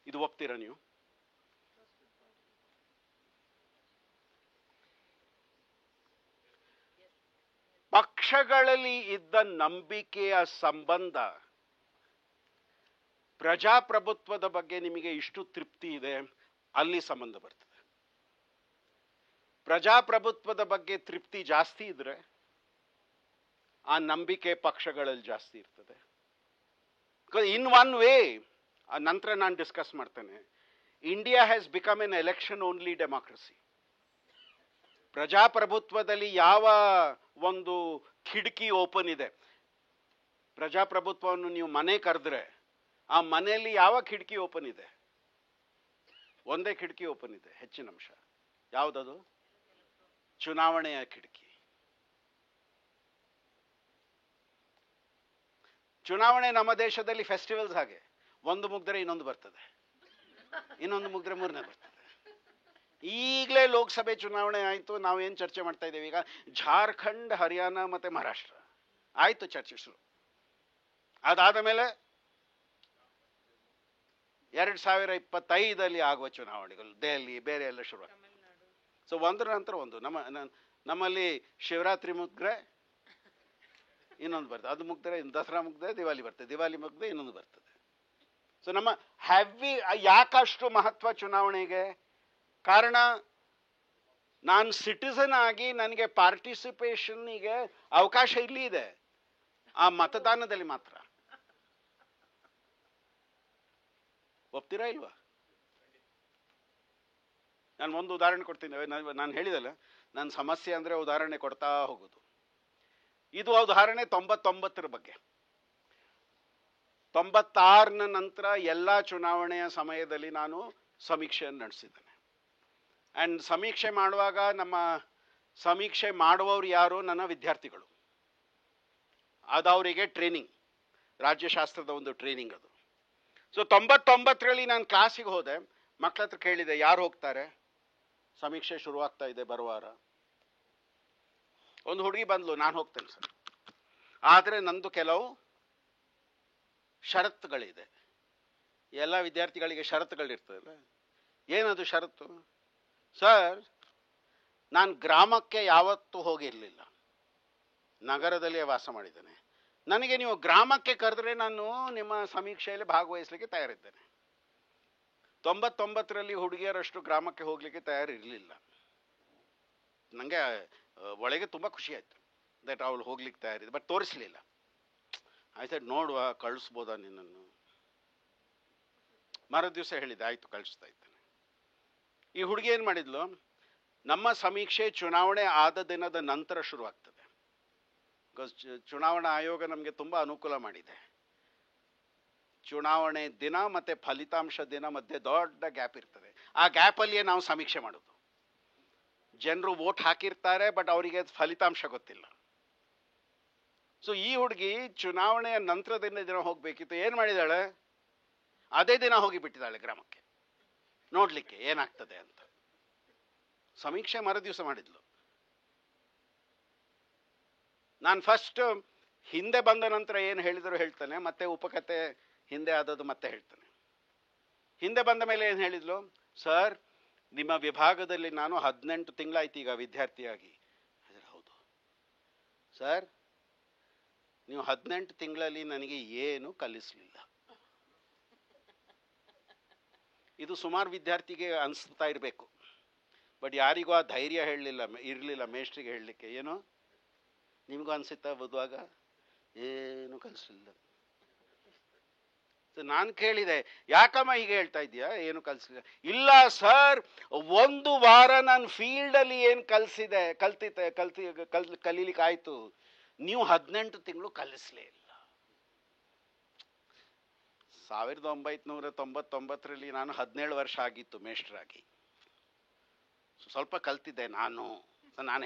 ಇದು ಒಪ್ತೀರಾ ನೀವು? ಪಕ್ಷಗಳಲ್ಲಿ ಇದ್ದ ನಂಬಿಕೆಯ ಸಂಬಂಧ ಪ್ರಜಾಪ್ರಭುತ್ವದ ಬಗ್ಗೆ ನಿಮಗೆ ಇಷ್ಟು ತೃಪ್ತಿ ಇದೆ, ಅಲ್ಲಿ ಸಂಬಂಧ ಬರ್ತದೆ. ಪ್ರಜಾಪ್ರಭುತ್ವದ ಬಗ್ಗೆ ತೃಪ್ತಿ ಜಾಸ್ತಿ ಇದ್ರೆ ಆ ನಂಬಿಕೆ ಪಕ್ಷಗಳಲ್ಲಿ ಜಾಸ್ತಿ ಇರ್ತದೆ. ಇನ್ ಒನ್ ವೇ, ನಂತರ ನಾನು ಡಿಸ್ಕಸ್ ಮಾಡ್ತೇನೆ, India has become an election only democracy. ಪ್ರಜಾಪ್ರಭುತ್ವದಲ್ಲಿ ಯಾವ ಒಂದು ಕಿಟಕಿ ಓಪನ್ ಇದೆ, ಪ್ರಜಾಪ್ರಭುತ್ವವನ್ನು ನೀವು ಮನೆ ಕರೆದ್ರೆ ಆ ಮನೆಯಲ್ಲಿ ಯಾವ ಕಿಟಕಿ ಓಪನ್ ಇದೆ? ಒಂದೇ ಕಿಟಕಿ ಓಪನ್ ಇದೆ, ಹೆಚ್ಚಿನ ಅಂಶ. ಯಾವುದದು? ಚುನಾವಣೆಯ ಕಿಟಕಿ. ಚುನಾವಣೆ ನಮ್ಮ ದೇಶದಲ್ಲಿ ಫೆಸ್ಟಿವಲ್ಸ್ ಹಾಗೆ, ಒಂದು ಮುಗಿದ್ರೆ ಇನ್ನೊಂದು ಬರ್ತದೆ, ಇನ್ನೊಂದು ಮುಗಿದ್ರೆ ಮೂರನೇ ಬರ್ತದೆ. ಈಗಲೇ ಲೋಕಸಭೆ ಚುನಾವಣೆ ಆಯಿತು, ನಾವೇನು ಚರ್ಚೆ ಮಾಡ್ತಾ ಇದ್ದೇವೆ ಈಗ? ಜಾರ್ಖಂಡ್, ಹರಿಯಾಣ ಮತ್ತೆ ಮಹಾರಾಷ್ಟ್ರ ಆಯಿತು ಚರ್ಚೆ ಶುರು. ಅದಾದ ಮೇಲೆ 2025 ಆಗುವ ಚುನಾವಣೆಗಳು, ದೆಹಲಿ ಬೇರೆ ಎಲ್ಲ ಶುರು. ಸೊ ಒಂದರ ನಂತರ ಒಂದು. ನಮ್ಮಲ್ಲಿ ಶಿವರಾತ್ರಿ ಮುಗಿದ್ರೆ ಇನ್ನೊಂದು ಬರ್ತದೆ, ಅದು ಮುಗಿದ್ರೆ ದಸರಾ ಮುಗಿದ್ರೆ ದಿವಾಲಿ ಬರ್ತದೆ, ದಿವಾಲಿ ಮುಗಿದ್ರೆ ಇನ್ನೊಂದು ಬರ್ತದೆ. ಸೊ ನಮ್ಮ ಯಾಕಷ್ಟು ಮಹತ್ವ ಚುನಾವಣೆಗೆ? ಕಾರಣ ನಾನು ಸಿಟಿಸನ್ ಆಗಿ ನನಗೆ ಪಾರ್ಟಿಸಿಪೇಷನ್ಗೆ ಅವಕಾಶ ಇಲ್ಲಿ ಇದೆ, ಆ ಮತದಾನದಲ್ಲಿ ಮಾತ್ರ. ಒಪ್ತೀರಾ ಇಲ್ವಾ? ನಾನು ಒಂದು ಉದಾಹರಣೆ ಕೊಡ್ತೀನಿ. ನಾನು ಹೇಳಿದಲ್ಲ, ನನ್ನ ಸಮಸ್ಯೆ ಅಂದರೆ ಉದಾಹರಣೆ ಕೊಡ್ತಾ ಹೋಗೋದು. ಇದು ಉದಾಹರಣೆ 99 ಬಗ್ಗೆ. 96 ನಂತರ ಎಲ್ಲ ಚುನಾವಣೆಯ ಸಮಯದಲ್ಲಿ ನಾನು ಸಮೀಕ್ಷೆಯನ್ನು ನಡೆಸಿದ್ದೇನೆ. ಆ್ಯಂಡ್ ಸಮೀಕ್ಷೆ ಮಾಡುವಾಗ ನಮ್ಮ ಸಮೀಕ್ಷೆ ಮಾಡುವವರು ಯಾರು? ನನ್ನ ವಿದ್ಯಾರ್ಥಿಗಳು. ಅದು ಅವರಿಗೆ ಟ್ರೈನಿಂಗ್, ರಾಜ್ಯಶಾಸ್ತ್ರದ ಒಂದು ಟ್ರೈನಿಂಗ್ ಅದು. ಸೊ 99ರಲ್ಲಿ ನಾನು ಕ್ಲಾಸಿಗೆ ಹೋದೆ, ಮಕ್ಕಳ ಹತ್ರ ಕೇಳಿದೆ, ಯಾರು ಹೋಗ್ತಾರೆ? ಸಮೀಕ್ಷೆ ಶುರುವಾಗ್ತಾ ಇದೆ ಬರುವಾರ. ಒಂದು ಹುಡುಗಿ ಬಂದ್ಲು, ನಾನು ಹೋಗ್ತೇನೆ ಸರ್, ಆದರೆ ನಂದು ಕೆಲವು ಷರತ್ತುಗಳಿದೆ. ಎಲ್ಲ ವಿದ್ಯಾರ್ಥಿಗಳಿಗೆ ಷರತ್ತುಗಳಿರ್ತದಲ್ಲ. ಏನದು ಷರತ್ತು? ಸರ್, ನಾನು ಗ್ರಾಮಕ್ಕೆ ಯಾವತ್ತೂ ಹೋಗಿರಲಿಲ್ಲ, ನಗರದಲ್ಲೇ ವಾಸ ಮಾಡಿದ್ದೇನೆ. ನನಗೆ ನೀವು ಗ್ರಾಮಕ್ಕೆ ಕರೆದ್ರೆ ನಾನು ನಿಮ್ಮ ಸಮೀಕ್ಷೆಯಲ್ಲಿ ಭಾಗವಹಿಸಲಿಕ್ಕೆ ತಯಾರಿದ್ದೇನೆ. 99ರಲ್ಲಿ ಹುಡುಗಿಯರಷ್ಟು ಗ್ರಾಮಕ್ಕೆ ಹೋಗ್ಲಿಕ್ಕೆ ತಯಾರಿರಲಿಲ್ಲ. ನನಗೆ ಒಳಗೆ ತುಂಬ ಖುಷಿ ಆಯಿತು ದಟ್ ಅವಳು ಹೋಗ್ಲಿಕ್ಕೆ ತಯಾರಿದೆ, ಬಟ್ ತೋರಿಸಲಿಲ್ಲ. ಆಯ್ತು, ನೋಡುವ, ಕಳಿಸ್ಬೋದಾ ನಿನ್ನನ್ನು? ಮರು ದಿವಸ ಹೇಳಿದೆ, ಆಯಿತು ಕಳಿಸ್ತಾ ಇದ್ದೇನೆ. ಈ ಹುಡುಗಿ ಏನು ಮಾಡಿದ್ಲು? ನಮ್ಮ ಸಮೀಕ್ಷೆ ಚುನಾವಣೆ ಆದ ದಿನದ ನಂತರ ಶುರುವಾಗ್ತದೆ. ಬಿಕಾಸ್ ಚುನಾವಣಾ ಆಯೋಗ ನಮಗೆ ತುಂಬ ಅನುಕೂಲ ಮಾಡಿದೆ. ಚುನಾವಣೆ ದಿನ ಮತ್ತು ಫಲಿತಾಂಶ ದಿನ ಮಧ್ಯೆ ದೊಡ್ಡ ಗ್ಯಾಪ್ ಇರ್ತದೆ. ಆ ಗ್ಯಾಪಲ್ಲಿಯೇ ನಾವು ಸಮೀಕ್ಷೆ ಮಾಡೋದು. ಜನರು ವೋಟ್ ಹಾಕಿರ್ತಾರೆ, ಬಟ್ ಅವರಿಗೆ ಫಲಿತಾಂಶ ಗೊತ್ತಿಲ್ಲ. ಸೊ ಈ ಹುಡುಗಿ ಚುನಾವಣೆಯ ನಂತರದಿಂದ ದಿನ ಹೋಗಬೇಕಿತ್ತು. ಏನು ಮಾಡಿದಾಳೆ? ಅದೇ ದಿನ ಹೋಗಿ ಬಿಟ್ಟಿದ್ದಾಳೆ ಗ್ರಾಮಕ್ಕೆ ನೋಡಲಿಕ್ಕೆ ಏನಾಗ್ತದೆ ಅಂತ. ಸಮೀಕ್ಷೆ ಮರು ದಿವಸ ಮಾಡಿದ್ಲು. ನಾನು ಫಸ್ಟ್ ಹಿಂದೆ ಬಂದ ನಂತರ ಏನು ಹೇಳಿದ್ರು ಹೇಳ್ತಾನೆ, ಮತ್ತೆ ಉಪಕಥೆ ಹಿಂದೆ ಆದದ್ದು ಮತ್ತೆ ಹೇಳ್ತಾನೆ. ಹಿಂದೆ ಬಂದ ಮೇಲೆ ಏನು ಹೇಳಿದ್ಲು? ಸರ್, ನಿಮ್ಮ ವಿಭಾಗದಲ್ಲಿ ನಾನು 18 ತಿಂಗಳಾಯ್ತು ಈಗ ವಿದ್ಯಾರ್ಥಿಯಾಗಿ. ಹೌದು ಸರ್, ನೀವು 18 ತಿಂಗಳಲ್ಲಿ ನನಗೆ ಏನು ಕಲಿಸಲಿಲ್ಲ. ಇದು ಸುಮಾರು ವಿದ್ಯಾರ್ಥಿಗೆ ಅನಿಸ್ತಾ ಇರಬೇಕು, ಬಟ್ ಯಾರಿಗೂ ಆ ಧೈರ್ಯ ಇರಲಿಲ್ಲ ಮೇಷ್ಟ್ರಿಗೆ ಹೇಳಲಿಕ್ಕೆ. ಏನು ನಿಮಗೂ ಅನಿಸುತ್ತಾ ಓದುವಾಗ? ಏನು ಕಲಿಸಲಿಲ್ಲ. ನಾನು ಕೇಳಿದೆ, ಯಾಕಮ್ಮ ಹೀಗೆ ಹೇಳ್ತಾ ಇದೀಯಾ, ಏನು ಕಲಿಸಲಿಲ್ಲ? ಇಲ್ಲ ಸರ್, ಒಂದು ವಾರ ನಾನು ಫೀಲ್ಡಲ್ಲಿ ಏನು ಕಲೀಲಿಕ್ಕೆ ಆಯಿತು, ನೀವು 18 ತಿಂಗಳು ಕಲಿಸಲೇ ಇಲ್ಲ. 1999ರಲ್ಲಿ ನಾನು 17 ವರ್ಷ ಆಗಿತ್ತು ಮೇಷ್ಟ್ರಾಗಿ. ಸ್ವಲ್ಪ ಕಲ್ತಿದ್ದೆ ನಾನು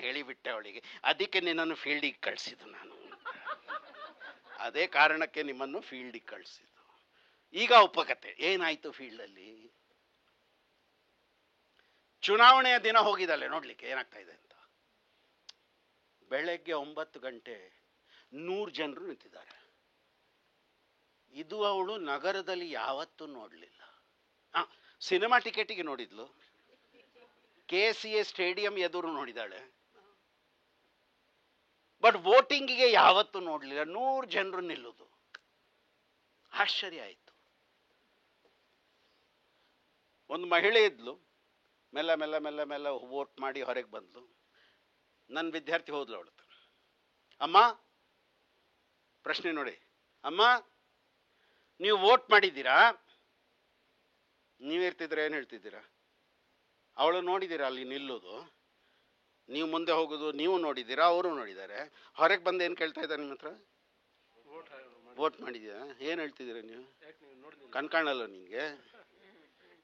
ಹೇಳಿಬಿಟ್ಟೆ ಅವಳಿಗೆ, ಅದಕ್ಕೆ ನಿನ್ನನ್ನು ಫೀಲ್ಡಿಗೆ ಕಳಿಸಿದ್ದು ನಾನು. ಅದೇ ಕಾರಣಕ್ಕೆ ನಿಮ್ಮನ್ನು ಫೀಲ್ಡಿಗೆ ಕಳಿಸಿದ್ದು. ಈಗ ಉಪಕಥೆ ಏನಾಯ್ತು ಫೀಲ್ಡಲ್ಲಿ? ಚುನಾವಣೆಯ ದಿನ ಹೋಗಿದ್ದಾಳೆ ನೋಡ್ಲಿಕ್ಕೆ ಏನಾಗ್ತಾ ಇದೆ ಅಂತ. ಬೆಳಗ್ಗೆ 9 ಗಂಟೆ 100 ಜನರು ನಿಂತಿದ್ದಾರೆ. ಇದು ಅವಳು ನಗರದಲ್ಲಿ ಯಾವತ್ತೂ ನೋಡಲಿಲ್ಲ. ಸಿನಿಮಾ ಟಿಕೆಟಿಗೆ ನೋಡಿದ್ಲು, KCA ಸ್ಟೇಡಿಯಂ ಎದುರು ನೋಡಿದಾಳೆ. ಬಟ್ ವೋಟಿಂಗಿಗೆ ಯಾವತ್ತೂ ನೋಡಲಿಲ್ಲ 100 ಜನರು ನಿಲ್ಲೋದು. ಆಶ್ಚರ್ಯ ಆಯಿತು. ಒಂದು ಮಹಿಳೆ ಇದ್ಲು, ಮೆಲ್ಲ ಮೆಲ್ಲ ಮೆಲ್ಲ ಮೆಲ್ಲ ವೋಟ್ ಮಾಡಿ ಹೊರಗೆ ಬಂದ್ಲು. ನನ್ನ ವಿದ್ಯಾರ್ಥಿ ಹೋದ್ಲು ಅವಳು. ಅಮ್ಮ, ಪ್ರಶ್ನೆ ನೋಡಿ, ಅಮ್ಮ ನೀವು ವೋಟ್ ಮಾಡಿದ್ದೀರಾ? ನೀವಿರ್ತಿದ್ರೆ ಏನು ಹೇಳ್ತಿದ್ದೀರಾ? ಅವಳು ನೋಡಿದ್ದೀರಾ ಅಲ್ಲಿ ನಿಲ್ಲೋದು, ನೀವು ಮುಂದೆ ಹೋಗೋದು ನೀವು ನೋಡಿದ್ದೀರಾ, ಅವರು ನೋಡಿದ್ದಾರೆ. ಹೊರಗೆ ಬಂದು ಏನು ಕೇಳ್ತಾ ಇದ್ದಾರೆ ನಿಮ್ಮ ಹತ್ರ? ವೋಟ್ ಮಾಡಿದ್ದೀರಾ? ಏನು ಹೇಳ್ತಿದ್ದೀರಾ ನೀವು? ಕಣ್ಕಾಣಲ್ಲ ನಿಮಗೆ?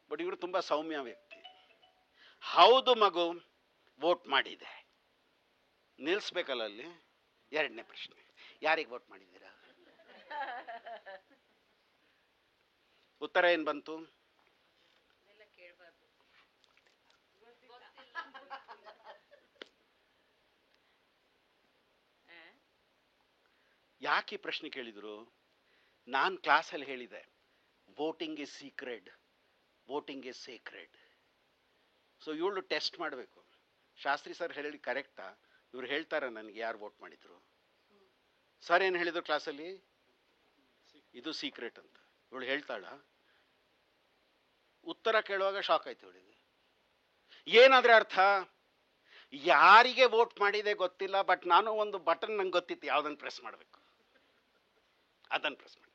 ಬಟ್ ಇವರು ತುಂಬ ಸೌಮ್ಯ ವ್ಯಕ್ತಿ. ಹೌದು ಮಗು, ವೋಟ್ ಮಾಡಿದೆ. ನಿಲ್ಲಿಸ್ಬೇಕಲ್ಲ ಅಲ್ಲಿ. ಎರಡನೇ ಪ್ರಶ್ನೆ, ಯಾರಿಗೆ ವೋಟ್ ಮಾಡಿದ್ದೀರಾ? ಉತ್ತರ ಏನು ಬಂತು? ಯಾಕೆ ಈ ಪ್ರಶ್ನೆ ಕೇಳಿದ್ರು? ನಾನು ಕ್ಲಾಸಲ್ಲಿ ಹೇಳಿದೆ, voting is sacred, voting is Sacred. So ಇವಳು ಟೆಸ್ಟ್ ಮಾಡಬೇಕು. ಶಾಸ್ತ್ರಿ ಸರ್ ಹೇಳಿ ಕರೆಕ್ಟಾ? ಇವ್ರು ಹೇಳ್ತಾರ ನನಗೆ ಯಾರು ವೋಟ್ ಮಾಡಿದ್ರು? ಸರ್ ಏನು ಹೇಳಿದ್ರು ಕ್ಲಾಸಲ್ಲಿ? ಇದು ಸೀಕ್ರೆಟ್ ಅಂತ. ಇವಳು ಹೇಳ್ತಾಳ? ಉತ್ತರ ಕೇಳುವಾಗ ಶಾಕ್ ಆಯ್ತು ಇವಳಿಗೆ. ಏನಾದ್ರೆ ಅರ್ಥ? ಯಾರಿಗೆ ವೋಟ್ ಮಾಡಿದೆ ಗೊತ್ತಿಲ್ಲ, ಬಟ್ ನಾನು ಒಂದು ಬಟನ್ ನಂಗೆ ಗೊತ್ತಿತ್ತು ಯಾವ್ದನ್ನು ಪ್ರೆಸ್ ಮಾಡಬೇಕು, ಅದನ್ನು ಪ್ರೆಸ್ ಮಾಡಿ.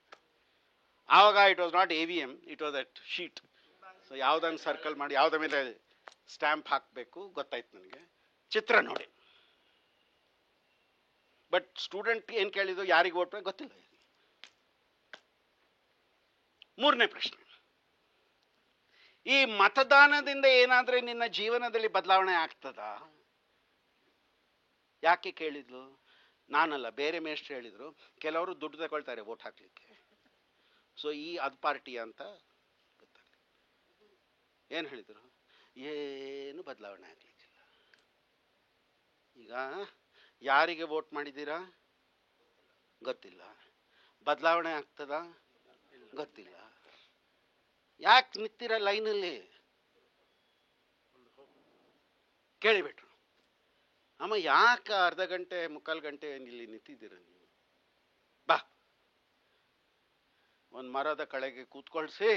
ಆವಾಗ it was not AVM, it was that sheet. So ಯಾವುದನ್ನು ಸರ್ಕಲ್ ಮಾಡಿ ಯಾವುದ ಮೇಲೆ ಸ್ಟ್ಯಾಂಪ್ ಹಾಕಬೇಕು ಗೊತ್ತಾಯ್ತು ನನಗೆ. ಚಿತ್ರ ನೋಡಿ. ಬಟ್ ಸ್ಟೂಡೆಂಟ್ ಏನು ಕೇಳಿದ್ರು, ಯಾರಿಗೆ ವೋಟ್ ಮಾಡಿ ಗೊತ್ತಿಲ್ಲ. ಮೂರನೇ ಪ್ರಶ್ನೆ, ಈ ಮತದಾನದಿಂದ ಏನಾದ್ರೆ ನಿನ್ನ ಜೀವನದಲ್ಲಿ ಬದಲಾವಣೆ ಆಗ್ತದಾ? ಯಾಕೆ ಕೇಳಿದ್ಲು? ನಾನಲ್ಲ, ಬೇರೆ ಮೇಷ್ಟ್ರು ಹೇಳಿದ್ರು. ಕೆಲವರು ದುಡ್ಡು ತಗೊಳ್ತಾರೆ ವೋಟ್ ಹಾಕ್ಲಿಕ್ಕೆ. ಸೊ ಅದು ಪಾರ್ಟಿ ಅಂತ ಗೊತ್ತಾಗಲಿ. ಏನು ಹೇಳಿದ್ರು? ಏನು ಬದಲಾವಣೆ ಆಗ್ಲಿಕ್ಕಿಲ್ಲ. ಈಗ ಯಾರಿಗೆ ವೋಟ್ ಮಾಡಿದ್ದೀರಾ ಗೊತ್ತಿಲ್ಲ, ಬದಲಾವಣೆ ಆಗ್ತದಾ ಗೊತ್ತಿಲ್ಲ. ಯಾಕೆ ನಿಂತೀರ ಲೈನಲ್ಲಿ? ಕೇಳಿಬಿಟ್ರು. ಅಮ್ಮ ಯಾಕೆ ಅರ್ಧ ಗಂಟೆ ಮುಕ್ಕಾಲು ಗಂಟೆ ಇಲ್ಲಿ ನಿಂತಿದ್ದೀರ ನೀವು? ಬಾ, ಒಂದು ಮರದ ಕೆಳಗೆ ಕೂತ್ಕೊಳ್ಸಿ.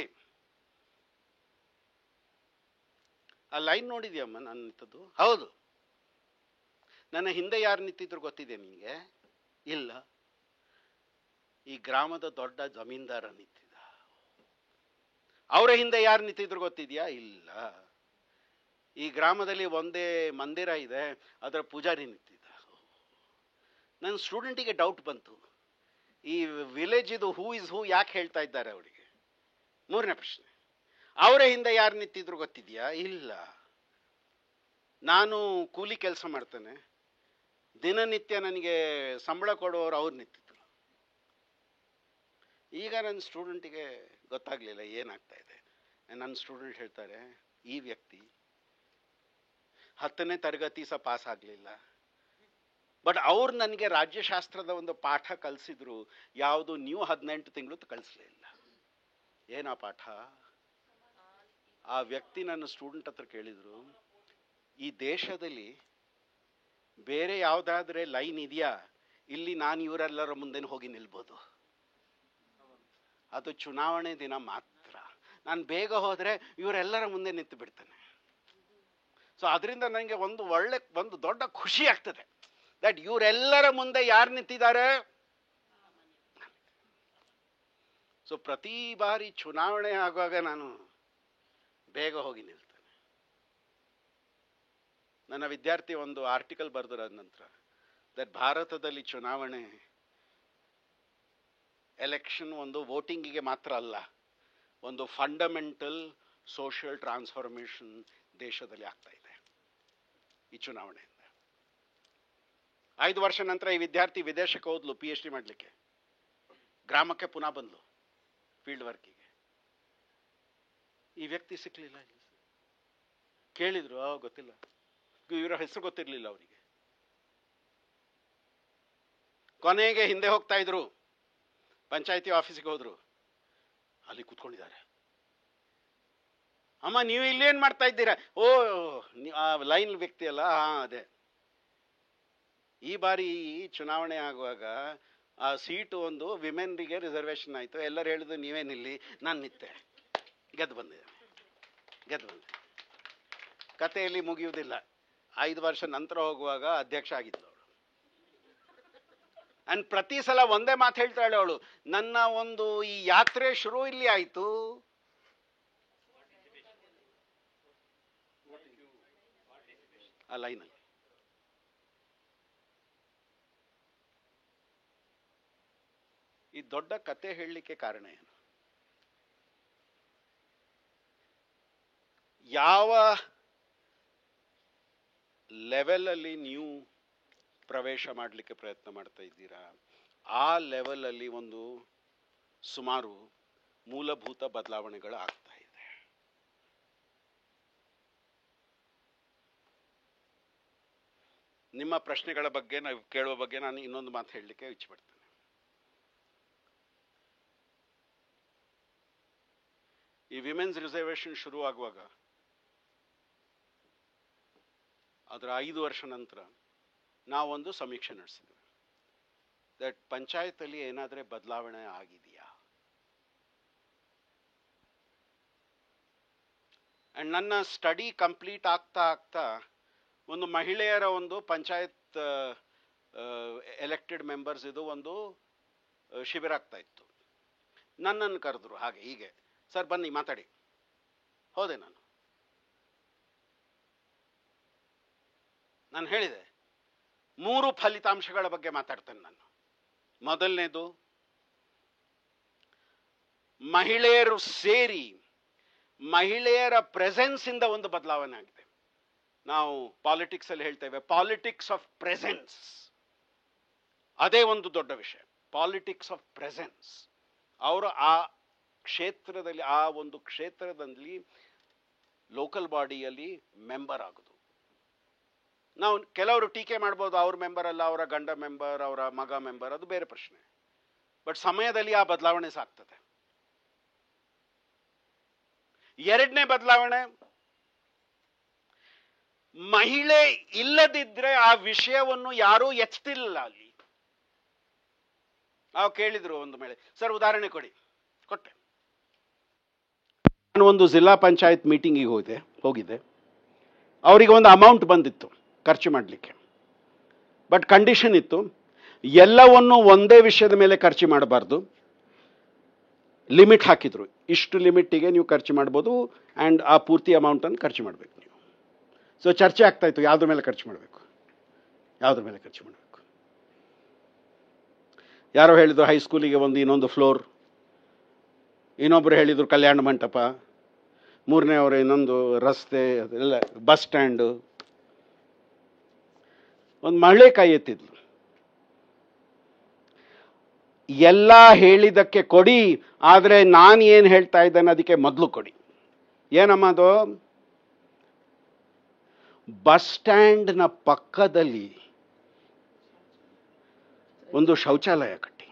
ಆ ಲೈನ್ ನೋಡಿದ್ಯಮ್ಮ ನಾನು ನಿಂತದ್ದು? ಹೌದು. ನನ್ನ ಹಿಂದೆ ಯಾರು ನಿಂತಿದ್ರು ಗೊತ್ತಿದೆ ನಿನಗೆ? ಇಲ್ಲ. ಈ ಗ್ರಾಮದ ದೊಡ್ಡ ಜಮೀನ್ದಾರ ನಿಂತಿದ್ದ. ಅವರ ಹಿಂದೆ ಯಾರು ನಿಂತಿದ್ರು ಗೊತ್ತಿದ್ಯಾ? ಇಲ್ಲ. ಈ ಗ್ರಾಮದಲ್ಲಿ ಒಂದೇ ಮಂದಿರ ಇದೆ, ಅದರ ಪೂಜಾರಿ ನಿಂತಿದ್ದ. ನನ್ನ ಸ್ಟೂಡೆಂಟಿಗೆ ಡೌಟ್ ಬಂತು, ಈ ವಿಲೇಜ್ ಇದು ಹೂ ಇಸ್ ಹೂ ಯಾಕೆ ಹೇಳ್ತಾ ಇದ್ದಾರೆ ಅವರಿಗೆ? ಮೂರನೇ ಪ್ರಶ್ನೆ, ಅವರ ಹಿಂದೆ ಯಾರು ನಿಂತಿದ್ರು ಗೊತ್ತಿದ್ಯಾ? ಇಲ್ಲ. ನಾನು ಕೂಲಿ ಕೆಲಸ ಮಾಡ್ತೇನೆ, ದಿನನಿತ್ಯ ನನಗೆ ಸಂಬಳ ಕೊಡುವವರು ಅವ್ರು ನಿಂತಿದ್ರು. ಈಗ ನನ್ನ ಸ್ಟೂಡೆಂಟಿಗೆ ಗೊತ್ತಾಗಲಿಲ್ಲ ಏನಾಗ್ತಾ ಇದೆ. ನನ್ನ ಸ್ಟೂಡೆಂಟ್ ಹೇಳ್ತಾರೆ, ಈ ವ್ಯಕ್ತಿ 10ನೇ ತರಗತಿ ಸಹ ಪಾಸ್ ಆಗಲಿಲ್ಲ, ಬಟ್ ಅವ್ರು ನನಗೆ ರಾಜ್ಯಶಾಸ್ತ್ರದ ಒಂದು ಪಾಠ ಕಲಿಸಿದ್ರು, ಯಾವುದು ನೀವು 18 ತಿಂಗಳು ಕಲಿಸ್ಲಿಲ್ಲ. ಏನಾ ಪಾಠ? ಆ ವ್ಯಕ್ತಿ ನನ್ನ ಸ್ಟೂಡೆಂಟ್ ಹತ್ರ ಕೇಳಿದ್ರು, ಈ ದೇಶದಲ್ಲಿ ಬೇರೆ ಯಾವುದಾದ್ರೆ ಲೈನ್ ಇದೆಯಾ ಇಲ್ಲಿ ನಾನು ಇವರೆಲ್ಲರ ಮುಂದೆ ಹೋಗಿ ನಿಲ್ಬೋದು? ಅದು ಚುನಾವಣೆ ದಿನ ಮಾತ್ರ. ನಾನು ಬೇಗ ಹೋದರೆ ಇವರೆಲ್ಲರ ಮುಂದೆ ನಿಂತು ಬಿಡ್ತೇನೆ. ಸೊ ಅದರಿಂದ ನನಗೆ ಒಂದು ದೊಡ್ಡ ಖುಷಿ ಆಗ್ತದೆ, ದಟ್ ಇವರೆಲ್ಲರ ಮುಂದೆ ಯಾರು ನಿಂತಿದ್ದಾರೆ. ಸೊ ಪ್ರತಿ ಬಾರಿ ಚುನಾವಣೆ ಆಗುವಾಗ ನಾನು ಬೇಗ ಹೋಗಿ ನಿಲ್ತೇನೆ. ನನ್ನ ವಿದ್ಯಾರ್ಥಿ ಒಂದು ಆರ್ಟಿಕಲ್ ಬರೆದರ ನಂತರ, ದಟ್ ಭಾರತದಲ್ಲಿ ಚುನಾವಣೆ ಎಲೆಕ್ಷನ್ ಒಂದು ವೋಟಿಂಗಿಗೆ ಮಾತ್ರ ಅಲ್ಲ, ಒಂದು ಫಂಡಮೆಂಟಲ್ ಸೋಷಿಯಲ್ ಟ್ರಾನ್ಸ್ಫಾರ್ಮೇಶನ್ ದೇಶದಲ್ಲಿ ಆಗ್ತಾ ಇದೆ ಈ ಚುನಾವಣೆಯಿಂದ. 5 ವರ್ಷ ನಂತರ ಈ ವಿದ್ಯಾರ್ಥಿ ವಿದೇಶಕ್ಕೆ ಹೋದ್ಲು PhD ಮಾಡಲಿಕ್ಕೆ. ಗ್ರಾಮಕ್ಕೆ ಪುನಃ ಬಂದ್ಲು ಫೀಲ್ಡ್ ವರ್ಕಿಗೆ. ಈ ವ್ಯಕ್ತಿ ಸಿಕ್ಕಲಿಲ್ಲ. ಕೇಳಿದ್ರು, ಗೊತ್ತಿಲ್ಲ. ಇವರ ಹೆಸರು ಗೊತ್ತಿರಲಿಲ್ಲ ಅವರಿಗೆ. ಕೊನೆಗೆ ಹಿಂದೆ ಹೋಗ್ತಾ ಇದ್ರು, ಪಂಚಾಯತಿ ಆಫೀಸಿಗೆ ಹೋದ್ರು. ಅಲ್ಲಿ ಕೂತ್ಕೊಂಡಿದ್ದಾರೆ. ಅಮ್ಮ ನೀವು ಇಲ್ಲೇನ್ ಮಾಡ್ತಾ ಇದ್ದೀರಾ? ಓ, ಲೈನ್ ವ್ಯಕ್ತಿ ಅಲ್ಲ? ಹಾ, ಅದೇ. ಈ ಬಾರಿ ಚುನಾವಣೆ ಆಗುವಾಗ ಆ ಸೀಟು ಒಂದು ವಿಮೆನ್ರಿಗೆ ರಿಸರ್ವೇಷನ್ ಆಯಿತು. ಎಲ್ಲರೂ ಹೇಳಿದ್ರು ನೀವೇ ನಿಲ್ಲಿ, ನಾನು ನಿಂತೆ, ಗೆದ್ದು ಬಂದೆ. ಕಥೆಯಲ್ಲಿ ಮುಗಿಯುವುದಿಲ್ಲ. 5 ವರ್ಷ ನಂತರ ಹೋಗುವಾಗ ಅಧ್ಯಕ್ಷ ಆಗಿದ್ಲು ಅವಳು. ಅಂಡ್ ಪ್ರತಿ ಸಲ ಒಂದೇ ಮಾತು ಹೇಳ್ತಾಳೆ ಅವಳು, ನನ್ನ ಒಂದು ಈ ಯಾತ್ರೆ ಶುರು ಇಲ್ಲಿ ಆಯಿತು. ಆ ಲೈನಲ್ಲಿ ಈ ದೊಡ್ಡ ಕತೆ ಹೇಳಲಿಕ್ಕೆ ಕಾರಣ ಏನು? ಯಾವ ಲೆವೆಲಲ್ಲಿ ನೀವು ಪ್ರವೇಶ ಮಾಡಲಿಕ್ಕೆ ಪ್ರಯತ್ನ ಮಾಡ್ತಾ ಇದ್ದೀರಾ, ಆ ಲೆವೆಲಲ್ಲಿ ಒಂದು ಸುಮಾರು ಮೂಲಭೂತ ಬದಲಾವಣೆಗಳು ಆಗ್ತಾ ಇದೆ. ನಿಮ್ಮ ಪ್ರಶ್ನೆಗಳ ಬಗ್ಗೆ ನಾವು ಕೇಳುವ ಬಗ್ಗೆ ನಾನು ಇನ್ನೊಂದು ಮಾತು ಹೇಳಲಿಕ್ಕೆ ಇಚ್ಛೆಪಡ್ತೇನೆ. ಈ ವಿಮೆನ್ಸ್ ರಿಸರ್ವೇಷನ್ ಶುರುವಾಗುವಾಗ ಅದರ 5 ವರ್ಷ ನಂತರ ನಾವೊಂದು ಸಮೀಕ್ಷೆ ನಡೆಸಿದ್ವಿ. ದಟ್ ಪಂಚಾಯತಲ್ಲಿ ಏನಾದರೆ ಬದಲಾವಣೆ ಆಗಿದೆಯಾ? ಅಂಡ್ ನನ್ನ ಸ್ಟಡಿ ಕಂಪ್ಲೀಟ್ ಆಗ್ತಾ ಒಂದು ಮಹಿಳೆಯರ ಒಂದು ಪಂಚಾಯತ್ ಎಲೆಕ್ಟೆಡ್ ಮೆಂಬರ್ಸ್ ಇದು ಒಂದು ಶಿಬಿರ ಆಗ್ತಾ ಇತ್ತು. ನನ್ನನ್ನು ಕರೆದ್ರು, ಹಾಗೆ ಹೀಗೆ, ಸರ್ ಬನ್ನಿ ಮಾತಾಡಿ. ಹೋದೆ. ನಾನು ಹೇಳಿದೆ 3 ಫಲಿತಾಂಶಗಳ ಬಗ್ಗೆ ಮಾತಾಡ್ತೇನೆ ನಾನು. ಮೊದಲನೇದು, ಮಹಿಳೆಯರು ಸೇರಿ ಮಹಿಳೆಯರ ಪ್ರೆಸೆನ್ಸ್ ಇಂದ ಒಂದು ಬದಲಾವಣೆ ಆಗಿದೆ. ನಾವು ಪಾಲಿಟಿಕ್ಸ್ ಅಲ್ಲಿ ಹೇಳ್ತೇವೆ ಪಾಲಿಟಿಕ್ಸ್ ಆಫ್ ಪ್ರೆಸೆನ್ಸ್. ಅದೇ ಒಂದು ದೊಡ್ಡ ವಿಷಯ, ಪಾಲಿಟಿಕ್ಸ್ ಆಫ್ ಪ್ರೆಸೆನ್ಸ್. ಅವರು ಆ ಕ್ಷೇತ್ರದಲ್ಲಿ, ಆ ಒಂದು ಕ್ಷೇತ್ರದಲ್ಲಿ ಲೋಕಲ್ ಬಾಡಿಯಲ್ಲಿ ಮೆಂಬರ್ ಆಗೋದು. ನಾವು ಕೆಲವರು ಟೀಕೆ ಮಾಡ್ಬೋದು, ಅವ್ರ ಮೆಂಬರ್ ಅಲ್ಲ, ಅವರ ಗಂಡ ಮೆಂಬರ್, ಅವರ ಮಗ ಮೆಂಬರ್, ಅದು ಬೇರೆ ಪ್ರಶ್ನೆ. ಬಟ್ ಸಮಯದಲ್ಲಿ ಆ ಬದಲಾವಣೆ ಸಾಗ್ತದೆ. ಎರಡನೇ ಬದಲಾವಣೆ, ಮಹಿಳೆ ಇಲ್ಲದಿದ್ರೆ ಆ ವಿಷಯವನ್ನು ಯಾರೂ ಎಚ್ಚತಿಲ್ಲ. ಅಲ್ಲಿ ನಾವು ಕೇಳಿದ್ರು ಒಂದು ಮೇಲೆ, ಸರ್ ಉದಾಹರಣೆ ಕೊಡಿ. ಕೊಟ್ಟೆ. ನಾನು ಒಂದು ಜಿಲ್ಲಾ ಪಂಚಾಯತ್ ಮೀಟಿಂಗಿಗೆ ಹೋಗಿದ್ದೆ. ಅವರಿಗೆ ಒಂದು ಅಮೌಂಟ್ ಬಂದಿತ್ತು ಖರ್ಚು ಮಾಡಲಿಕ್ಕೆ. ಬಟ್ ಕಂಡೀಷನ್ ಇತ್ತು, ಎಲ್ಲವನ್ನು ಒಂದೇ ವಿಷಯದ ಮೇಲೆ ಖರ್ಚು ಮಾಡಬಾರ್ದು. ಲಿಮಿಟ್ ಹಾಕಿದ್ರು, ಇಷ್ಟು ಲಿಮಿಟ್ಟಿಗೆ ನೀವು ಖರ್ಚು ಮಾಡ್ಬೋದು ಆ್ಯಂಡ್ ಆ ಪೂರ್ತಿ ಅಮೌಂಟನ್ನು ಖರ್ಚು ಮಾಡಬೇಕು ನೀವು. ಸೊ ಚರ್ಚೆ ಆಗ್ತಾ ಇತ್ತು, ಯಾವುದ್ರ ಮೇಲೆ ಖರ್ಚು ಮಾಡಬೇಕು. ಯಾರೋ ಹೇಳಿದ್ರು ಹೈಸ್ಕೂಲಿಗೆ ಇನ್ನೊಂದು ಫ್ಲೋರ್, ಇನ್ನೊಬ್ರು ಹೇಳಿದ್ರು ಕಲ್ಯಾಣ ಮಂಟಪ, ಮೂರನೇವರು ಇನ್ನೊಂದು ರಸ್ತೆ, ಅದೆಲ್ಲ ಬಸ್ ಸ್ಟ್ಯಾಂಡು. ಒಂದು ಮಹಿಳೆ ಕೈ ಎತ್ತಿದ್ಲು, ಎಲ್ಲ ಹೇಳಿದ್ದಕ್ಕೆ ಕೊಡಿ, ಆದರೆ ನಾನು ಏನು ಹೇಳ್ತಾ ಇದ್ದೇನೆ ಅದಕ್ಕೆ ಮೊದಲು ಕೊಡಿ. ಏನಮ್ಮ ಅದು? ಬಸ್ ಸ್ಟ್ಯಾಂಡ್ನ ಪಕ್ಕದಲ್ಲಿ ಒಂದು ಶೌಚಾಲಯ ಕಟ್ಟಿ.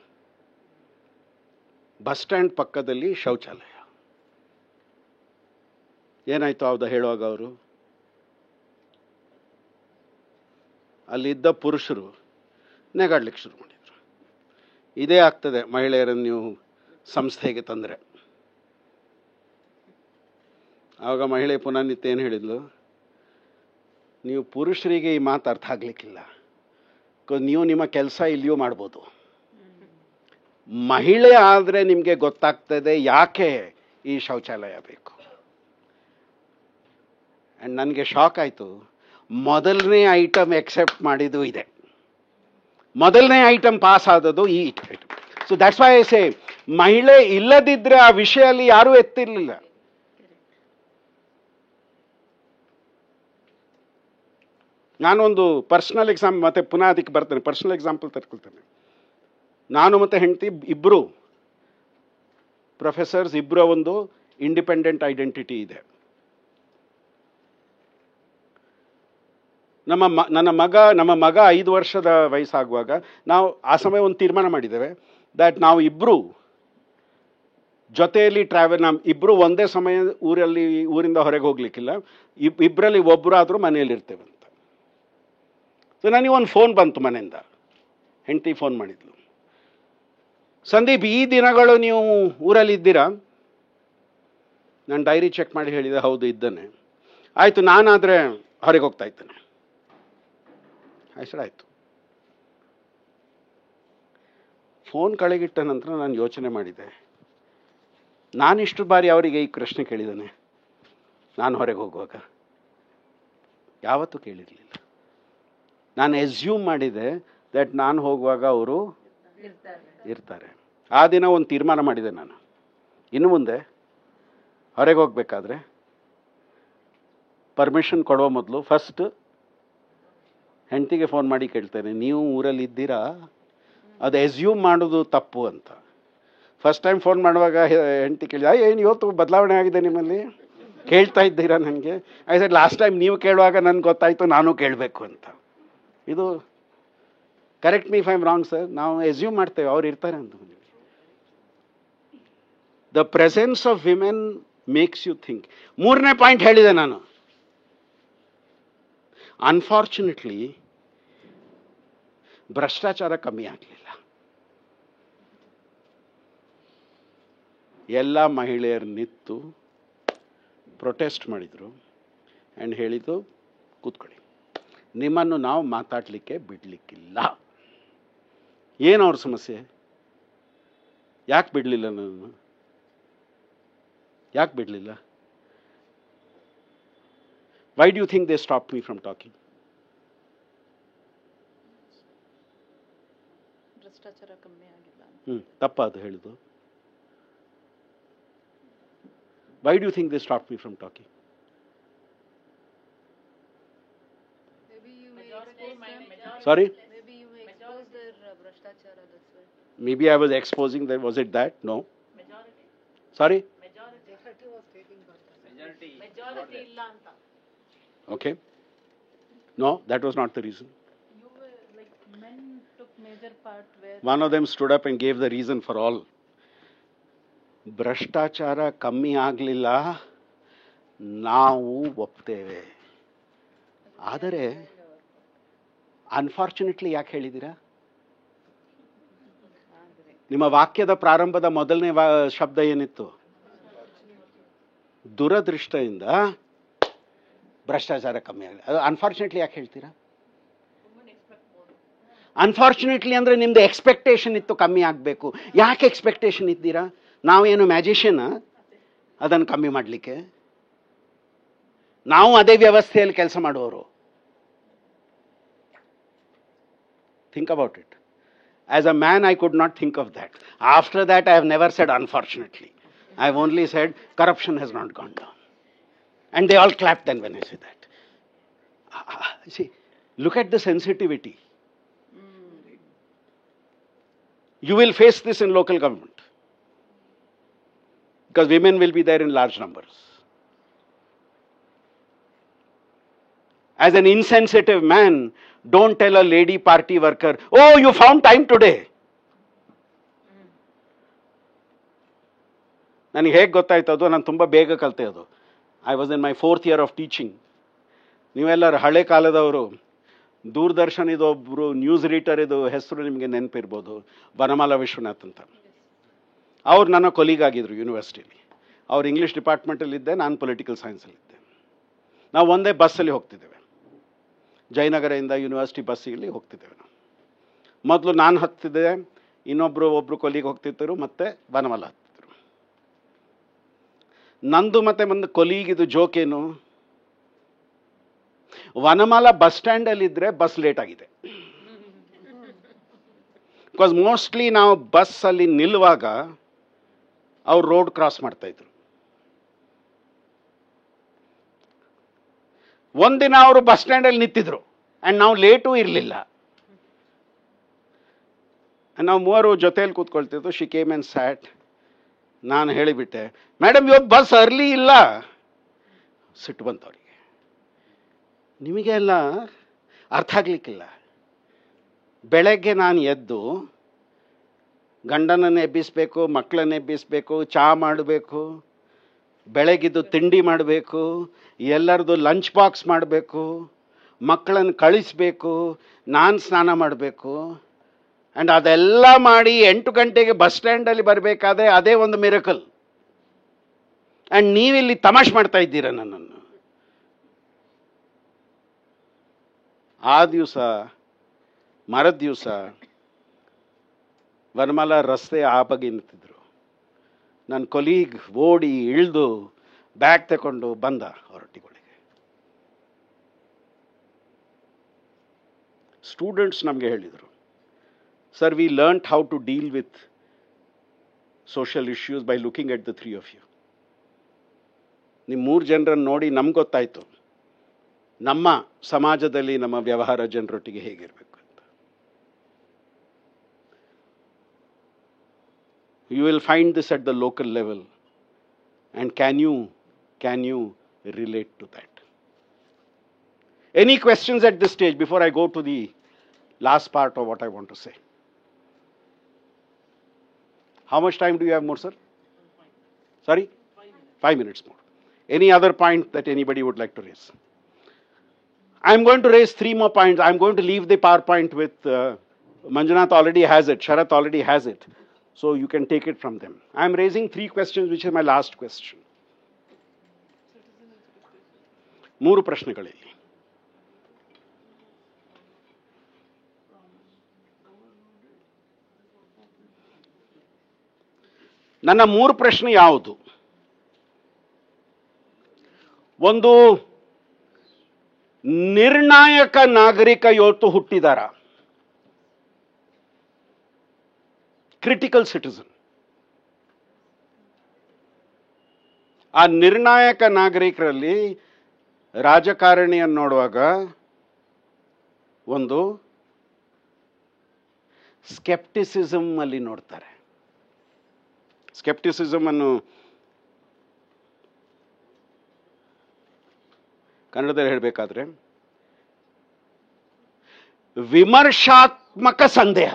ಬಸ್ ಸ್ಟ್ಯಾಂಡ್ ಪಕ್ಕದಲ್ಲಿ ಶೌಚಾಲಯ. ಏನಾಯ್ತು ಹೌದಾ ಹೇಳುವಾಗ? ಅವರು ಅಲ್ಲಿದ್ದ ಪುರುಷರು ನೆಗಾಡ್ಲಿಕ್ಕೆ ಶುರು ಮಾಡಿದರು. ಇದೇ ಆಗ್ತದೆ ಮಹಿಳೆಯರನ್ನು ನೀವು ಸಂಸ್ಥೆಗೆ ತಂದರೆ. ಆವಾಗ ಮಹಿಳೆ ಪುನಃ ನಿತ್ಯ ಏನು ಹೇಳಿದ್ಲು, ನೀವು ಪುರುಷರಿಗೆ ಈ ಮಾತು ಅರ್ಥ ಆಗ್ಲಿಕ್ಕಿಲ್ಲ, ನೀವು ನಿಮ್ಮ ಕೆಲಸ ಇಲ್ಲಿಯೂ ಮಾಡ್ಬೋದು. ಮಹಿಳೆ ಆದರೆ ನಿಮಗೆ ಗೊತ್ತಾಗ್ತದೆ ಯಾಕೆ ಈ ಶೌಚಾಲಯ ಬೇಕು. ಆ್ಯಂಡ್ ನನಗೆ ಶಾಕ್ ಆಯಿತು. ಮೊದಲನೇ ಐಟಮ್ ಎಕ್ಸೆಪ್ಟ್ ಮಾಡಿದ್ದು ಇದೆ, ಮೊದಲನೇ ಐಟಮ್ ಪಾಸ್ ಆದದ್ದು ಈ item. So that's why I say, ಮಹಿಳೆ ಇಲ್ಲದಿದ್ದರೆ ಆ ವಿಷಯಲ್ಲಿ ಯಾರೂ ಎತ್ತಿರಲಿಲ್ಲ. ನಾನೊಂದು ಪರ್ಸನಲ್ ಎಕ್ಸಾಂಪಲ್, ಮತ್ತೆ ಪುನಃ ಅದಕ್ಕೆ ಬರ್ತೇನೆ, ಪರ್ಸನಲ್ ಎಕ್ಸಾಂಪಲ್ ತರ್ಕೊಳ್ತೇನೆ. ನಾನು ಮತ್ತು ಹೆಂಡತಿ ಇಬ್ಬರು ಪ್ರೊಫೆಸರ್ಸ್, ಇಬ್ಬರ ಒಂದು ಇಂಡಿಪೆಂಡೆಂಟ್ ಐಡೆಂಟಿಟಿ ಇದೆ. ನಮ್ಮ ಮಗ 5 ವರ್ಷದ ವಯಸ್ಸಾಗುವಾಗ ನಾವು ಆ ಸಮಯ ಒಂದು ತೀರ್ಮಾನ ಮಾಡಿದ್ದೇವೆ, ದ್ಯಾಟ್ ನಾವು ಇಬ್ಬರು ಜೊತೆಯಲ್ಲಿ ಟ್ರಾವೆಲ್, ಇಬ್ಬರು ಒಂದೇ ಸಮಯ ಊರಿಂದ ಹೊರಗೆ ಹೋಗ್ಲಿಕ್ಕಿಲ್ಲ, ಇಬ್ಬರಲ್ಲಿ ಒಬ್ಬರಾದರೂ ಮನೆಯಲ್ಲಿರ್ತೇವೆ ಅಂತ. ಸೊ ನನಗೆ ಒಂದು ಫೋನ್ ಬಂತು ಮನೆಯಿಂದ, ಹೆಂಡತಿ ಫೋನ್ ಮಾಡಿದ್ಲು, ಸಂದೀಪ್ ಈ ದಿನಗಳು ನೀವು ಊರಲ್ಲಿದ್ದೀರಾ? ನಾನು ಡೈರಿ ಚೆಕ್ ಮಾಡಿ ಹೇಳಿದೆ, ಹೌದು ಇದ್ದಾನೆ. ಆಯಿತು, ನಾನಾದರೆ ಹೊರಗೆ ಹೋಗ್ತಾ ಇದ್ದೇನೆ. ಆಯ್ತು. ಫೋನ್ ಕಳೆಗಿಟ್ಟ ನಂತರ ನಾನು ಯೋಚನೆ ಮಾಡಿದೆ, ನಾನಿಷ್ಟು ಬಾರಿ ಅವರಿಗೆ ಈ ಪ್ರಶ್ನೆ ಕೇಳಿದ್ದಾನೆ ನಾನು ಹೊರಗೆ ಹೋಗುವಾಗ? ಯಾವತ್ತೂ ಕೇಳಿರಲಿಲ್ಲ. ನಾನು ಎಸ್ಯೂಮ್ ಮಾಡಿದೆ ದಟ್ ನಾನು ಹೋಗುವಾಗ ಅವರು ಇರ್ತಾರೆ. ಆ ದಿನ ಒಂದು ತೀರ್ಮಾನ ಮಾಡಿದೆ ನಾನು, ಇನ್ನು ಮುಂದೆ ಹೊರಗೆ ಹೋಗ್ಬೇಕಾದ್ರೆ ಪರ್ಮಿಷನ್ ಕೊಡೋ ಮೊದಲು ಫಸ್ಟ್ ಹೆಂಡತಿಗೆ ಫೋನ್ ಮಾಡಿ ಕೇಳ್ತೇನೆ, ನೀವು ಊರಲ್ಲಿ ಇದ್ದೀರಾ? ಅದು ಎಸ್ಯೂಮ್ ಮಾಡೋದು ತಪ್ಪು ಅಂತ. ಫಸ್ಟ್ ಟೈಮ್ ಫೋನ್ ಮಾಡುವಾಗ ಹೆಂಡತಿ ಕೇಳಿದ, ಏನು ಇವತ್ತು ಬದಲಾವಣೆ ಆಗಿದೆ ನಿಮ್ಮಲ್ಲಿ, ಕೇಳ್ತಾ ಇದ್ದೀರಾ ನನಗೆ? ಸರ್ ಲಾಸ್ಟ್ ಟೈಮ್ ನೀವು ಕೇಳುವಾಗ ನನಗೆ ಗೊತ್ತಾಯಿತು ನಾನು ಕೇಳಬೇಕು ಅಂತ. ಇದು correct me if I am wrong sir, ನಾವು ಎಸ್ಯೂಮ್ ಮಾಡ್ತೇವೆ ಅವ್ರು ಇರ್ತಾರೆ ಅಂತ. The presence of women makes you think. ಮೂರನೇ ಪಾಯಿಂಟ್ ಹೇಳಿದೆ ನಾನು, ಅನ್ಫಾರ್ಚುನೇಟ್ಲಿ ಭ್ರಷ್ಟಾಚಾರ ಕಮ್ಮಿ ಆಗಲಿಲ್ಲ. ಎಲ್ಲ ಮಹಿಳೆಯರು ನಿಂತು ಪ್ರೊಟೆಸ್ಟ್ ಮಾಡಿದರು ಆ್ಯಂಡ್ ಹೇಳಿದ್ದು, ಕೂತ್ಕೊಳ್ಳಿ, ನಿಮ್ಮನ್ನು ನಾವು ಮಾತಾಡಲಿಕ್ಕೆ ಬಿಡಲಿಕ್ಕಿಲ್ಲ. ಏನು ಅವ್ರ ಸಮಸ್ಯೆ? ಯಾಕೆ ಬಿಡಲಿಲ್ಲ? ನಾನು ಯಾಕೆ ಬಿಡಲಿಲ್ಲ? Why do you think they stop me from talking? ಭ್ರಷ್ಟಾಚಾರ ಕಮ್ಮಿ ಆಗಿಲ್ಲ. ತಪ್ಪದು ಹೇಳುದು. Why do you think they stopped me from talking? Maybe you may expose them. Sorry? Maybe you may expose their bhrashtachara, that's why. Maybe I was exposing them. Was it that? No. Majority. Sorry? Majority illa anta. Okay. No, that was not the reason. You were like men took major part where. One of them stood up and gave the reason for all. ಭ್ರಷ್ಟಾಚಾರ ಕಮ್ಮಿ ಆಗಲಿಲ್ಲ, ನಾವು ಒಪ್ತೇವೆ. ಆದರೆ unfortunately ಯಾಕೆ ಹೇಳಿದ್ದೀರಾ? ನಿಮ್ಮ ವಾಕ್ಯದ ಪ್ರಾರಂಭದ ಮೊದಲನೇ ಶಬ್ದ ಏನಿತ್ತು? ದುರದೃಷ್ಟದಿಂದ ಭ್ರಷ್ಟಾಚಾರ ಕಮ್ಮಿ ಆಗಲಿ. ಅದು ಅನ್ಫಾರ್ಚುನೇಟ್ಲಿ ಯಾಕೆ ಹೇಳ್ತೀರಾ? ಅನ್ಫಾರ್ಚುನೇಟ್ಲಿ ಅಂದರೆ ನಿಮ್ಮದು ಎಕ್ಸ್ಪೆಕ್ಟೇಷನ್ ಇತ್ತು ಕಮ್ಮಿ ಆಗಬೇಕು. ಯಾಕೆ ಎಕ್ಸ್ಪೆಕ್ಟೇಷನ್ ಇದ್ದೀರಾ? ನಾವೇನು ಮ್ಯಾಜಿಷಿಯನ್ ಅದನ್ನು ಕಮ್ಮಿ ಮಾಡಲಿಕ್ಕೆ? ನಾವು ಅದೇ ವ್ಯವಸ್ಥೆಯಲ್ಲಿ ಕೆಲಸ ಮಾಡುವವರು. Think about it. As a man I could not think of that. After that I have never said unfortunately. I have only said corruption has not gone down. And they all clap then when I say that. See, look at the sensitivity. You will face this in local government. Because women will be there in large numbers. As an insensitive man, don't tell a lady party worker, oh, you found time today. ನನಗೆ ಹೇಗೆ ಗೊತ್ತಾಯ್ತು ಅದು? ನಾನು ತುಂಬ ಬೇಗ ಕಲಿತೆ ಅದು. I was in my 4th year of teaching. ನೀವೆಲ್ಲರೂ ಹಳೆ ಕಾಲದವರು. ದೂರದರ್ಶನ್ ಇದೊಬ್ಬರು ನ್ಯೂಸ್ ರೀಡರ್, ಇದು ಹೆಸರು ನಿಮಗೆ ನೆನಪಿರ್ಬೋದು, ವನಮಾಲ ವಿಶ್ವನಾಥ್ ಅಂತ. ಅವ್ರು ನನ್ನ ಕೊಲೀಗ್ ಆಗಿದ್ರು ಯೂನಿವರ್ಸಿಟಿಲಿ. ಅವ್ರು ಇಂಗ್ಲೀಷ್ ಡಿಪಾರ್ಟ್ಮೆಂಟಲ್ಲಿದ್ದೆ, ನಾನು ಪೊಲಿಟಿಕಲ್ ಸೈನ್ಸಲ್ಲಿದ್ದೆ. ನಾವು ಒಂದೇ ಬಸ್ಸಲ್ಲಿ ಹೋಗ್ತಿದ್ದೇವೆ, ಜಯನಗರದಿಂದ ಯೂನಿವರ್ಸಿಟಿ ಬಸ್ಸಿಗೆ ಹೋಗ್ತಿದ್ದೇವೆ ನಾವು. ಮೊದಲು ನಾನು ಹತ್ತಿದ್ದೆ, ಒಬ್ಬರು ಕೊಲೀಗ್ ಹೋಗ್ತಿದ್ದರು, ಮತ್ತು ವನಮಾಲ ಹತ್ತಿದ್ರು. ನಂದು ಮತ್ತು ಒಂದು ಕೊಲೀಗಿದು ಜೋಕೇನು, ವನಮಾಲ ಬಸ್ ಸ್ಟ್ಯಾಂಡಲ್ಲಿದ್ದರೆ ಬಸ್ ಲೇಟ್ ಆಗಿದೆ. ಬಿಕಾಸ್ ಮೋಸ್ಟ್ಲಿ ನಾವು ಬಸ್ಸಲ್ಲಿ ನಿಲ್ಲುವಾಗ ಅವ್ರು ರೋಡ್ ಕ್ರಾಸ್ ಮಾಡ್ತಾಯಿದ್ರು. ಒಂದಿನ ಅವರು ಬಸ್ ಸ್ಟ್ಯಾಂಡಲ್ಲಿ ನಿಂತಿದ್ರು ಆ್ಯಂಡ್ ನಾವು ಲೇಟೂ ಇರಲಿಲ್ಲ. ನಾವು ಮೂವರು ಜೊತೆಯಲ್ಲಿ ಕೂತ್ಕೊಳ್ತಿದ್ದು. She came and sat. ನಾನು ಹೇಳಿಬಿಟ್ಟೆ, ಮೇಡಮ್ ಇವತ್ತು ಬಸ್ ಅರ್ಲಿ ಇಲ್ಲ. ಸಿಟ್ಟು ಬಂತು ಅವರಿಗೆ. ನಿಮಗೆ ಎಲ್ಲ ಅರ್ಥ ಆಗಲಿಕ್ಕಿಲ್ಲ. ಬೆಳಗ್ಗೆ ನಾನು ಎದ್ದು ಗಂಡನನ್ನು ಎಬ್ಬಿಸಬೇಕು, ಮಕ್ಕಳನ್ನು ಎಬ್ಬಿಸಬೇಕು, ಚಹಾ ಮಾಡಬೇಕು, ಬೆಳಗಿದ್ದು ತಿಂಡಿ ಮಾಡಬೇಕು, ಎಲ್ಲರದು ಲಂಚ್ ಬಾಕ್ಸ್ ಮಾಡಬೇಕು, ಮಕ್ಕಳನ್ನು ಕಳಿಸ್ಬೇಕು, ನಾನು ಸ್ನಾನ ಮಾಡಬೇಕು, ಆ್ಯಂಡ್ ಅದೆಲ್ಲ ಮಾಡಿ 8 ಗಂಟೆಗೆ ಬಸ್ ಸ್ಟ್ಯಾಂಡಲ್ಲಿ ಬರಬೇಕಾದ್ರೆ ಅದೇ ಒಂದು ಮಿರಕಲ್. ಆ್ಯಂಡ್ ನೀವಿಲ್ಲಿ ತಮಾಷೆ ಮಾಡ್ತಾ ಇದ್ದೀರ ನನ್ನನ್ನು. ಆ ದಿವಸ ಮರದ ದಿವಸ ವನಮಾಲ ರಸ್ತೆ ಆ ಬಗ್ಗೆ ನಿಂತಿದ್ರು. ನನ್ನ ಕೊಲೀಗ್ ಓಡಿ ಇಳಿದು ಬ್ಯಾಗ್ ತಗೊಂಡು ಬಂದ ಹೊರಟಿಗಳಿಗೆ. ಸ್ಟೂಡೆಂಟ್ಸ್ ನಮಗೆ ಹೇಳಿದರು, sir, we learned how to deal with social issues by looking at the 3 of you. ನಿಮ್ಮ 3 ಜನರನ್ನು ನೋಡಿ ನಮ್ಗೆ ಗೊತ್ತಾಯಿತು ನಮ್ಮ ಸಮಾಜದಲ್ಲಿ ನಮ್ಮ ವ್ಯವಹಾರ ಜನರೊಟ್ಟಿಗೆ ಹೇಗಿರಬೇಕು ಅಂತ. You will find this at the local level, and can you relate to that? Any questions at this stage before I go to the last part of what I want to say? How much time do you have more, sir? Sorry? 5 minutes more. Any other point that anybody would like to raise? I'm going to raise 3 more points. I'm going to leave the PowerPoint with Manjunath already has it, Sharath already has it. So you can take it from them. I'm raising 3 questions, which is my last question. 3 ಪ್ರಶ್ನೆಗಳಿಲ್ಲಿ. ನನ್ನ 3 ಪ್ರಶ್ನೆ ಯಾವುದು? ಒಂದು, ನಿರ್ಣಾಯಕ ನಾಗರಿಕ ಇವತ್ತು ಹುಟ್ಟಿದಾರ, critical citizen. ಆ ನಿರ್ಣಾಯಕ ನಾಗರಿಕರಲ್ಲಿ ರಾಜಕಾರಣಿಯನ್ನು ನೋಡುವಾಗ ಒಂದು ಸ್ಕೆಪ್ಟಿಸಿಸಮ್ ಅಲ್ಲಿ ನೋಡ್ತಾರೆ. ಸ್ಕೆಪ್ಟಿಸಿಸಮ್ ಅನ್ನು ಕನ್ನಡದಲ್ಲಿ ಹೇಳಬೇಕಾದ್ರೆ ವಿಮರ್ಶಾತ್ಮಕ ಸಂದೇಹ.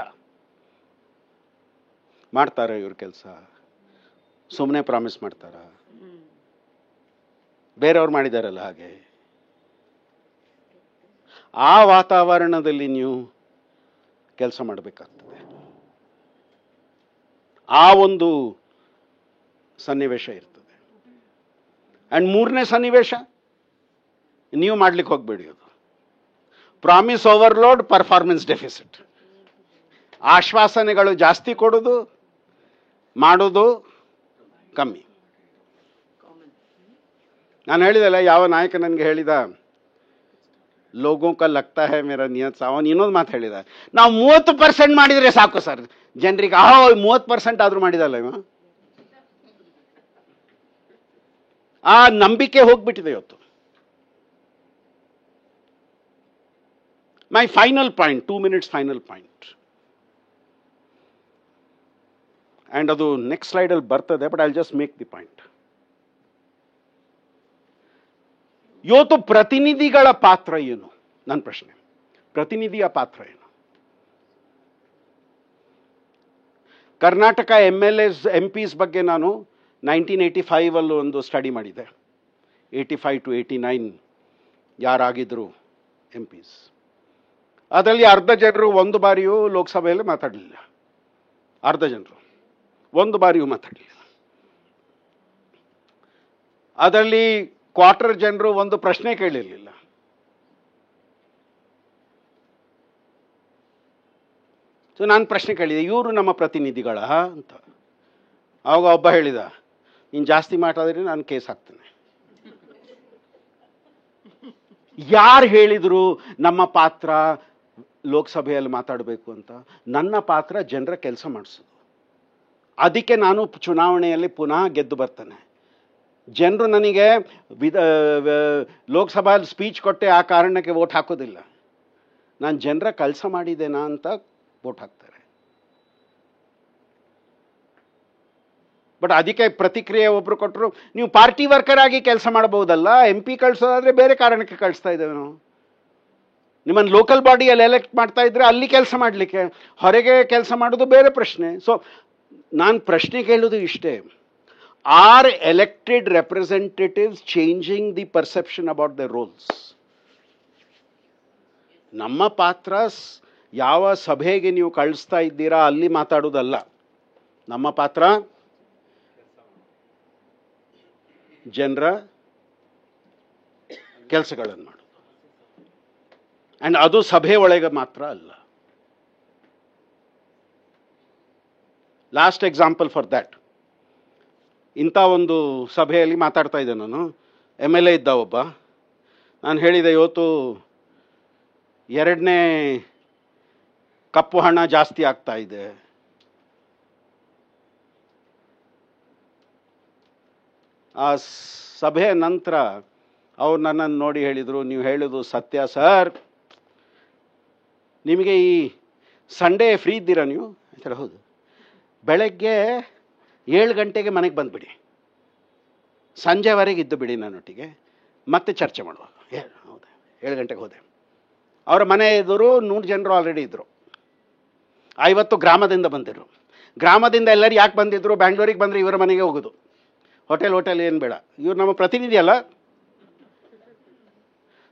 ಮಾಡ್ತಾರ ಇವ್ರ ಕೆಲಸ? ಸುಮ್ಮನೆ ಪ್ರಾಮಿಸ್ ಮಾಡ್ತಾರ? ಬೇರೆಯವ್ರು ಮಾಡಿದಾರಲ್ಲ ಹಾಗೆ. ಆ ವಾತಾವರಣದಲ್ಲಿ ನೀವು ಕೆಲಸ ಮಾಡಬೇಕಾಗ್ತದೆ. ಆ ಒಂದು ಸನ್ನಿವೇಶ ಇರ್ತದೆ. ಆ್ಯಂಡ್ 3ನೇ ಸನ್ನಿವೇಶ, ನೀವು ಮಾಡ್ಲಿಕ್ಕೆ ಹೋಗ್ಬೇಡಿ. ಅದು ಪ್ರಾಮಿಸ್ ಓವರ್ಲೋಡ್, ಪರ್ಫಾರ್ಮೆನ್ಸ್ ಡೆಫಿಸಿಟ್. ಆಶ್ವಾಸನೆಗಳು ಜಾಸ್ತಿ ಕೊಡೋದು, ಮಾಡೋದು ಕಮ್ಮಿ. ನಾನು ಹೇಳಿದಲ್ಲ, ಯಾವ ನಾಯಕ ನನಗೆ ಹೇಳಿದ, ಲೋಗೋ ಕ ಲಗ್ತಾ ಹೈ ಮೇರಾ ನಿಯತ್ ಸಾವ್. ಅವನು ಇನ್ನೊಂದು ಮಾತು ಹೇಳಿದ, ನಾವು 30% ಮಾಡಿದರೆ ಸಾಕು ಸರ್ ಜನರಿಗೆ. 30% ಆದ್ರೂ ಮಾಡಿದಲ್ಲ ಇವ. ಆ ನಂಬಿಕೆ ಹೋಗ್ಬಿಟ್ಟಿದೆ ಇವತ್ತು. ಮೈ final point, 2 minutes final point, and ಅದು ನೆಕ್ಸ್ಟ್ ಸ್ಲೈಡಲ್ಲಿ ಬರ್ತದೆ, but I just make the point. ಇವತ್ತು ಪ್ರತಿನಿಧಿಗಳ ಪಾತ್ರ ಏನು? ನನ್ನ ಪ್ರಶ್ನೆ, ಪ್ರತಿನಿಧಿಯ ಪಾತ್ರ ಏನು? ಕರ್ನಾಟಕ MLAs MPs ಬಗ್ಗೆ ನಾನು 1985 ಅಲ್ಲೂ ಒಂದು ಸ್ಟಡಿ ಮಾಡಿದೆ. 85 to 89 ಯಾರಾಗಿದ್ರು MPs. ಅದರಲ್ಲಿ ಅರ್ಧ ಜನರು ಒಂದು ಬಾರಿಯೂ ಲೋಕಸಭೆಯಲ್ಲಿ ಮಾತಾಡಲಿಲ್ಲ. ಅರ್ಧ ಜನರು ಒಂದು ಬಾರಿಯೂ ಮಾತಾಡಲಿಲ್ಲ. ಅದರಲ್ಲಿ ಕ್ವಾರ್ಟರ್ ಜನರು ಒಂದು ಪ್ರಶ್ನೆ ಕೇಳಿರಲಿಲ್ಲ. ಸೊ ನಾನು ಪ್ರಶ್ನೆ ಕೇಳಿದೆ, ಇವರು ನಮ್ಮ ಪ್ರತಿನಿಧಿಗಳ ಅಂತ. ಆವಾಗ ಒಬ್ಬ ಹೇಳಿದ, ನೀನು ಜಾಸ್ತಿ ಮಾತಾಡಿದ್ರೆ ನಾನು ಕೇಸ್ ಹಾಕ್ತೇನೆ. ಯಾರು ಹೇಳಿದ್ರು ನಮ್ಮ ಪಾತ್ರ ಲೋಕಸಭೆಯಲ್ಲಿ ಮಾತಾಡಬೇಕು ಅಂತ? ನನ್ನ ಪಾತ್ರ ಜನರ ಕೆಲಸ ಮಾಡಿಸೋದು. ಅದಕ್ಕೆ ನಾನು ಚುನಾವಣೆಯಲ್ಲಿ ಪುನಃ ಗೆದ್ದು ಬರ್ತೇನೆ. ಜನರು ನನಗೆ ಲೋಕಸಭೆಯಲ್ಲಿ ಸ್ಪೀಚ್ ಕೊಟ್ಟೆ ಆ ಕಾರಣಕ್ಕೆ ವೋಟ್ ಹಾಕೋದಿಲ್ಲ. ನಾನು ಜನರ ಕೆಲಸ ಮಾಡಿದ್ದೇನಾ ಅಂತ ವೋಟ್ ಹಾಕ್ತಾರೆ. ಬಟ್ ಅದಕ್ಕೆ ಪ್ರತಿಕ್ರಿಯೆ ಒಬ್ರು ಕೊಟ್ಟರು, ನೀವು ಪಾರ್ಟಿ ವರ್ಕರ್ ಆಗಿ ಕೆಲಸ ಮಾಡಬಹುದಲ್ಲ, MP ಕಳಿಸೋದಾದ್ರೆ ಬೇರೆ ಕಾರಣಕ್ಕೆ ಕಳಿಸ್ತಾ ಇದ್ದೇವೆ ನಾವು. ನಿಮ್ಮನ್ನು ಲೋಕಲ್ ಬಾಡಿಯಲ್ಲಿ ಎಲೆಕ್ಟ್ ಮಾಡ್ತಾ ಇದ್ರೆ ಅಲ್ಲಿ ಕೆಲಸ ಮಾಡಲಿಕ್ಕೆ, ಹೊರಗೆ ಕೆಲಸ ಮಾಡೋದು ಬೇರೆ ಪ್ರಶ್ನೆ. ಸೊ ನಾನು ಪ್ರಶ್ನೆ ಕೇಳೋದು ಇಷ್ಟೇ, are elected representatives changing the perception about the roles? ನಮ್ಮ ಪಾತ್ರ ಯಾವ ಸಭೆಗೆ ನೀವು ಕಳಿಸ್ತಾ ಇದ್ದೀರಾ ಅಲ್ಲಿ ಮಾತಾಡೋದಲ್ಲ. ನಮ್ಮ ಪಾತ್ರ ಜನರ ಕೆಲಸಗಳನ್ನು ಮಾಡೋದು. ಆ್ಯಂಡ್ ಅದು ಸಭೆ ಒಳಗೆ ಮಾತ್ರ ಅಲ್ಲ. ಲಾಸ್ಟ್ ಎಕ್ಸಾಂಪಲ್ ಫಾರ್ ದ್ಯಾಟ್, ಇಂಥ ಒಂದು ಸಭೆಯಲ್ಲಿ ಮಾತಾಡ್ತಾ ಇದ್ದೆ ನಾನು. MLA ಇದ್ದ ಒಬ್ಬ. ನಾನು ಹೇಳಿದೆ, ಇವತ್ತು 2ನೇ ಕಪ್ಪು ಹಣ ಜಾಸ್ತಿ ಆಗ್ತಾ ಇದೆ. ಆ ಸಭೆಯ ನಂತರ ಅವ್ರು ನನ್ನನ್ನು ನೋಡಿ ಹೇಳಿದರು, ನೀವು ಹೇಳೋದು ಸತ್ಯ ಸರ್, ನಿಮಗೆ ಈ ಸಂಡೇ ಫ್ರೀ ಇದ್ದೀರಾ ನೀವು? ಅಂತಾರೆ, ಹೌದು. ಬೆಳಗ್ಗೆ 7 ಗಂಟೆಗೆ ಮನೆಗೆ ಬಂದುಬಿಡಿ, ಸಂಜೆವರೆಗೆ ಇದ್ದು ಬಿಡಿ ನನ್ನೊಟ್ಟಿಗೆ, ಮತ್ತೆ ಚರ್ಚೆ ಮಾಡುವಾಗ. ಹೌದಾ, 7 ಗಂಟೆಗೆ ಹೋದೆ. ಅವರ ಮನೆ ಎದುರು 100 ಜನರು ಆಲ್ರೆಡಿ ಇದ್ದರು. 50 ಗ್ರಾಮದಿಂದ ಬಂದಿರು. ಗ್ರಾಮದಿಂದ ಎಲ್ಲರೂ ಯಾಕೆ ಬಂದಿದ್ರು? ಬ್ಯಾಂಗ್ಳೂರಿಗೆ ಬಂದರೆ ಇವರ ಮನೆಗೆ ಹೋಗೋದು. ಹೋಟೆಲ್ ಏನು ಬೇಡ, ಇವ್ರು ನಮ್ಮ ಪ್ರತಿನಿಧಿ ಅಲ್ಲ.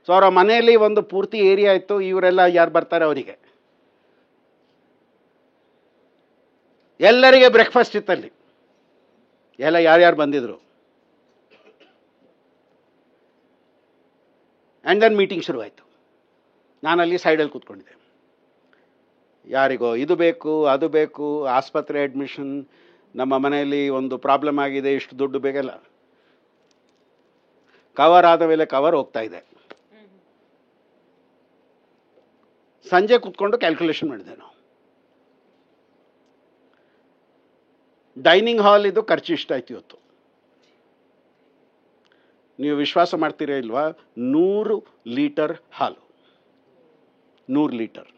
ಸೊ ಅವರ ಮನೆಯಲ್ಲಿ ಒಂದು ಪೂರ್ತಿ ಏರಿಯಾ ಇತ್ತು. ಇವರೆಲ್ಲ ಯಾರು ಬರ್ತಾರೆ ಅವರಿಗೆ ಎಲ್ಲರಿಗೆ ಬ್ರೇಕ್ಫಾಸ್ಟ್ ಇತ್ತಲ್ಲಿ. ಎಲ್ಲ ಯಾರ್ಯಾರು ಬಂದಿದ್ರು. ಆ್ಯಂಡ್ ದೆನ್ ಮೀಟಿಂಗ್ ಶುರುವಾಯಿತು. ನಾನಲ್ಲಿ ಸೈಡಲ್ಲಿ ಕೂತ್ಕೊಂಡಿದ್ದೆ. ಯಾರಿಗೋ ಇದು ಬೇಕು, ಅದು ಬೇಕು, ಆಸ್ಪತ್ರೆ ಅಡ್ಮಿಷನ್, ನಮ್ಮ ಮನೆಯಲ್ಲಿ ಒಂದು ಪ್ರಾಬ್ಲಮ್ ಆಗಿದೆ, ಇಷ್ಟು ದುಡ್ಡು ಬೇಕಲ್ಲ. ಕವರ್ ಆದ ಮೇಲೆ ಕವರ್ ಹೋಗ್ತಾ ಇದೆ. ಸಂಜೆ ಕೂತ್ಕೊಂಡು ಕ್ಯಾಲ್ಕುಲೇಷನ್ ಮಾಡಿದೆ ನಾವು. ಡೈನಿಂಗ್ ಹಾಲ್ ಇದು ಖರ್ಚು ಇಷ್ಟಾಯ್ತು ಇವತ್ತು. ನೀವು ವಿಶ್ವಾಸ ಮಾಡ್ತೀರಾ ಇಲ್ವಾ? 100 ಲೀಟರ್ ಹಾಲು, 100 ಲೀಟರ್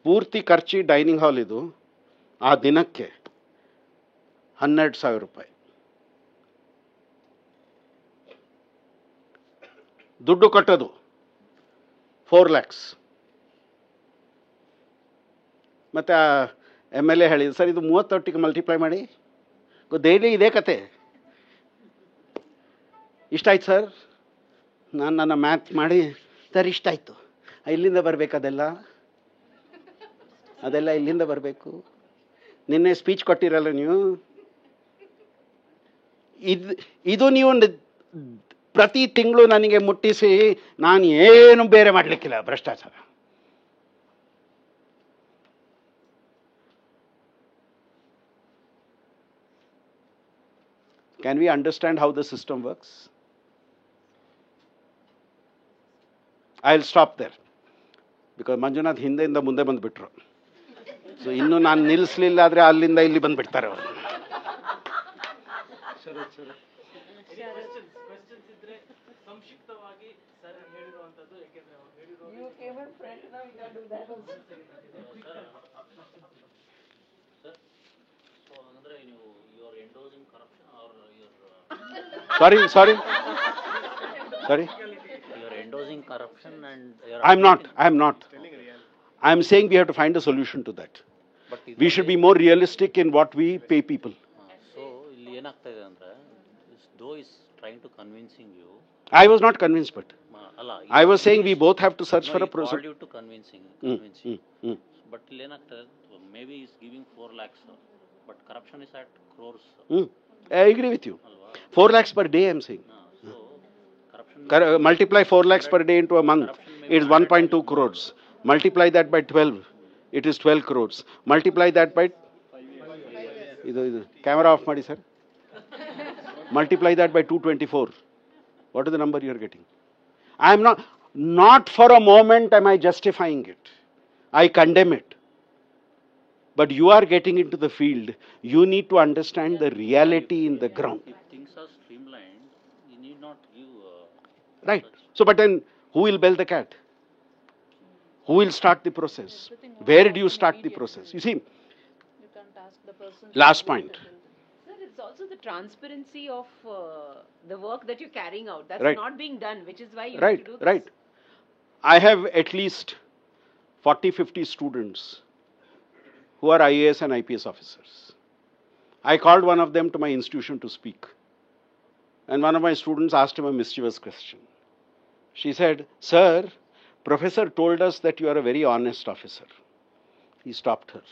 ಪೂರ್ತಿ ಖರ್ಚು ಡೈನಿಂಗ್ ಹಾಲ್ ಇದು. ಆ ದಿನಕ್ಕೆ 12,000 ರೂಪಾಯಿ ದುಡ್ಡು ಕಟ್ಟೋದು. 4 lakhs. ಮತ್ತು MLA ಹೇಳಿದ್ರು, ಸರ್ ಇದು 38ಗೆ ಮಲ್ಟಿಪ್ಲೈ ಮಾಡಿ, ಡೈಲಿ ಇದೇ ಕತೆ. ಇಷ್ಟಾಯ್ತು ಸರ್. ನಾನು ನನ್ನ ಮ್ಯಾಥ್ ಮಾಡಿ, ಸರ್ ಇಷ್ಟಾಯಿತು. ಇಲ್ಲಿಂದ ಬರಬೇಕು, ಅದೆಲ್ಲ ಇಲ್ಲಿಂದ ಬರಬೇಕು. ನಿನ್ನೆ ಸ್ಪೀಚ್ ಕೊಟ್ಟಿರಲ್ಲ ನೀವು, ಇದು ನೀವು ಪ್ರತಿ ತಿಂಗಳು ನನಗೆ ಮುಟ್ಟಿಸಿ, ನಾನು ಏನು ಬೇರೆ ಮಾಡಲಿಕ್ಕಿಲ್ಲ. ಭ್ರಷ್ಟಾಚಾರ. Can we understand how the system works? I will stop there because Manjunath ಹಿಂದೆಯಿಂದ ಮುಂದೆ ಬಂದುಬಿಟ್ರು. ಸೊ ಇನ್ನು ನಾನು ನಿಲ್ಲಿಸಲಿಲ್ಲ ಆದರೆ ಅಲ್ಲಿಂದ ಇಲ್ಲಿ ಬಂದುಬಿಡ್ತಾರೆ ಅವರು. Sorry. You're endorsing corruption and you're I am not. I am saying we have to find a solution to that. But We should be more realistic in what we pay people. so ಇಲ್ಲಿ ಏನಾಗ್ತಾ ಇದೆ ಅಂದ್ರೆ, though is trying to convincing you, I was not convinced, but ಅಲ್ಲ, I was saying we both have to search for a process. called you to convincing. But ಇಲ್ಲಿ ಏನಾಗ್ತದೆ, maybe is giving 4 lakhs, but corruption is at crores. I agree with you. 4 lakhs per day, I am saying. So corruption Multiply 4 lakhs per day into a month, it is 1.2 crores. Multiply that by 12, it is 12 crores. Multiply that by ಇದು camera off ಮಾಡಿ sir. Multiply that by 224. What is the number you are getting? I am not for a moment am I justifying it. I condemn it. But you are getting into the field. You need to understand the reality in the ground. if things are streamlined, you need not give Right. So, but then who will bell the cat? Who will start the process? Where do you start the process? You see, You can't ask the person. last point. Sir, it's also the transparency of the work that you're carrying out. That's Right. not being done, which is why you Right, need to do this. right. I have at least 40-50 students who are IAS and IPS officers. I called one of them to my institution to speak. And one of my students asked him a mischievous question. She said, "Sir, Professor told us that you are a very honest officer." He stopped her.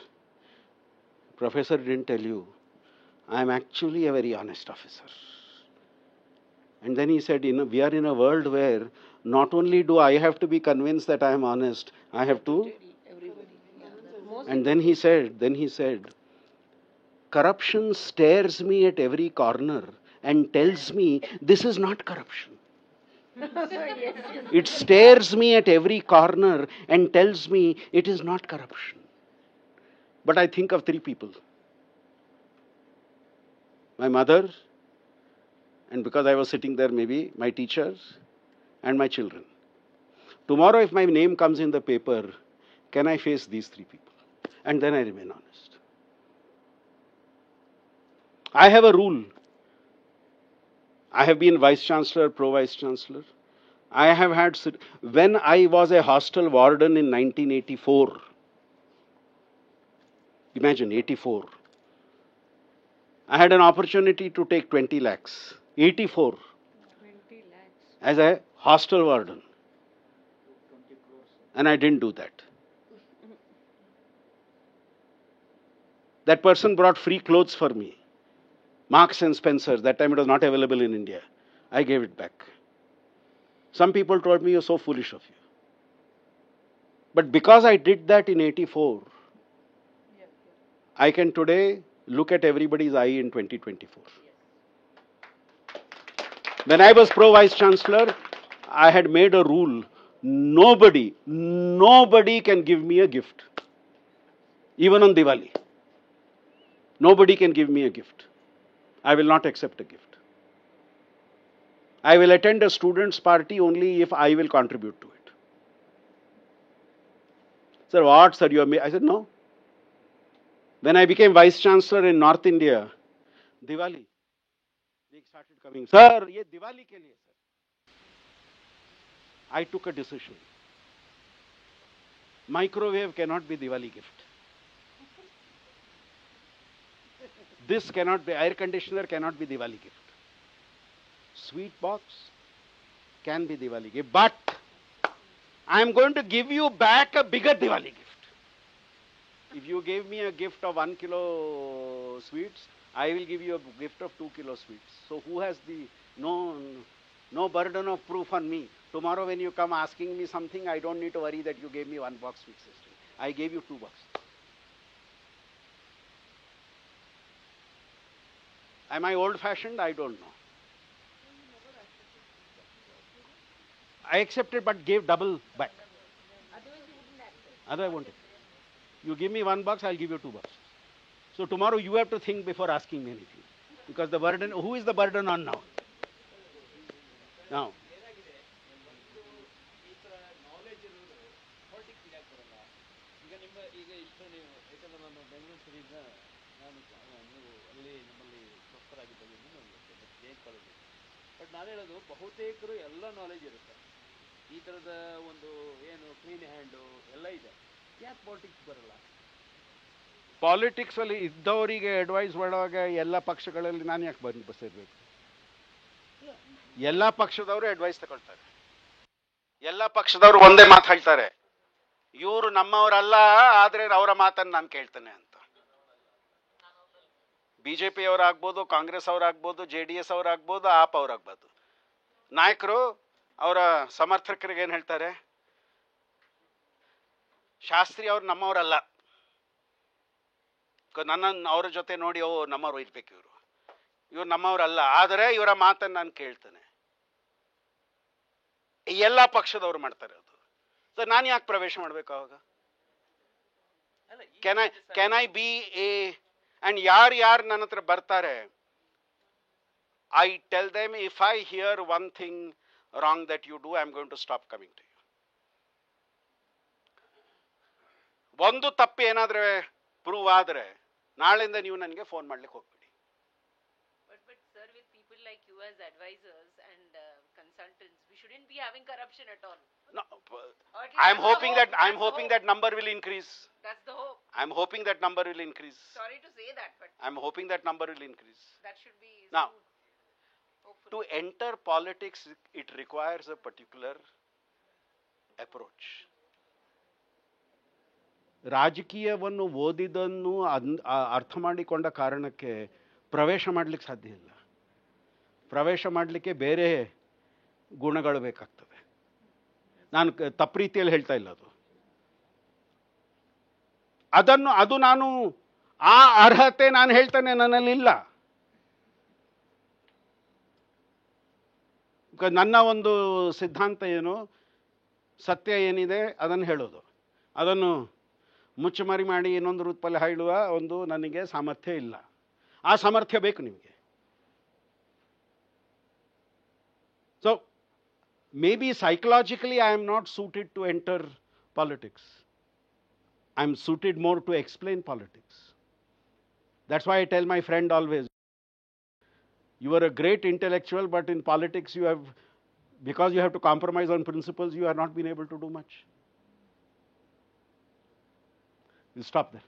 "Professor didn't tell you. I am actually a very honest officer." And then he said, "We are in a world where not only do I have to be convinced that I am honest, I have to..." And then he said, "Corruption stares me at every corner and tells me this is not corruption. It stares me at every corner and tells me it is not corruption." But I think of three people: my mother, and because I was sitting there, maybe my teachers and my children. Tomorrow, if my name comes in the paper, can I face these three people? And then I remain honest. I have a rule. I have been vice chancellor, pro vice chancellor. I have had, when I was a hostel warden in 1984, imagine 84, I had an opportunity to take 20 lakhs. 84. 20 lakhs. As a hostel warden. And I didn't do that. That person brought free clothes for me. Marks and Spencer. That time it was not available in India. I gave it back. Some people told me, "You're so foolish of you." But because I did that in 84, I can today look at everybody's eye in 2024. When I was pro vice chancellor, I had made a rule: nobody can give me a gift. Even on Diwali. Nobody can give me a gift. I will not accept a gift. I will attend a student's party only if I will contribute to it. Sir, what, sir? I said, no. When I became vice chancellor in North India, Diwali, they started coming. "Sir, ye Diwali ke liye, sir." I took a decision. Microwave cannot be Diwali gift. This cannot be, air conditioner cannot be Diwali gift. Sweet box can be Diwali gift. But I am going to give you back a bigger Diwali gift. If you gave me a gift of 1 kilo sweets, I will give you a gift of 2 kilo sweets. So who has no burden of proof on me? Tomorrow when you come asking me something, I don't need to worry that you gave me 1 box sweet system. I gave you 2 boxes. Am I old-fashioned? I don't know. I accepted but gave double back. Otherwise I won't. You give me 1 box, I'll give you 2 boxes. So tomorrow you have to think before asking me anything. Because the burden, who is the burden on now? Now. ಈಗ ಇಷ್ಟು ನೀವು ಯಾಕಂದ್ರೆ ನಾನು ಬೆಂಗಳೂರು ಸಿಟಿಯಿಂದ ನೀವು ಅಲ್ಲಿ ನಮ್ಮಲ್ಲಿ ಪ್ರೊಫೆಸರಾಗಿದ್ದಾಗ ನನಗೆ Jain college. But ನಾನು ಹೇಳೋದು ಬಹುತೇಕರು ಎಲ್ಲ ನಾಲೆಜ್ ಇರುತ್ತೆ. ಈ ಥರದ ಒಂದು ಏನು ಕ್ಲೀನ್ ಹ್ಯಾಂಡು ಎಲ್ಲ ಇದೆ. ಯಾಕೆ ಪಾಲಿಟಿಕ್ಸ್ ಬರಲ್ಲ? ಪಾಲಿಟಿಕ್ಸ್ ಅಲ್ಲಿ ಇದ್ದವರಿಗೆ ಅಡ್ವೈಸ್ ಮಾಡುವಾಗ ಎಲ್ಲ ಪಕ್ಷಗಳಲ್ಲಿ ನಾನು ಯಾಕೆ ಬಸ್ಸಿರ್ಬೇಕು? ಎಲ್ಲ ಪಕ್ಷದವರು ಅಡ್ವೈಸ್ ತಗೊಳ್ತಾರೆ. ಎಲ್ಲ ಪಕ್ಷದವರು ಒಂದೇ ಮಾತು ಹೇಳ್ತಾರೆ: ಇವರು ನಮ್ಮವರಲ್ಲ, ಆದ್ರೆ ಅವರ ಮಾತನ್ನು ನಾನು ಕೇಳ್ತೇನೆ ಅಂತ. ಬಿಜೆಪಿ ಅವರಾಗ್ಬೋದು, ಕಾಂಗ್ರೆಸ್ ಅವರಾಗ್ಬೋದು, JDS ಅವರಾಗ್ಬೋದು, ಆಪ್ ಅವರಾಗ್ಬೋದು. ನಾಯಕರು ಅವರ ಸಮರ್ಥಕರಿಗೆ ಏನು ಹೇಳ್ತಾರೆ? ಶಾಸ್ತ್ರಿ ಅವ್ರು ನಮ್ಮವರಲ್ಲ, ನನ್ನನ್ನು ಅವರ ಜೊತೆ ನೋಡಿ ನಮ್ಮವ್ರು ಇರ್ಬೇಕು, ಇವ್ರು ನಮ್ಮವರಲ್ಲ, ಆದರೆ ಇವರ ಮಾತನ್ನು ನಾನು ಕೇಳ್ತೇನೆ. ಎಲ್ಲ ಪಕ್ಷದವ್ರು ಮಾಡ್ತಾರೆ ಅದು. ಸೊ ನಾನು ಯಾಕೆ ಪ್ರವೇಶ ಮಾಡಬೇಕು ಅವಾಗ? Can I be a and ಯಾರು ನನ್ನ ಹತ್ರ ಬರ್ತಾರೆ, I tell them, if I hear one thing wrong that you do, I am going to stop coming to you. ಒಂದು ತಪ್ಪು ಏನಾದ್ರೆ ಪ್ರೂವ್ ಆದ್ರೆ ನಾಳೆಯಿಂದ ನೀವು ನನಗೆ ಫೋನ್ ಮಾಡ್ಲಿಕ್ಕೆ ಹೋಗ್ಬೇಡಿ. But sir, with people like you as advisors and consultants, we shouldn't be having corruption at all. No, Or at least I am that's the hoping hope. that That's the hope. that number will increase. That's the hope. I am hoping that number will increase. Sorry to say that, but I am hoping that number will increase. that should be Now, hopefully. To enter politics, it requires a particular approach. ರಾಜಕೀಯವನ್ನು ಓದಿದನ್ನು ಅರ್ಥ ಮಾಡಿಕೊಂಡ ಕಾರಣಕ್ಕೆ ಪ್ರವೇಶ ಮಾಡಲಿಕ್ಕೆ ಸಾಧ್ಯ ಇಲ್ಲ. ಪ್ರವೇಶ ಮಾಡಲಿಕ್ಕೆ ಬೇರೆ ಗುಣಗಳು ಬೇಕಾಗ್ತವೆ. ನಾನು ತಪ್ಪು ರೀತಿಯಲ್ಲಿ ಹೇಳ್ತಾ ಇಲ್ಲ ಅದು ನಾನು ಆ ಅರ್ಹತೆ ನಾನು ಹೇಳ್ತಾನೆ ನನ್ನಲ್ಲಿಲ್ಲ. ನನ್ನ ಒಂದು ಸಿದ್ಧಾಂತ ಏನು, ಸತ್ಯ ಏನಿದೆ ಅದನ್ನು ಹೇಳೋದು, ಅದನ್ನು ಮುಚ್ಚುಮರಿ ಮಾಡಿ ಇನ್ನೊಂದು ರೂಪದಲ್ಲಿ ಹೇಳುವ ಒಂದು ನನಗೆ ಸಾಮರ್ಥ್ಯ ಇಲ್ಲ. ಆ ಸಾಮರ್ಥ್ಯ ಬೇಕು ನಿಮಗೆ. So maybe psychologically I am not suited to enter politics. I am suited more to explain politics. That's why I tell my friend always, you are a great intellectual, but in politics you have, because you have to compromise on principles, you have not been able to do much. We'll stop there.